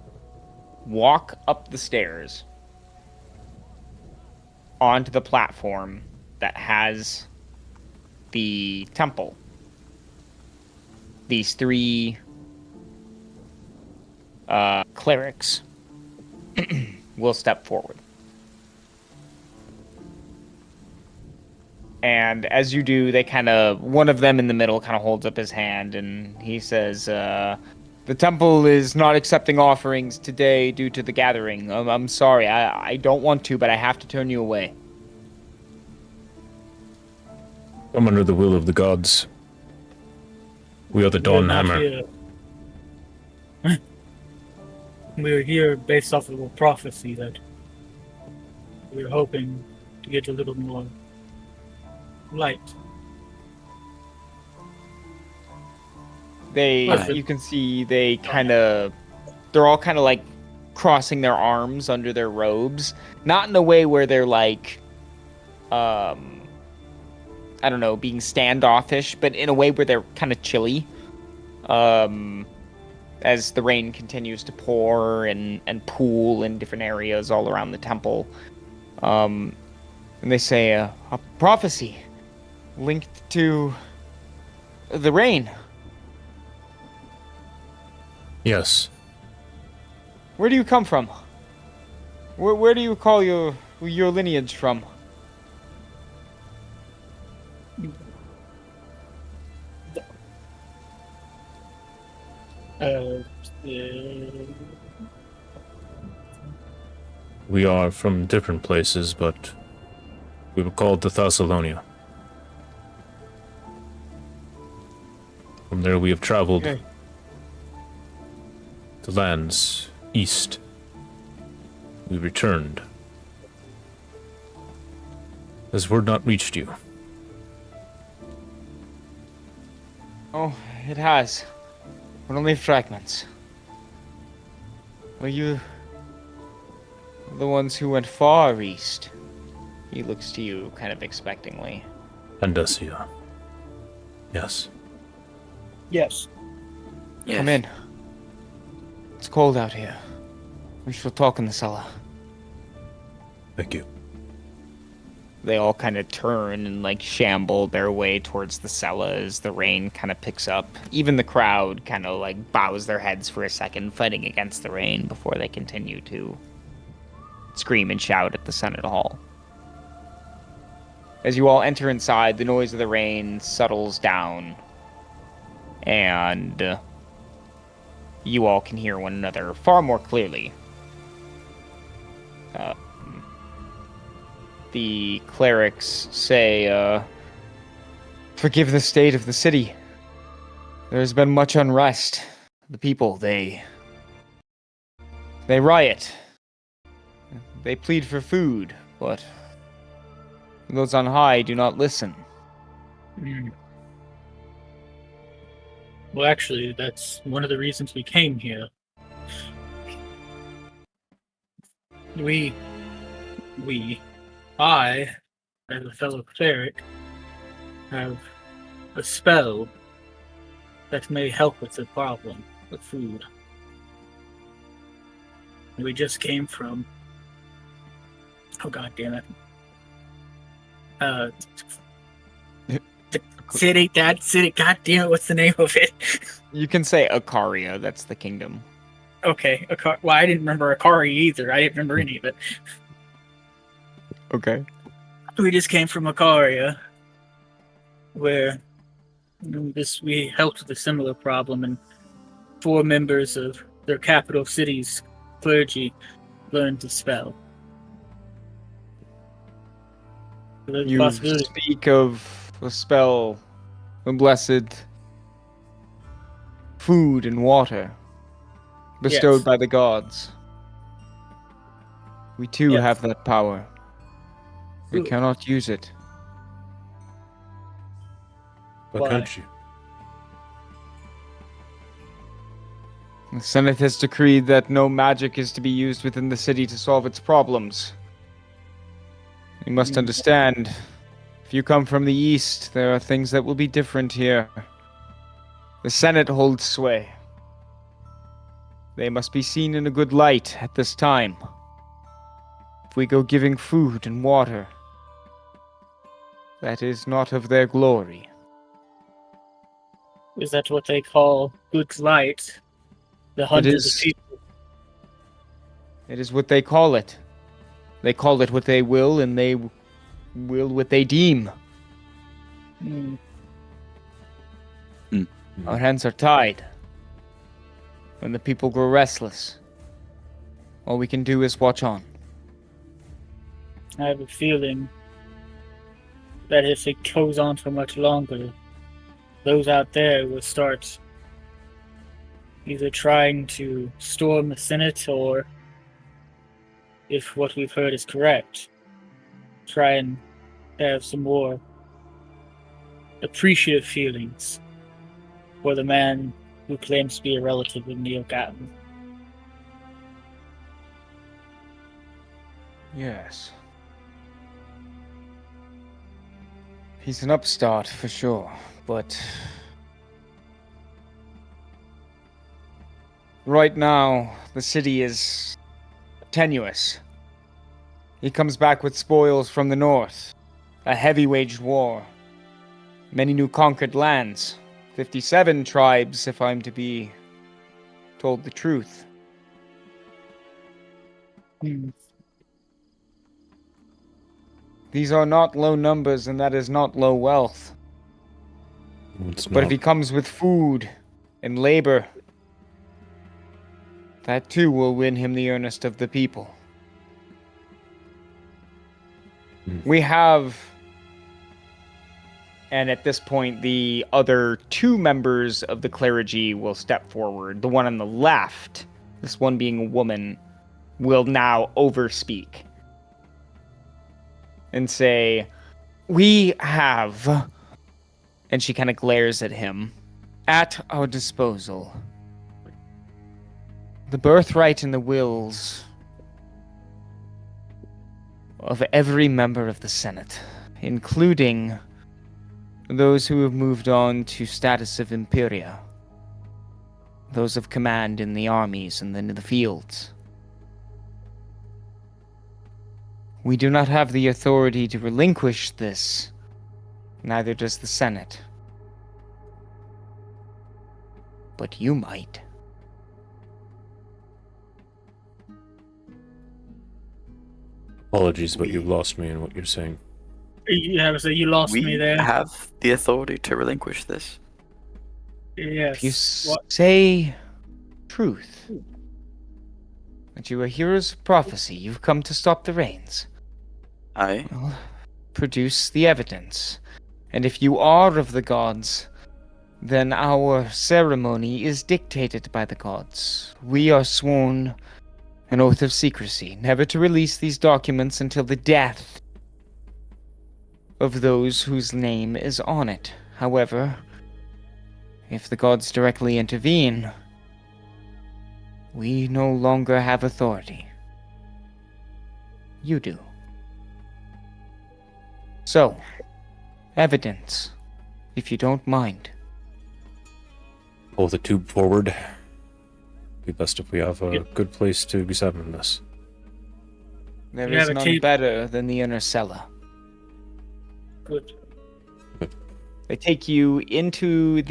Speaker 1: walk up the stairs onto the platform that has the temple, these 3 clerics will step forward. And as you do, they one of them in the middle kind of holds up his hand, and he says, the temple is not accepting offerings today due to the gathering. I'm sorry, I don't want to, but I have to turn you away.
Speaker 4: Come under the will of the gods. We are the Dawnhammer.
Speaker 2: We're here based off of a prophecy that we're hoping to get a little more light.
Speaker 1: You can see they're all kind of like crossing their arms under their robes, not in a way where they're like, I don't know, being standoffish, but in a way where they're kind of chilly, as the rain continues to pour and pool in different areas all around the temple. And they say, a prophecy linked to the rain.
Speaker 4: Yes.
Speaker 1: Where do you come from? Where do you call your lineage from?
Speaker 4: We are from different places, but we were called to Thessalonia. From there we have traveled to lands east. We returned. Has word not reached you?
Speaker 1: Oh, it has. But only fragments. Were you the ones who went far east? He looks to you kind of expectingly.
Speaker 4: Andasia. Yes.
Speaker 2: Yes.
Speaker 1: Come in. It's cold out here. We shall talk in the cellar.
Speaker 4: Thank you.
Speaker 1: They all kind of turn and like shamble their way towards the cella as the rain kind of picks up. Even the crowd kind of like bows their heads for a second, fighting against the rain before they continue to scream and shout at the Senate Hall. As you all enter inside, the noise of the rain settles down, and you all can hear one another far more clearly. The clerics say, forgive the state of the city. There's been much unrest. The people, they riot. They plead for food, but those on high do not listen.
Speaker 2: Well, actually, that's one of the reasons we came here. I, as a fellow cleric, have a spell that may help with the problem with food. We just came from. Oh, god damn it. City, god damn it, what's the name of it?
Speaker 1: You can say Akaria, that's the kingdom.
Speaker 2: Okay, well, I didn't remember Akari either. I didn't remember any of it.
Speaker 1: Okay.
Speaker 2: We just came from Akaria, where we helped with a similar problem, and 4 members of their capital city's clergy learned to spell.
Speaker 1: You speak of a spell, a blessed food and water bestowed by the gods. We too have that power. We cannot use it.
Speaker 4: Why can't you?
Speaker 1: The Senate has decreed that no magic is to be used within the city to solve its problems. You must understand, if you come from the east, there are things that will be different here. The Senate holds sway. They must be seen in a good light at this time. If we go giving food and water, that is not of their glory.
Speaker 2: Is that what they call good light? The hundreds of people.
Speaker 1: It is what they call it. They call it what they will, and they will what they deem. Our hands are tied. When the people grow restless, all we can do is watch on.
Speaker 2: I have a feeling that if it goes on for much longer, those out there will start either trying to storm the Senate or, if what we've heard is correct, try and have some more appreciative feelings for the man who claims to be a relative of Neal Gatton.
Speaker 1: Yes. He's an upstart, for sure, but right now, the city is tenuous. He comes back with spoils from the north, a heavy waged war, many new conquered lands, 57 tribes, if I'm to be told the truth. These are not low numbers, and that is not low wealth. But if he comes with food and labor, that too will win him the earnest of the people. We have, and at this point, the other 2 members of the clergy will step forward. The one on the left, this one being a woman, will now overspeak and say, we have, and she kind of glares at him, at our disposal the birthright and the wills of every member of the Senate, including those who have moved on to status of Imperia, those of command in the armies and then in the fields. We do not have the authority to relinquish this, neither does the Senate. But you might.
Speaker 4: Apologies, but you've lost me in what you're saying.
Speaker 2: Yeah, so you lost me there.
Speaker 5: We have the authority to relinquish this.
Speaker 2: Yes.
Speaker 1: If you say truth, that you are heroes of prophecy, you've come to stop the rains.
Speaker 5: Aye.
Speaker 1: Well, produce the evidence. And if you are of the gods, then our ceremony is dictated by the gods. We are sworn an oath of secrecy, never to release these documents until the death of those whose name is on it. However, if the gods directly intervene, we no longer have authority. You do. So, evidence, if you don't mind.
Speaker 4: pull the tube forward. Be best if we have a good place to examine this.
Speaker 1: There
Speaker 2: You
Speaker 1: is
Speaker 2: have a
Speaker 1: none
Speaker 2: table.
Speaker 1: better than the inner cellar.
Speaker 2: Good.
Speaker 1: They take you into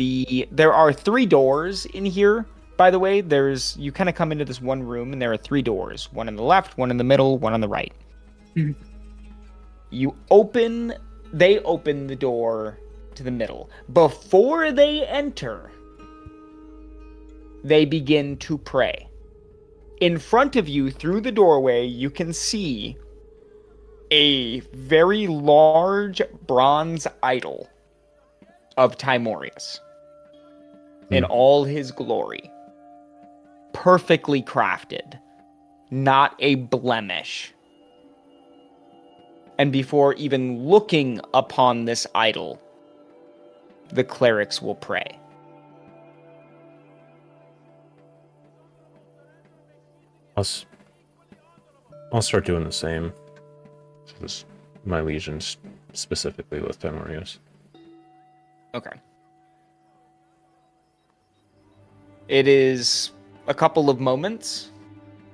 Speaker 1: there are 3 doors in here. By the way, you kind of come into this one room and there are 3 doors. One on the left, one in the middle, one on the right.
Speaker 2: Mhm.
Speaker 1: They open the door to the middle. Before they enter, they begin to pray. In front of you, through the doorway, you can see a very large bronze idol of Tymorias in all his glory. Perfectly crafted. Not a blemish. And before even looking upon this idol, the clerics will pray.
Speaker 4: I'll start doing the same. Just my legions, specifically with Tymorias.
Speaker 1: Okay. It is a couple of moments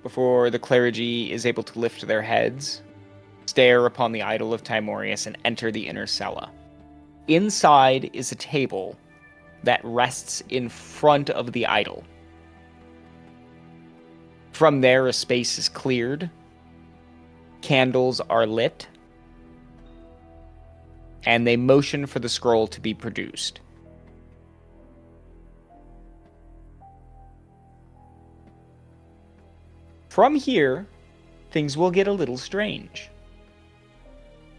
Speaker 1: before the clergy is able to lift their heads, stare upon the idol of Tymorias, and enter the inner cella. Inside is a table that rests in front of the idol. From there, a space is cleared. Candles are lit. And they motion for the scroll to be produced. From here, things will get a little strange.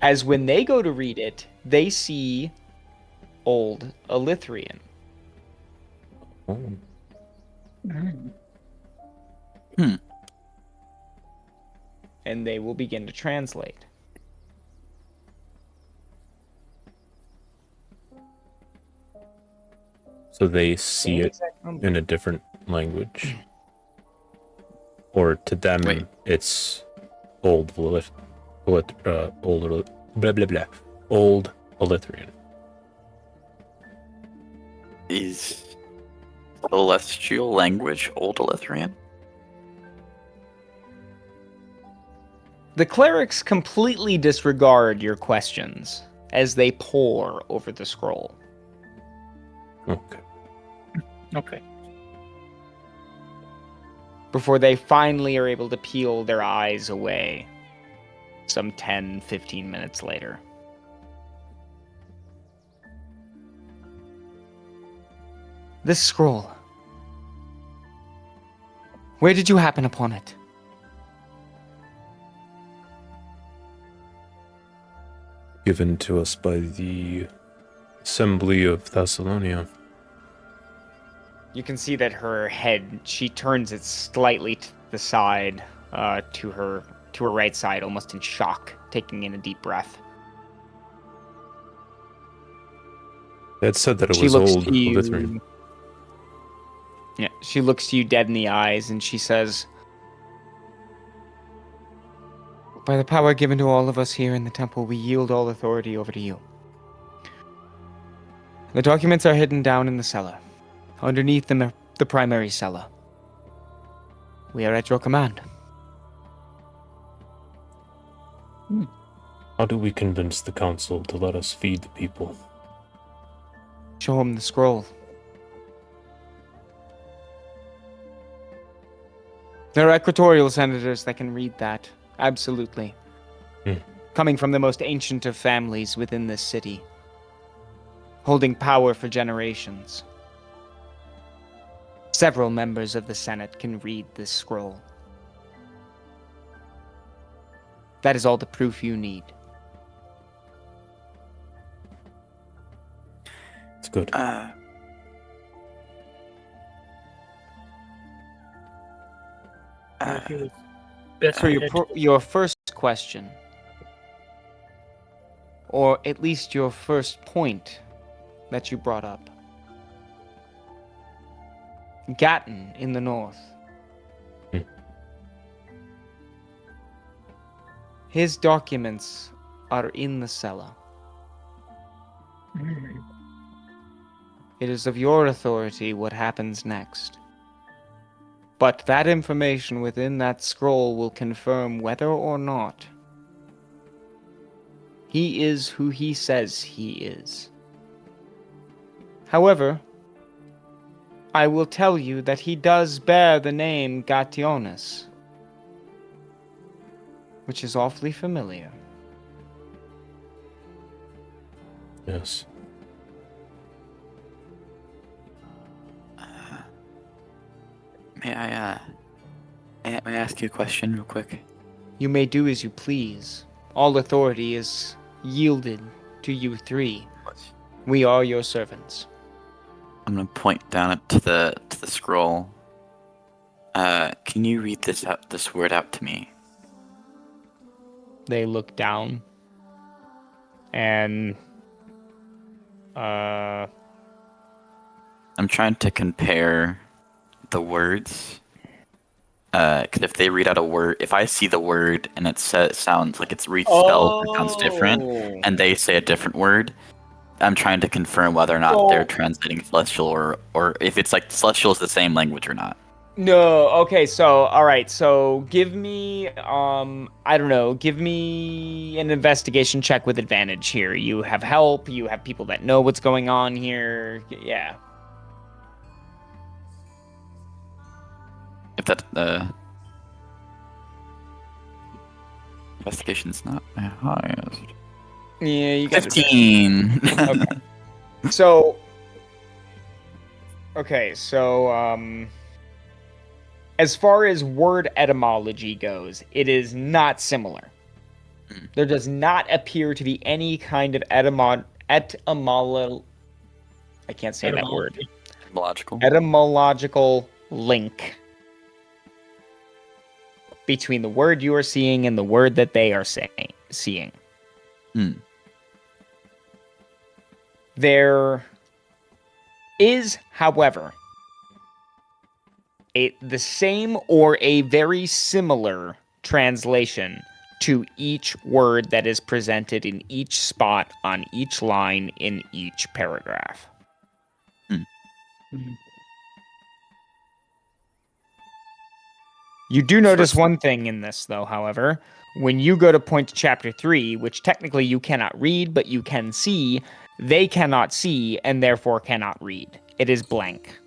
Speaker 1: As when they go to read it, they see old Elithrian.
Speaker 4: Oh.
Speaker 1: And they will begin to translate.
Speaker 4: So they see it in a different language? Or to them, it's old blah blah blah, old Elithrian.
Speaker 5: Is celestial language Old Elithrian?
Speaker 1: The clerics completely disregard your questions as they pore over the scroll.
Speaker 4: Okay.
Speaker 2: Okay.
Speaker 1: Before they finally are able to peel their eyes away some 10, 15 minutes later. This scroll. Where did you happen upon it?
Speaker 4: Given to us by the Assembly of Thessalonia.
Speaker 1: You can see that her head, she turns it slightly to the side, to her right side, almost in shock, taking in a deep breath.
Speaker 4: They had said that it
Speaker 1: She
Speaker 4: was
Speaker 1: looks
Speaker 4: old
Speaker 1: to you.
Speaker 4: Elithrian.
Speaker 1: Yeah, she looks to you dead in the eyes, and she says, "By the power given to all of us here in the temple, we yield all authority over to you. The documents are hidden down in the cellar, underneath the primary cellar. We are at your command."
Speaker 4: How do we convince the council to let us feed the people?
Speaker 1: Show him the scroll. There are equatorial senators that can read that. Absolutely. Coming from the most ancient of families within this city. Holding power for generations. Several members of the Senate can read this scroll. That is all the proof you need.
Speaker 4: It's good.
Speaker 2: That's
Speaker 1: For your first question, or at least your first point that you brought up. Gatton in the north. His documents are in the cellar. It is of your authority what happens next. But that information within that scroll will confirm whether or not he is who he says he is. However, I will tell you that he does bear the name Gationus, which is awfully familiar.
Speaker 4: Yes.
Speaker 5: May I ask you a question real quick?
Speaker 1: You may do as you please. All authority is yielded to you three. We are your servants.
Speaker 5: I'm gonna point down to the scroll. Can you read this word out to me?
Speaker 1: They look down. And
Speaker 5: I'm trying to compare the words. Because if they read out a word, if I see the word and it sounds like it's respelled or sounds different, and they say a different word, I'm trying to confirm whether or not they're translating celestial or if it's like celestial is the same language or not.
Speaker 1: No, okay, so alright, so give me I don't know, give me an investigation check with advantage here. You have help, you have people that know what's going on here. Yeah.
Speaker 5: If that investigation's not my highest.
Speaker 1: Yeah, you got
Speaker 5: 15.
Speaker 1: Okay. So as far as word etymology goes, it is not similar. There does not appear to be any kind of I can't say that word. Etymological link between the word you are seeing and the word that they are seeing. There is, however, the same or a very similar translation to each word that is presented in each spot on each line in each paragraph. You do notice one thing in this, though, however. When you go to point to chapter 3, which technically you cannot read, but you can see, they cannot see and therefore cannot read. It is blank.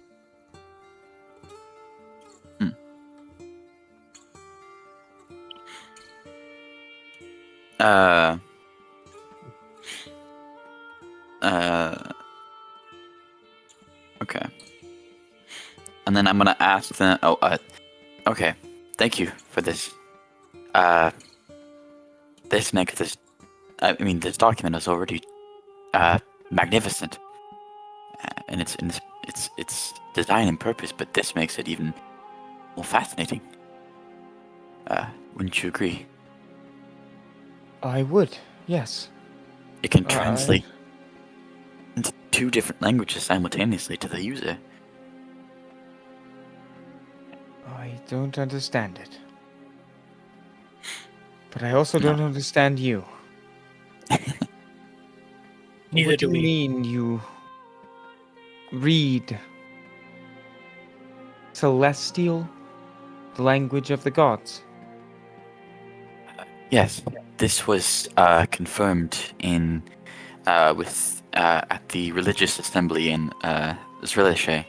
Speaker 5: Okay. And then I'm gonna ask them. Okay. Thank you for this. This document is already magnificent, and its design and purpose. But this makes it even more fascinating. Wouldn't you agree?
Speaker 1: I would, yes.
Speaker 5: It can translate into 2 different languages simultaneously to the user.
Speaker 1: I don't understand it. But I also don't understand you.
Speaker 2: Neither
Speaker 1: What
Speaker 2: do
Speaker 1: do
Speaker 2: we.
Speaker 1: you mean you read celestial, the language of the gods?
Speaker 5: Yes, this was confirmed in at the religious assembly in Zrealashae.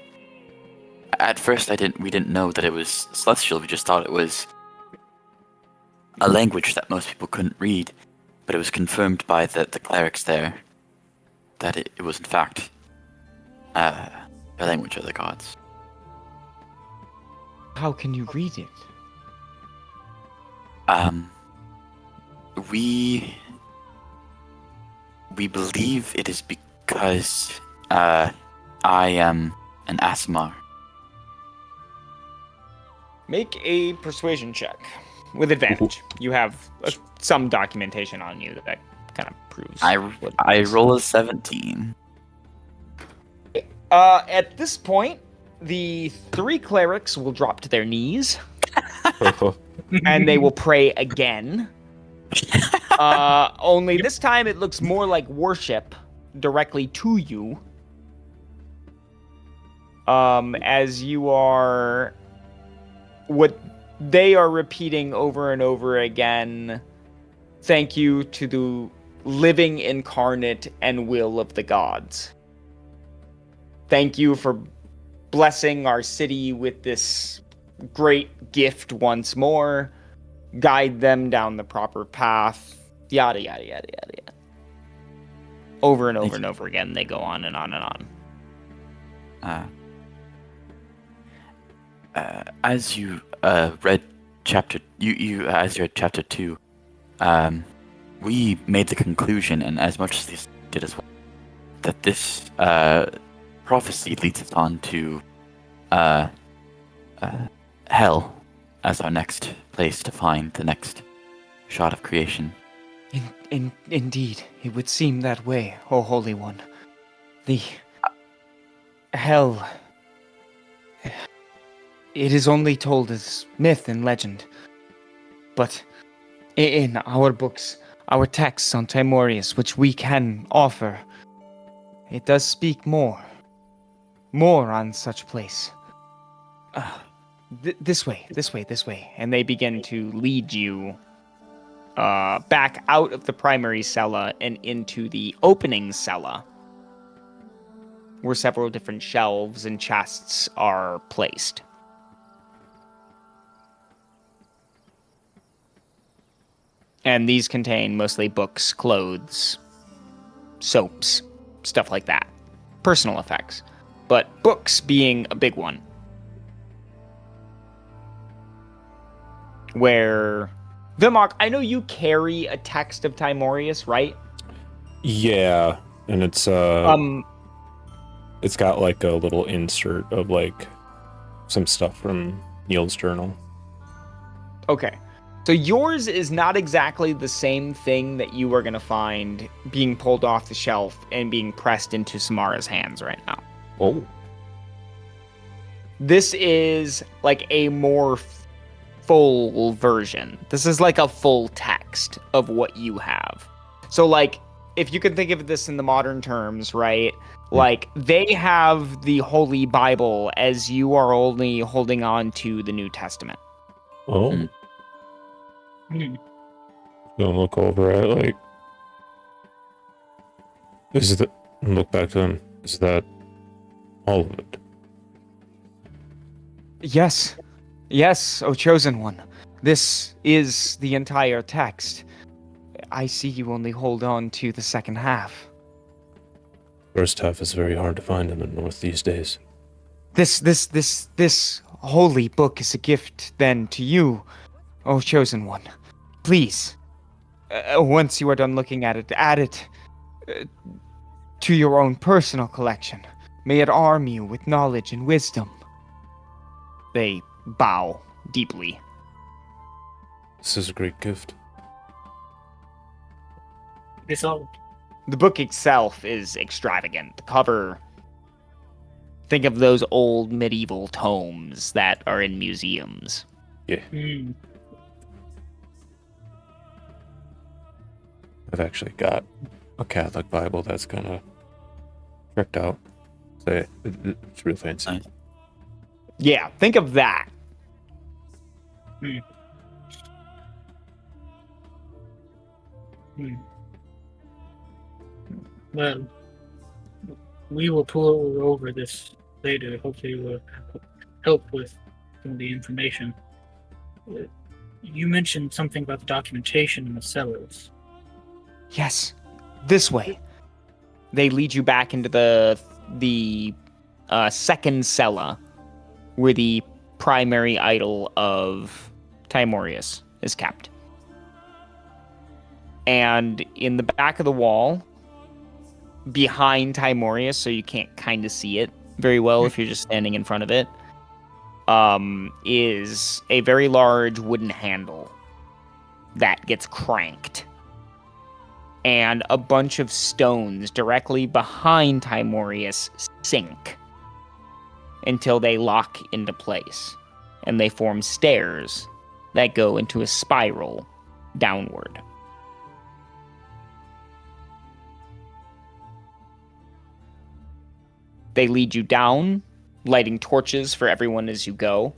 Speaker 5: At first, we didn't know that it was celestial. We just thought it was a language that most people couldn't read. But it was confirmed by the clerics there that it was in fact the language of the gods.
Speaker 1: How can you read it?
Speaker 5: We believe it is because I am an Asmar.
Speaker 1: Make a persuasion check with advantage. You have some documentation on you that kind of proves.
Speaker 5: I roll a 17.
Speaker 1: At this point, the 3 clerics will drop to their knees, and they will pray again. Only this time it looks more like worship directly to you. as you are, what they are repeating over and over again, thank you to the living incarnate and will of the gods. Thank you for blessing our city with this great gift once more. Guide them down the proper path. Yada, yada, yada, yada, yada. Over and over and over again, they go on and on and on.
Speaker 5: As you read chapter, as you read chapter 2, we made the conclusion, and as much as these did as well, that this prophecy leads us on to hell as our next place to find the next shot of creation.
Speaker 1: Indeed, it would seem that way, O Holy One. The hell, it is only told as myth and legend. But in our books, our texts on Tymorias, which we can offer, it does speak more on such place. This way. And they begin to lead you back out of the primary cella and into the opening cella, where several different shelves and chests are placed. And these contain mostly books, clothes, soaps, stuff like that. Personal effects. But books being a big one. Where... Vilmark, I know you carry a text of Tymorias, right?
Speaker 4: Yeah, and it's got like a little insert of like some stuff from Neal's journal.
Speaker 1: Okay. So yours is not exactly the same thing that you are going to find being pulled off the shelf and being pressed into Samara's hands right now.
Speaker 4: Oh.
Speaker 1: This is like a more full version. This is like a full text of what you have. So like, if you can think of this in the modern terms, right? Like, they have the Holy Bible as you are only holding on to the New Testament.
Speaker 4: Oh. Gonna look over at like, look back to him. Is that all of it?
Speaker 1: Yes, O Chosen One. This is the entire text. I see you only hold on to the second half.
Speaker 4: First half is very hard to find in the North these days.
Speaker 1: This holy book is a gift then to you, O Chosen One. Please, once you are done looking at it, add it to your own personal collection. May it arm you with knowledge and wisdom. They bow deeply.
Speaker 4: This is a great gift.
Speaker 2: It's all.
Speaker 1: The book itself is extravagant. The cover, think of those old medieval tomes that are in museums.
Speaker 4: Yeah. I've actually got a Catholic Bible that's kind of tricked out. So it's real fancy.
Speaker 5: Nice.
Speaker 1: Yeah, think of that.
Speaker 2: Well, we will pull over this later. Hopefully, it will help with some of the information. You mentioned something about the documentation in the cellars.
Speaker 1: Yes, this way. They lead you back into the second cella, where the primary idol of Tymorias is kept. And in the back of the wall, behind Tymorias, so you can't kind of see it very well if you're just standing in front of it, is a very large wooden handle that gets cranked. And a bunch of stones directly behind Tymorias sink until they lock into place. And they form stairs that go into a spiral downward. They lead you down lighting torches for everyone as you go.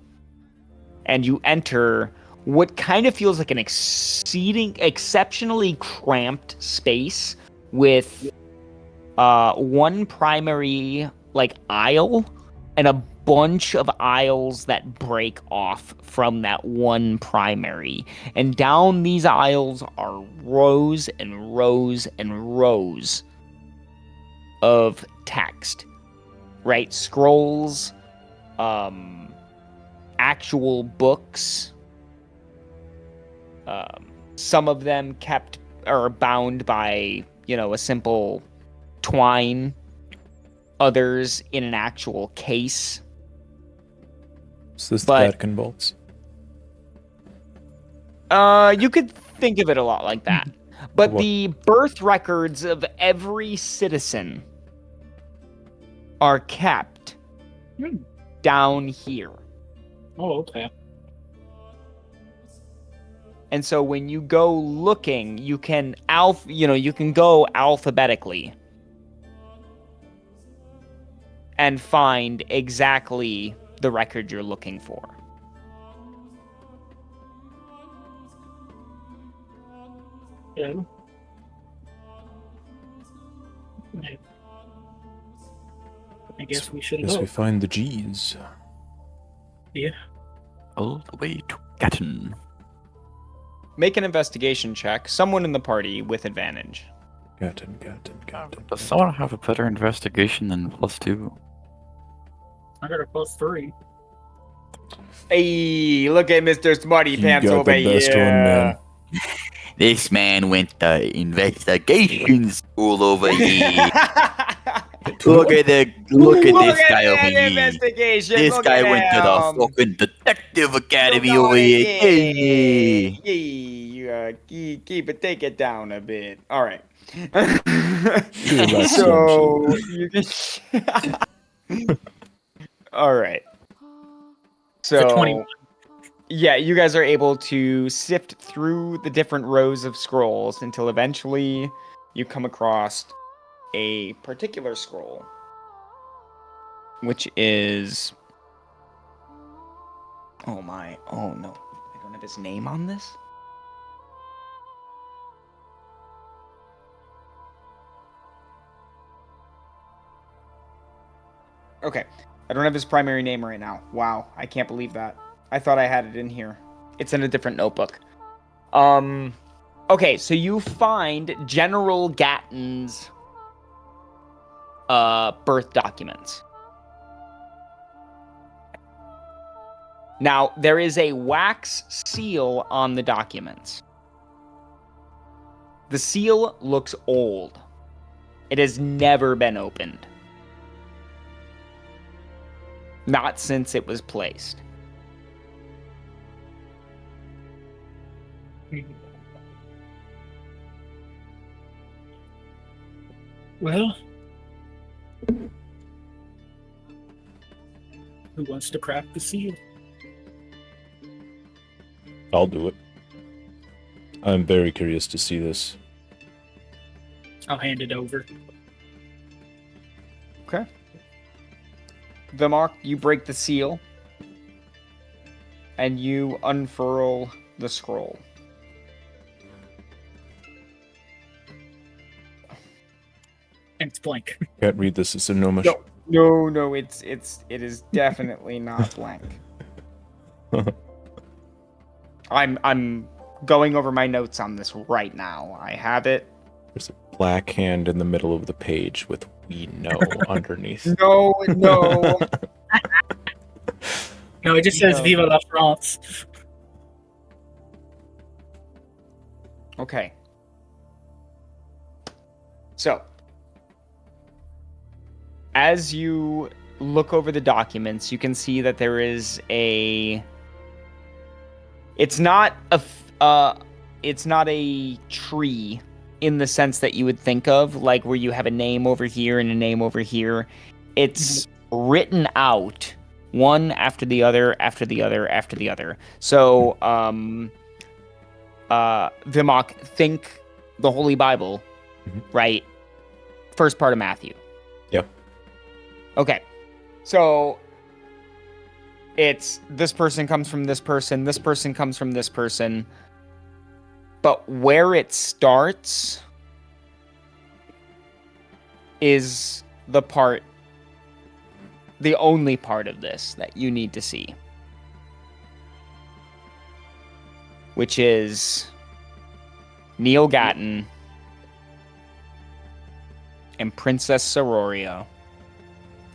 Speaker 1: And you enter what kind of feels like an exceptionally cramped space with one primary aisle and a bunch of aisles that break off from that one primary. And down these aisles are rows and rows and rows of text, right? Scrolls, actual books, some of them kept or bound by, a simple twine, others in an actual case.
Speaker 4: Is this the Vatican vaults?
Speaker 1: You could think of it a lot like that. But the birth records of every citizen are kept down here.
Speaker 2: Oh, okay.
Speaker 1: And so when you go looking, you can go alphabetically and find exactly the record you're looking for.
Speaker 2: Yeah. I guess we should
Speaker 4: Guess
Speaker 2: go.
Speaker 4: we find the G's.
Speaker 2: Yeah.
Speaker 5: All the way to Gatton.
Speaker 1: Make an investigation check. Someone in the party with advantage.
Speaker 4: Gatton.
Speaker 5: Does someone have a better investigation than +2?
Speaker 2: I got a +3.
Speaker 1: Hey, look at Mr. Smarty Pants over here.
Speaker 5: This man went to investigation school over here. Look at this guy over here.
Speaker 1: Investigation.
Speaker 5: This
Speaker 1: Look
Speaker 5: guy
Speaker 1: at
Speaker 5: went to the
Speaker 1: him.
Speaker 5: fucking detective academy
Speaker 1: Look
Speaker 5: over
Speaker 1: at
Speaker 5: here.
Speaker 1: Keep it, take it down a bit. All right.
Speaker 4: less
Speaker 1: So you can. All right. So
Speaker 2: 21.
Speaker 1: yeah, you guys are able to sift through the different rows of scrolls until eventually you come across a particular scroll, which is... Oh no, I don't have his name on this? Okay, I don't have his primary name right now. Wow, I can't believe that. I thought I had it in here. It's in a different notebook. Okay, so you find General Gatton's birth documents. Now, there is a wax seal on the documents. The seal looks old. It has never been opened. Not since it was placed.
Speaker 2: Well, who wants to craft the seal?
Speaker 4: I'll do it. I'm very curious to see this.
Speaker 2: I'll hand it over.
Speaker 1: Okay. Vimark, you break the seal. And you unfurl the scroll.
Speaker 2: And it's blank.
Speaker 4: Can't read this. It's a gnomish.
Speaker 1: No, it is definitely not blank. I'm going over my notes on this right now. I have it.
Speaker 4: There's a black hand in the middle of the page with "we know" underneath.
Speaker 1: No.
Speaker 2: No, it just says Viva la France.
Speaker 1: Okay. So, as you look over the documents, you can see that there is a... It's not a tree in the sense that you would think of, like where you have a name over here and a name over here. It's written out one after the other, after the other, after the other. So, Vimok, think the Holy Bible, right? First part of Matthew.
Speaker 4: Yep.
Speaker 1: Okay. So, it's this person comes from this person comes from this person. But where it starts is the only part of this that you need to see. Which is Neal Gatton and Princess Sororia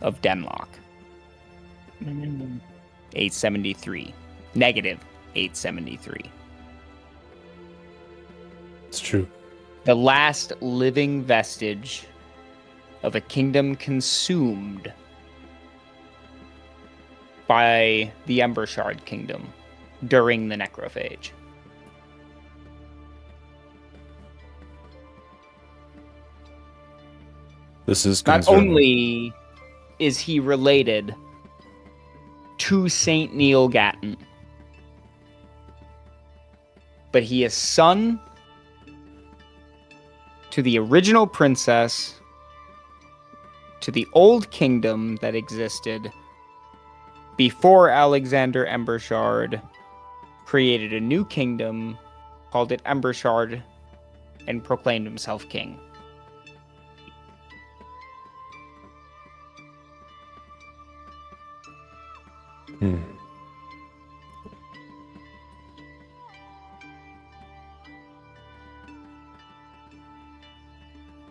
Speaker 1: of Denlock. 873. Negative 873.
Speaker 4: It's true.
Speaker 1: The last living vestige of a kingdom consumed by the Embershard Kingdom during the Necrophage.
Speaker 4: This is
Speaker 1: Not
Speaker 4: concerning.
Speaker 1: only is he related to Saint Neal Gatton, but he is son to the original princess, to the old kingdom that existed before Alexander Embershard created a new kingdom, called it Embershard, and proclaimed himself king.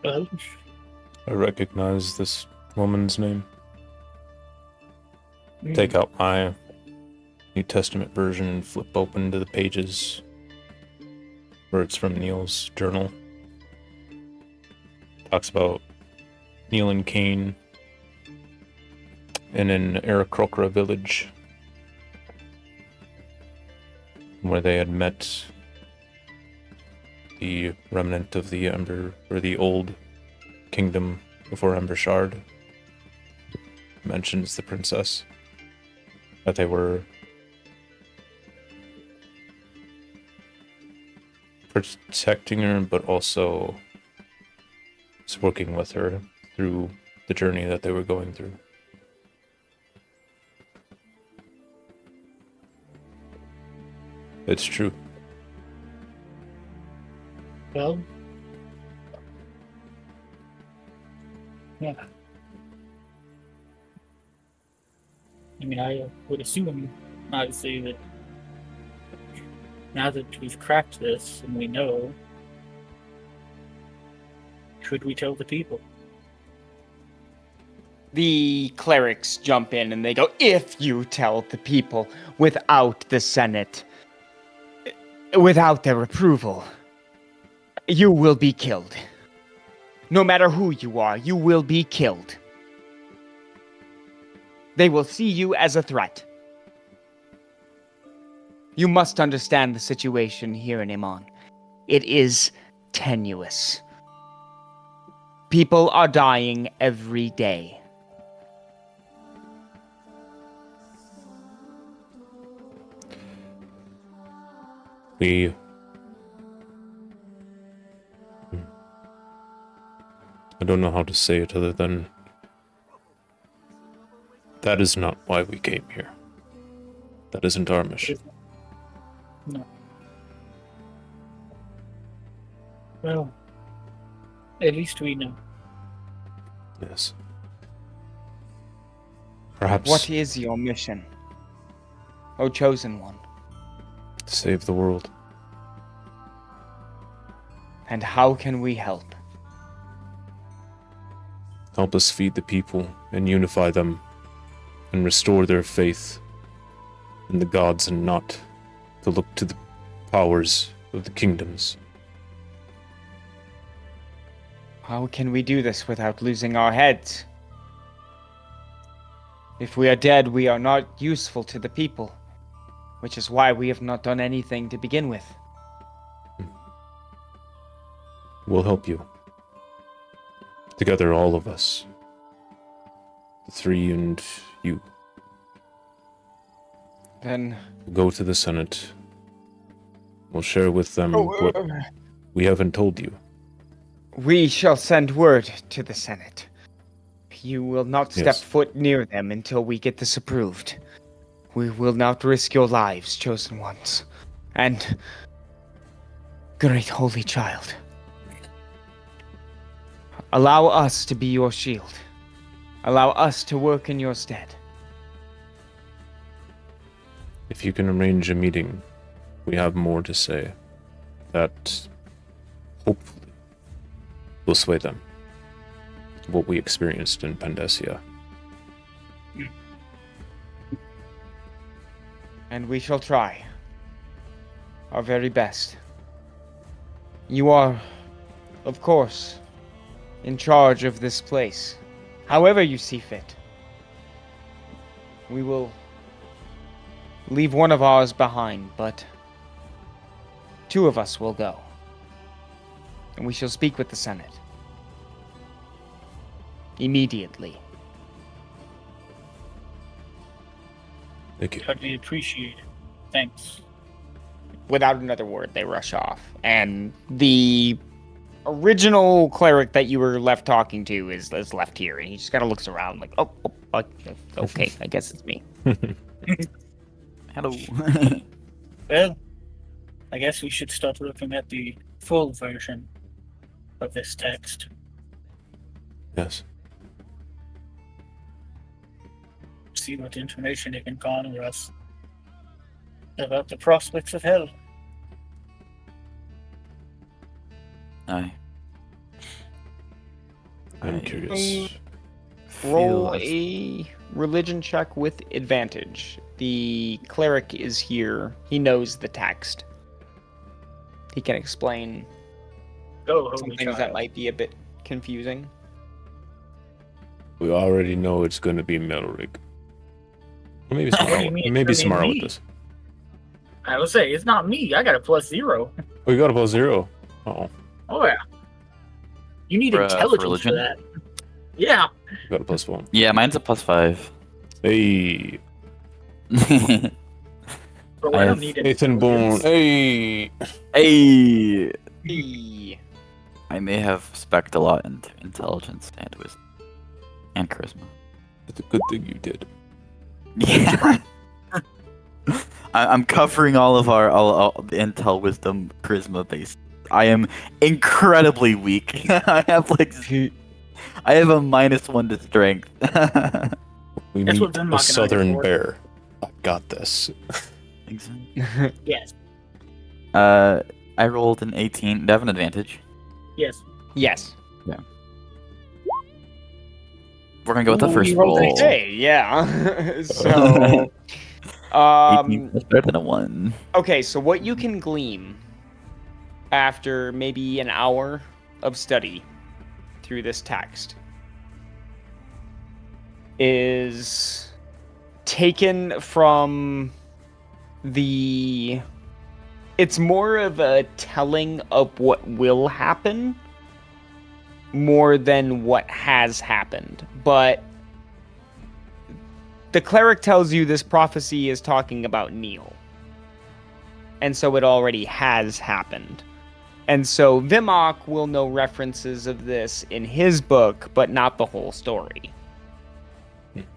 Speaker 2: Well,
Speaker 4: I recognize this woman's name. Take out my New Testament version and flip open to the pages where it's from Neal's journal. Talks about Neal and Cain in an Aarakocra village where they had met the remnant of the Ember, or the old kingdom before Embershard. Mentions the princess, that they were protecting her, but also just working with her through the journey that they were going through. It's true.
Speaker 2: well, yeah. I mean, I would assume, obviously, that now that we've cracked this and we know, should we tell the people?
Speaker 1: The clerics jump in and they go, if you tell the people without the Senate, without their approval, you will be killed. No matter who you are, you will be killed. They will see you as a threat. You must understand the situation here in Emon. It is tenuous. People are dying every day.
Speaker 4: I don't know how to say it other than that is not why we came here. That isn't our mission.
Speaker 2: No. Well, at least we know.
Speaker 4: Yes. Perhaps
Speaker 1: What is your mission, O Chosen One?
Speaker 4: save the world.
Speaker 1: And how can we help?
Speaker 4: Help us feed the people and unify them and restore their faith in the gods and not to look to the powers of the kingdoms.
Speaker 1: How can we do this without losing our heads? If we are dead, we are not useful to the people, which is why we have not done anything to begin with.
Speaker 4: We'll help you. Together, all of us. The three and you.
Speaker 1: Then
Speaker 4: We'll go to the Senate. We'll share with them what we haven't told you.
Speaker 1: we shall send word to the Senate. You will not step
Speaker 4: Yes.
Speaker 1: foot near them until we get this approved. We will not risk your lives, chosen ones. And great holy child. Allow us to be your shield. Allow us to work in your stead.
Speaker 4: If you can arrange a meeting, we have more to say. That hopefully will sway them. What we experienced in Pandasia.
Speaker 1: And we shall try our very best. You are, of course, in charge of this place. However you see fit. We will leave one of ours behind, but 2 of us will go. And we shall speak with the Senate. Immediately.
Speaker 4: Thank you.
Speaker 2: That'd be appreciated. Thanks.
Speaker 1: Without another word, they rush off. And the original cleric that you were left talking to is left here. And he just kind of looks around like, okay, I guess it's me.
Speaker 5: Hello.
Speaker 2: Well, I guess we should start looking at the full version of this text.
Speaker 4: Yes.
Speaker 2: See what information it can garner us about the prospects of hell.
Speaker 3: Aye.
Speaker 4: I'm
Speaker 3: I
Speaker 4: curious.
Speaker 1: Roll
Speaker 3: feel as-
Speaker 1: a religion check with advantage. The cleric is here. He knows the text. He can explain
Speaker 2: Oh,
Speaker 1: some
Speaker 2: holy
Speaker 1: things that
Speaker 2: child.
Speaker 1: might be a bit confusing.
Speaker 4: We already know it's going to be Melric. Or maybe
Speaker 2: What do you
Speaker 4: Samara.
Speaker 2: mean it's
Speaker 4: Maybe
Speaker 2: gonna be
Speaker 4: Samara with
Speaker 2: me?
Speaker 4: this.
Speaker 2: I would say it's not me. I got a +0.
Speaker 4: Oh, you got a +0. Oh,
Speaker 2: Oh yeah. You need
Speaker 5: For
Speaker 2: intelligence for
Speaker 5: religion?
Speaker 2: that. Yeah.
Speaker 4: you got a +1.
Speaker 5: Yeah, mine's a +5.
Speaker 4: Hey,
Speaker 2: Bro,
Speaker 5: I
Speaker 2: I don't
Speaker 5: have
Speaker 2: need
Speaker 4: Ethan Boone.
Speaker 2: intelligence.
Speaker 4: Hey.
Speaker 5: Hey!
Speaker 1: Eee.
Speaker 5: I may have specced a lot into intelligence and wisdom. And charisma.
Speaker 4: It's a good thing you did.
Speaker 5: Yeah. I'm covering all of all the intel, wisdom, charisma base. I am incredibly weak. I have I have a -1 to strength.
Speaker 4: We
Speaker 2: That's
Speaker 4: meet
Speaker 2: what Denmark
Speaker 4: a
Speaker 2: and I
Speaker 4: southern
Speaker 2: for.
Speaker 4: bear. I got this.
Speaker 2: Yes.
Speaker 5: I rolled an 18. They have an advantage.
Speaker 2: Yes.
Speaker 1: Yes.
Speaker 5: We're gonna go with the
Speaker 2: Ooh,
Speaker 5: first
Speaker 2: you rolled an
Speaker 5: roll.
Speaker 2: 18.
Speaker 1: Hey, yeah. So,
Speaker 5: 18 is better than a 1.
Speaker 1: okay, so what you can glean after maybe an hour of study through this text is taken from the... It's more of a telling of what will happen more than what has happened. But the cleric tells you this prophecy is talking about Neal. And so it already has happened. And so Vimok will know references of this in his book, but not the whole story.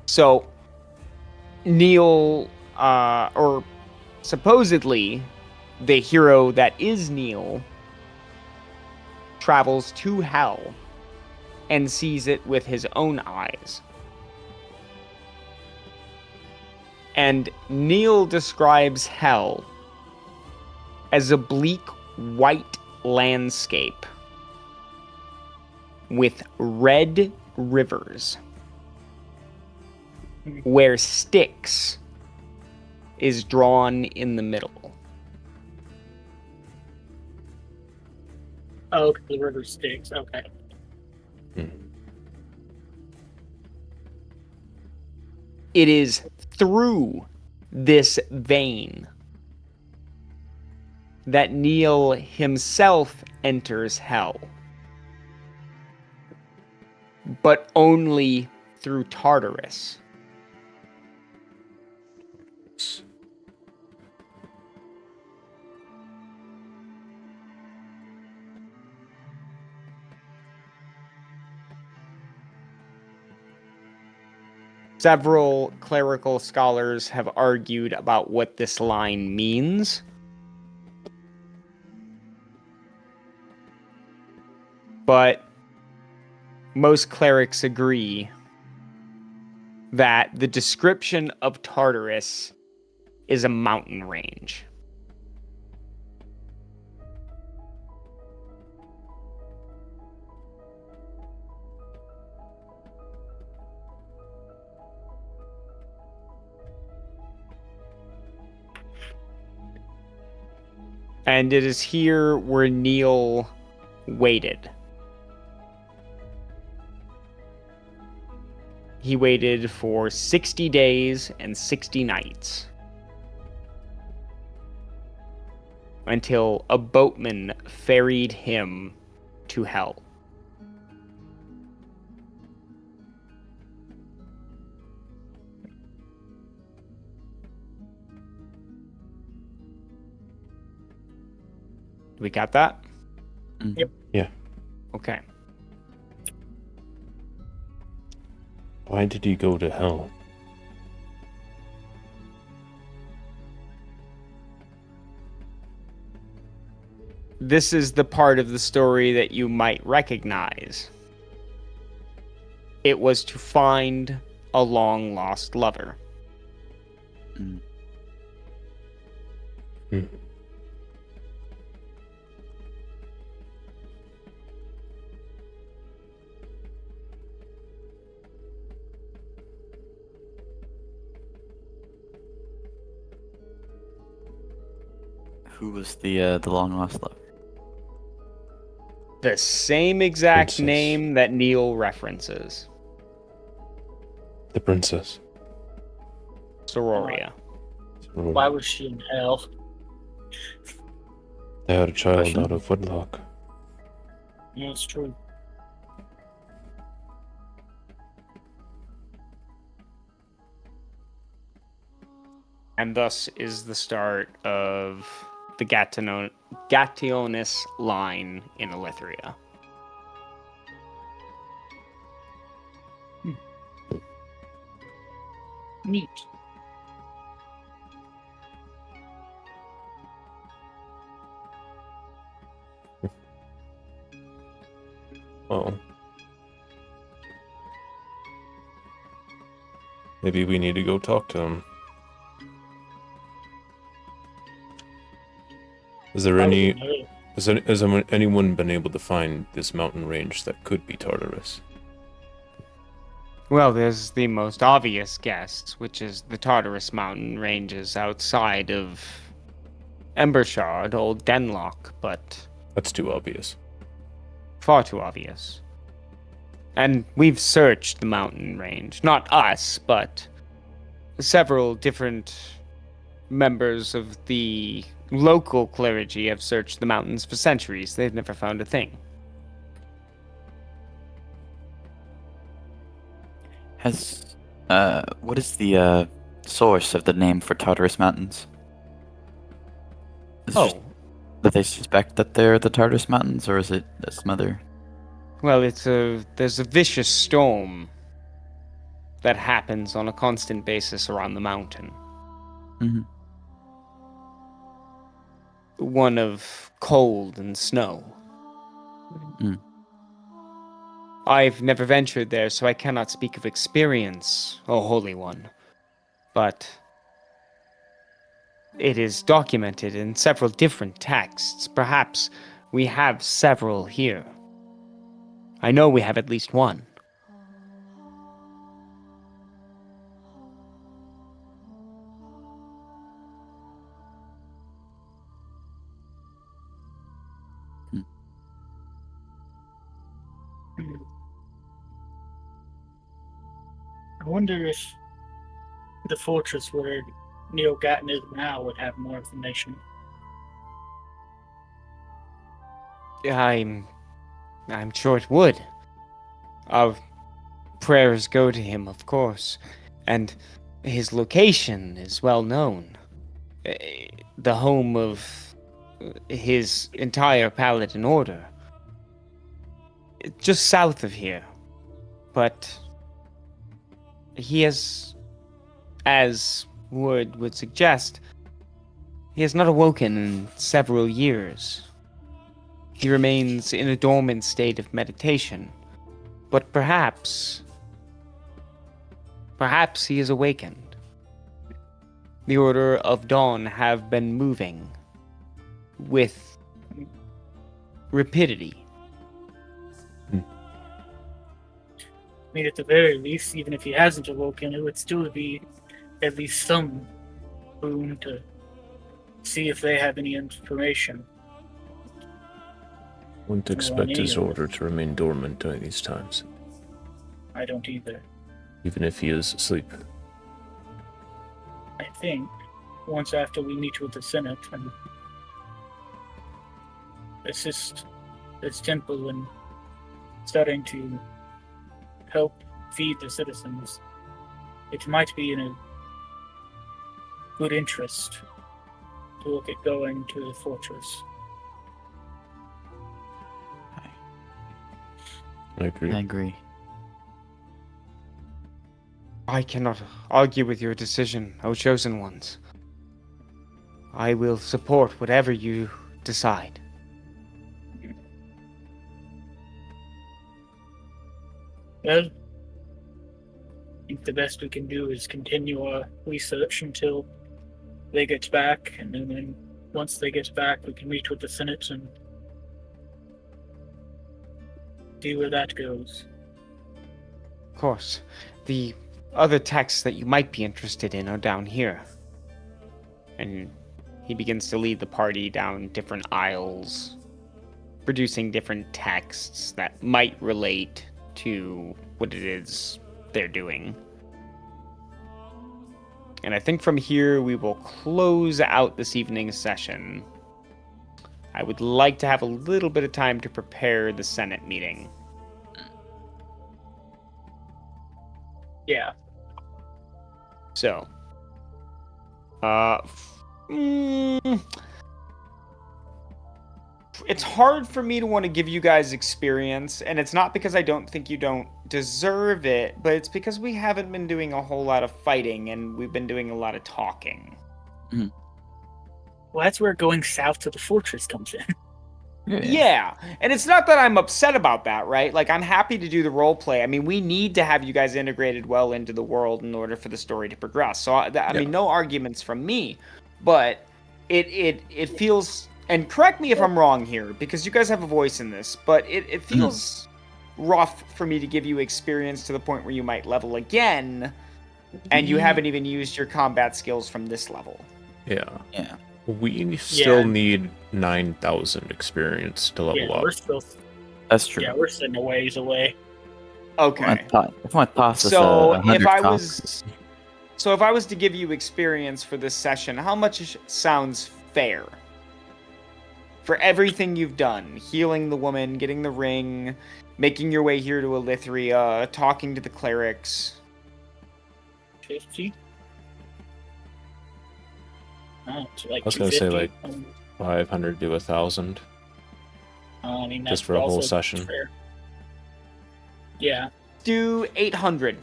Speaker 1: So Neal, or supposedly the hero that is Neal, travels to hell and sees it with his own eyes. And Neal describes hell as a bleak white landscape with red rivers where Styx is drawn in the middle.
Speaker 2: Oh, okay, the river Styx. Okay.
Speaker 1: It is through this vein that Neal himself enters hell, but only through Tartarus. Several clerical scholars have argued about what this line means. But most clerics agree that the description of Tartarus is a mountain range. And it is here where Neal waited. He waited for 60 days and 60 nights until a boatman ferried him to hell. We got that?
Speaker 2: Yep.
Speaker 4: Yeah.
Speaker 1: Okay.
Speaker 4: Why did he go to hell?
Speaker 1: This is the part of the story that you might recognize. It was to find a long-lost lover.
Speaker 4: Hmm.
Speaker 5: Who was the long lost lover?
Speaker 1: The same exact
Speaker 4: Princess.
Speaker 1: name that Neal references.
Speaker 4: The princess.
Speaker 1: Sororia.
Speaker 2: Why was she in hell?
Speaker 4: They had a child
Speaker 5: Question?
Speaker 4: out of wedlock.
Speaker 2: Yeah, it's true.
Speaker 1: And thus is the start of the Gattionis line in Elithiria.
Speaker 2: Neat.
Speaker 4: Well, maybe we need to go talk to him. Is there any? Has anyone been able to find this mountain range that could be Tartarus?
Speaker 1: Well, there's the most obvious guess, which is the Tartarus mountain ranges outside of Embershard, Old Denlock, but
Speaker 4: That's too obvious.
Speaker 1: far too obvious. And we've searched the mountain range. Not us, but several different members of the local clergy have searched the mountains for centuries. They've never found a thing.
Speaker 5: Has what is the source of the name for Tartarus Mountains? Is it just that they suspect that they're the Tartarus Mountains, or is it some other?
Speaker 1: Well, there's a vicious storm that happens on a constant basis around the mountain.
Speaker 5: Mm-hmm.
Speaker 1: One of cold and snow.
Speaker 5: Mm.
Speaker 1: I've never ventured there, so I cannot speak of experience, O Holy One. But it is documented in several different texts. Perhaps we have several here. I know we have at least one.
Speaker 2: I wonder if the fortress where Neal Gatton is now would have more information.
Speaker 1: I'm sure it would. Our prayers go to him, of course, and his location is well known. The home of his entire Paladin Order. Just south of here. But he has, as Wood would suggest, he has not awoken in several years. He remains in a dormant state of meditation. But perhaps he is awakened. The Order of Dawn have been moving with rapidity.
Speaker 2: I mean, at the very least, even if he hasn't awoken, it would still be at least some room to see if they have any information.
Speaker 4: Wouldn't expect his order to remain dormant during these times,
Speaker 2: I don't either.
Speaker 4: even if he is asleep.
Speaker 2: I think once after we meet with the Senate and assist this temple in starting to help feed the citizens, it might be in a good interest to look at going to the fortress.
Speaker 4: I agree.
Speaker 5: I agree.
Speaker 1: I cannot argue with your decision, O Chosen Ones. I will support whatever you decide.
Speaker 2: Well, I think the best we can do is continue our research until they get back, and then once they get back, we can meet with the Senate and see where that goes.
Speaker 1: Of course, the other texts that you might be interested in are down here. And he begins to lead the party down different aisles, producing different texts that might relate to what it is they're doing. And I think from here we will close out this evening's session. I would like to have a little bit of time to prepare the Senate meeting.
Speaker 2: Yeah.
Speaker 1: So, it's hard for me to want to give you guys experience, and it's not because I don't think you don't deserve it, but it's because we haven't been doing a whole lot of fighting, and we've been doing a lot of talking.
Speaker 5: Mm-hmm.
Speaker 2: Well, that's where going south to the fortress comes in.
Speaker 1: Yeah, and it's not that I'm upset about that, right? Like, I'm happy to do the role play. I mean, we need to have you guys integrated well into the world in order for the story to progress. So, I mean, no arguments from me, but it feels, and correct me if I'm wrong here, because you guys have a voice in this, but it feels rough for me to give you experience to the point where you might level again, and you haven't even used your combat skills from this level.
Speaker 4: Yeah.
Speaker 5: Yeah.
Speaker 4: We still need 9,000 experience to level up.
Speaker 2: We're still.
Speaker 5: That's true.
Speaker 2: Yeah, we're sitting a ways away.
Speaker 1: Okay.
Speaker 5: If my toss is
Speaker 1: So
Speaker 5: 100
Speaker 1: if I
Speaker 5: copies,
Speaker 1: was to give you experience for this session, how much sounds fair? For everything you've done, healing the woman, getting the ring, making your way here to Elithiria, talking to the clerics.
Speaker 2: 50? Oh, it's like
Speaker 4: I was gonna say
Speaker 2: 250.
Speaker 4: like 500 to 1,000.
Speaker 2: I mean,
Speaker 4: just
Speaker 2: that's
Speaker 4: for a whole
Speaker 2: also
Speaker 4: session.
Speaker 2: fair. Yeah.
Speaker 1: Do 800.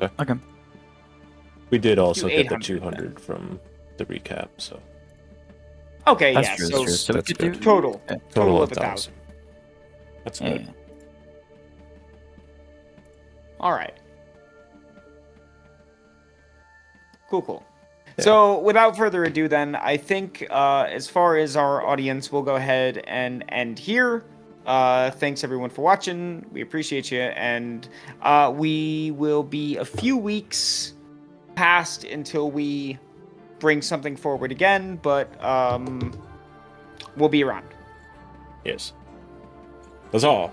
Speaker 5: okay.
Speaker 4: We did also
Speaker 1: Do
Speaker 4: get the
Speaker 1: 800
Speaker 4: 200 from the recap, so
Speaker 1: Okay,
Speaker 5: That's
Speaker 1: yeah,
Speaker 5: true.
Speaker 1: so
Speaker 5: That's true. So we
Speaker 4: that's
Speaker 5: could
Speaker 4: good.
Speaker 5: do
Speaker 1: total.
Speaker 5: Yeah.
Speaker 1: Total of
Speaker 4: 1,000. That's
Speaker 5: Yeah.
Speaker 4: good.
Speaker 1: All right. Cool. Yeah. So, without further ado, then, I think as far as our audience, we'll go ahead and end here. Thanks, everyone, for watching. We appreciate you. And we will be a few weeks past until we bring something forward again, but we'll be around.
Speaker 4: Yes. That's all.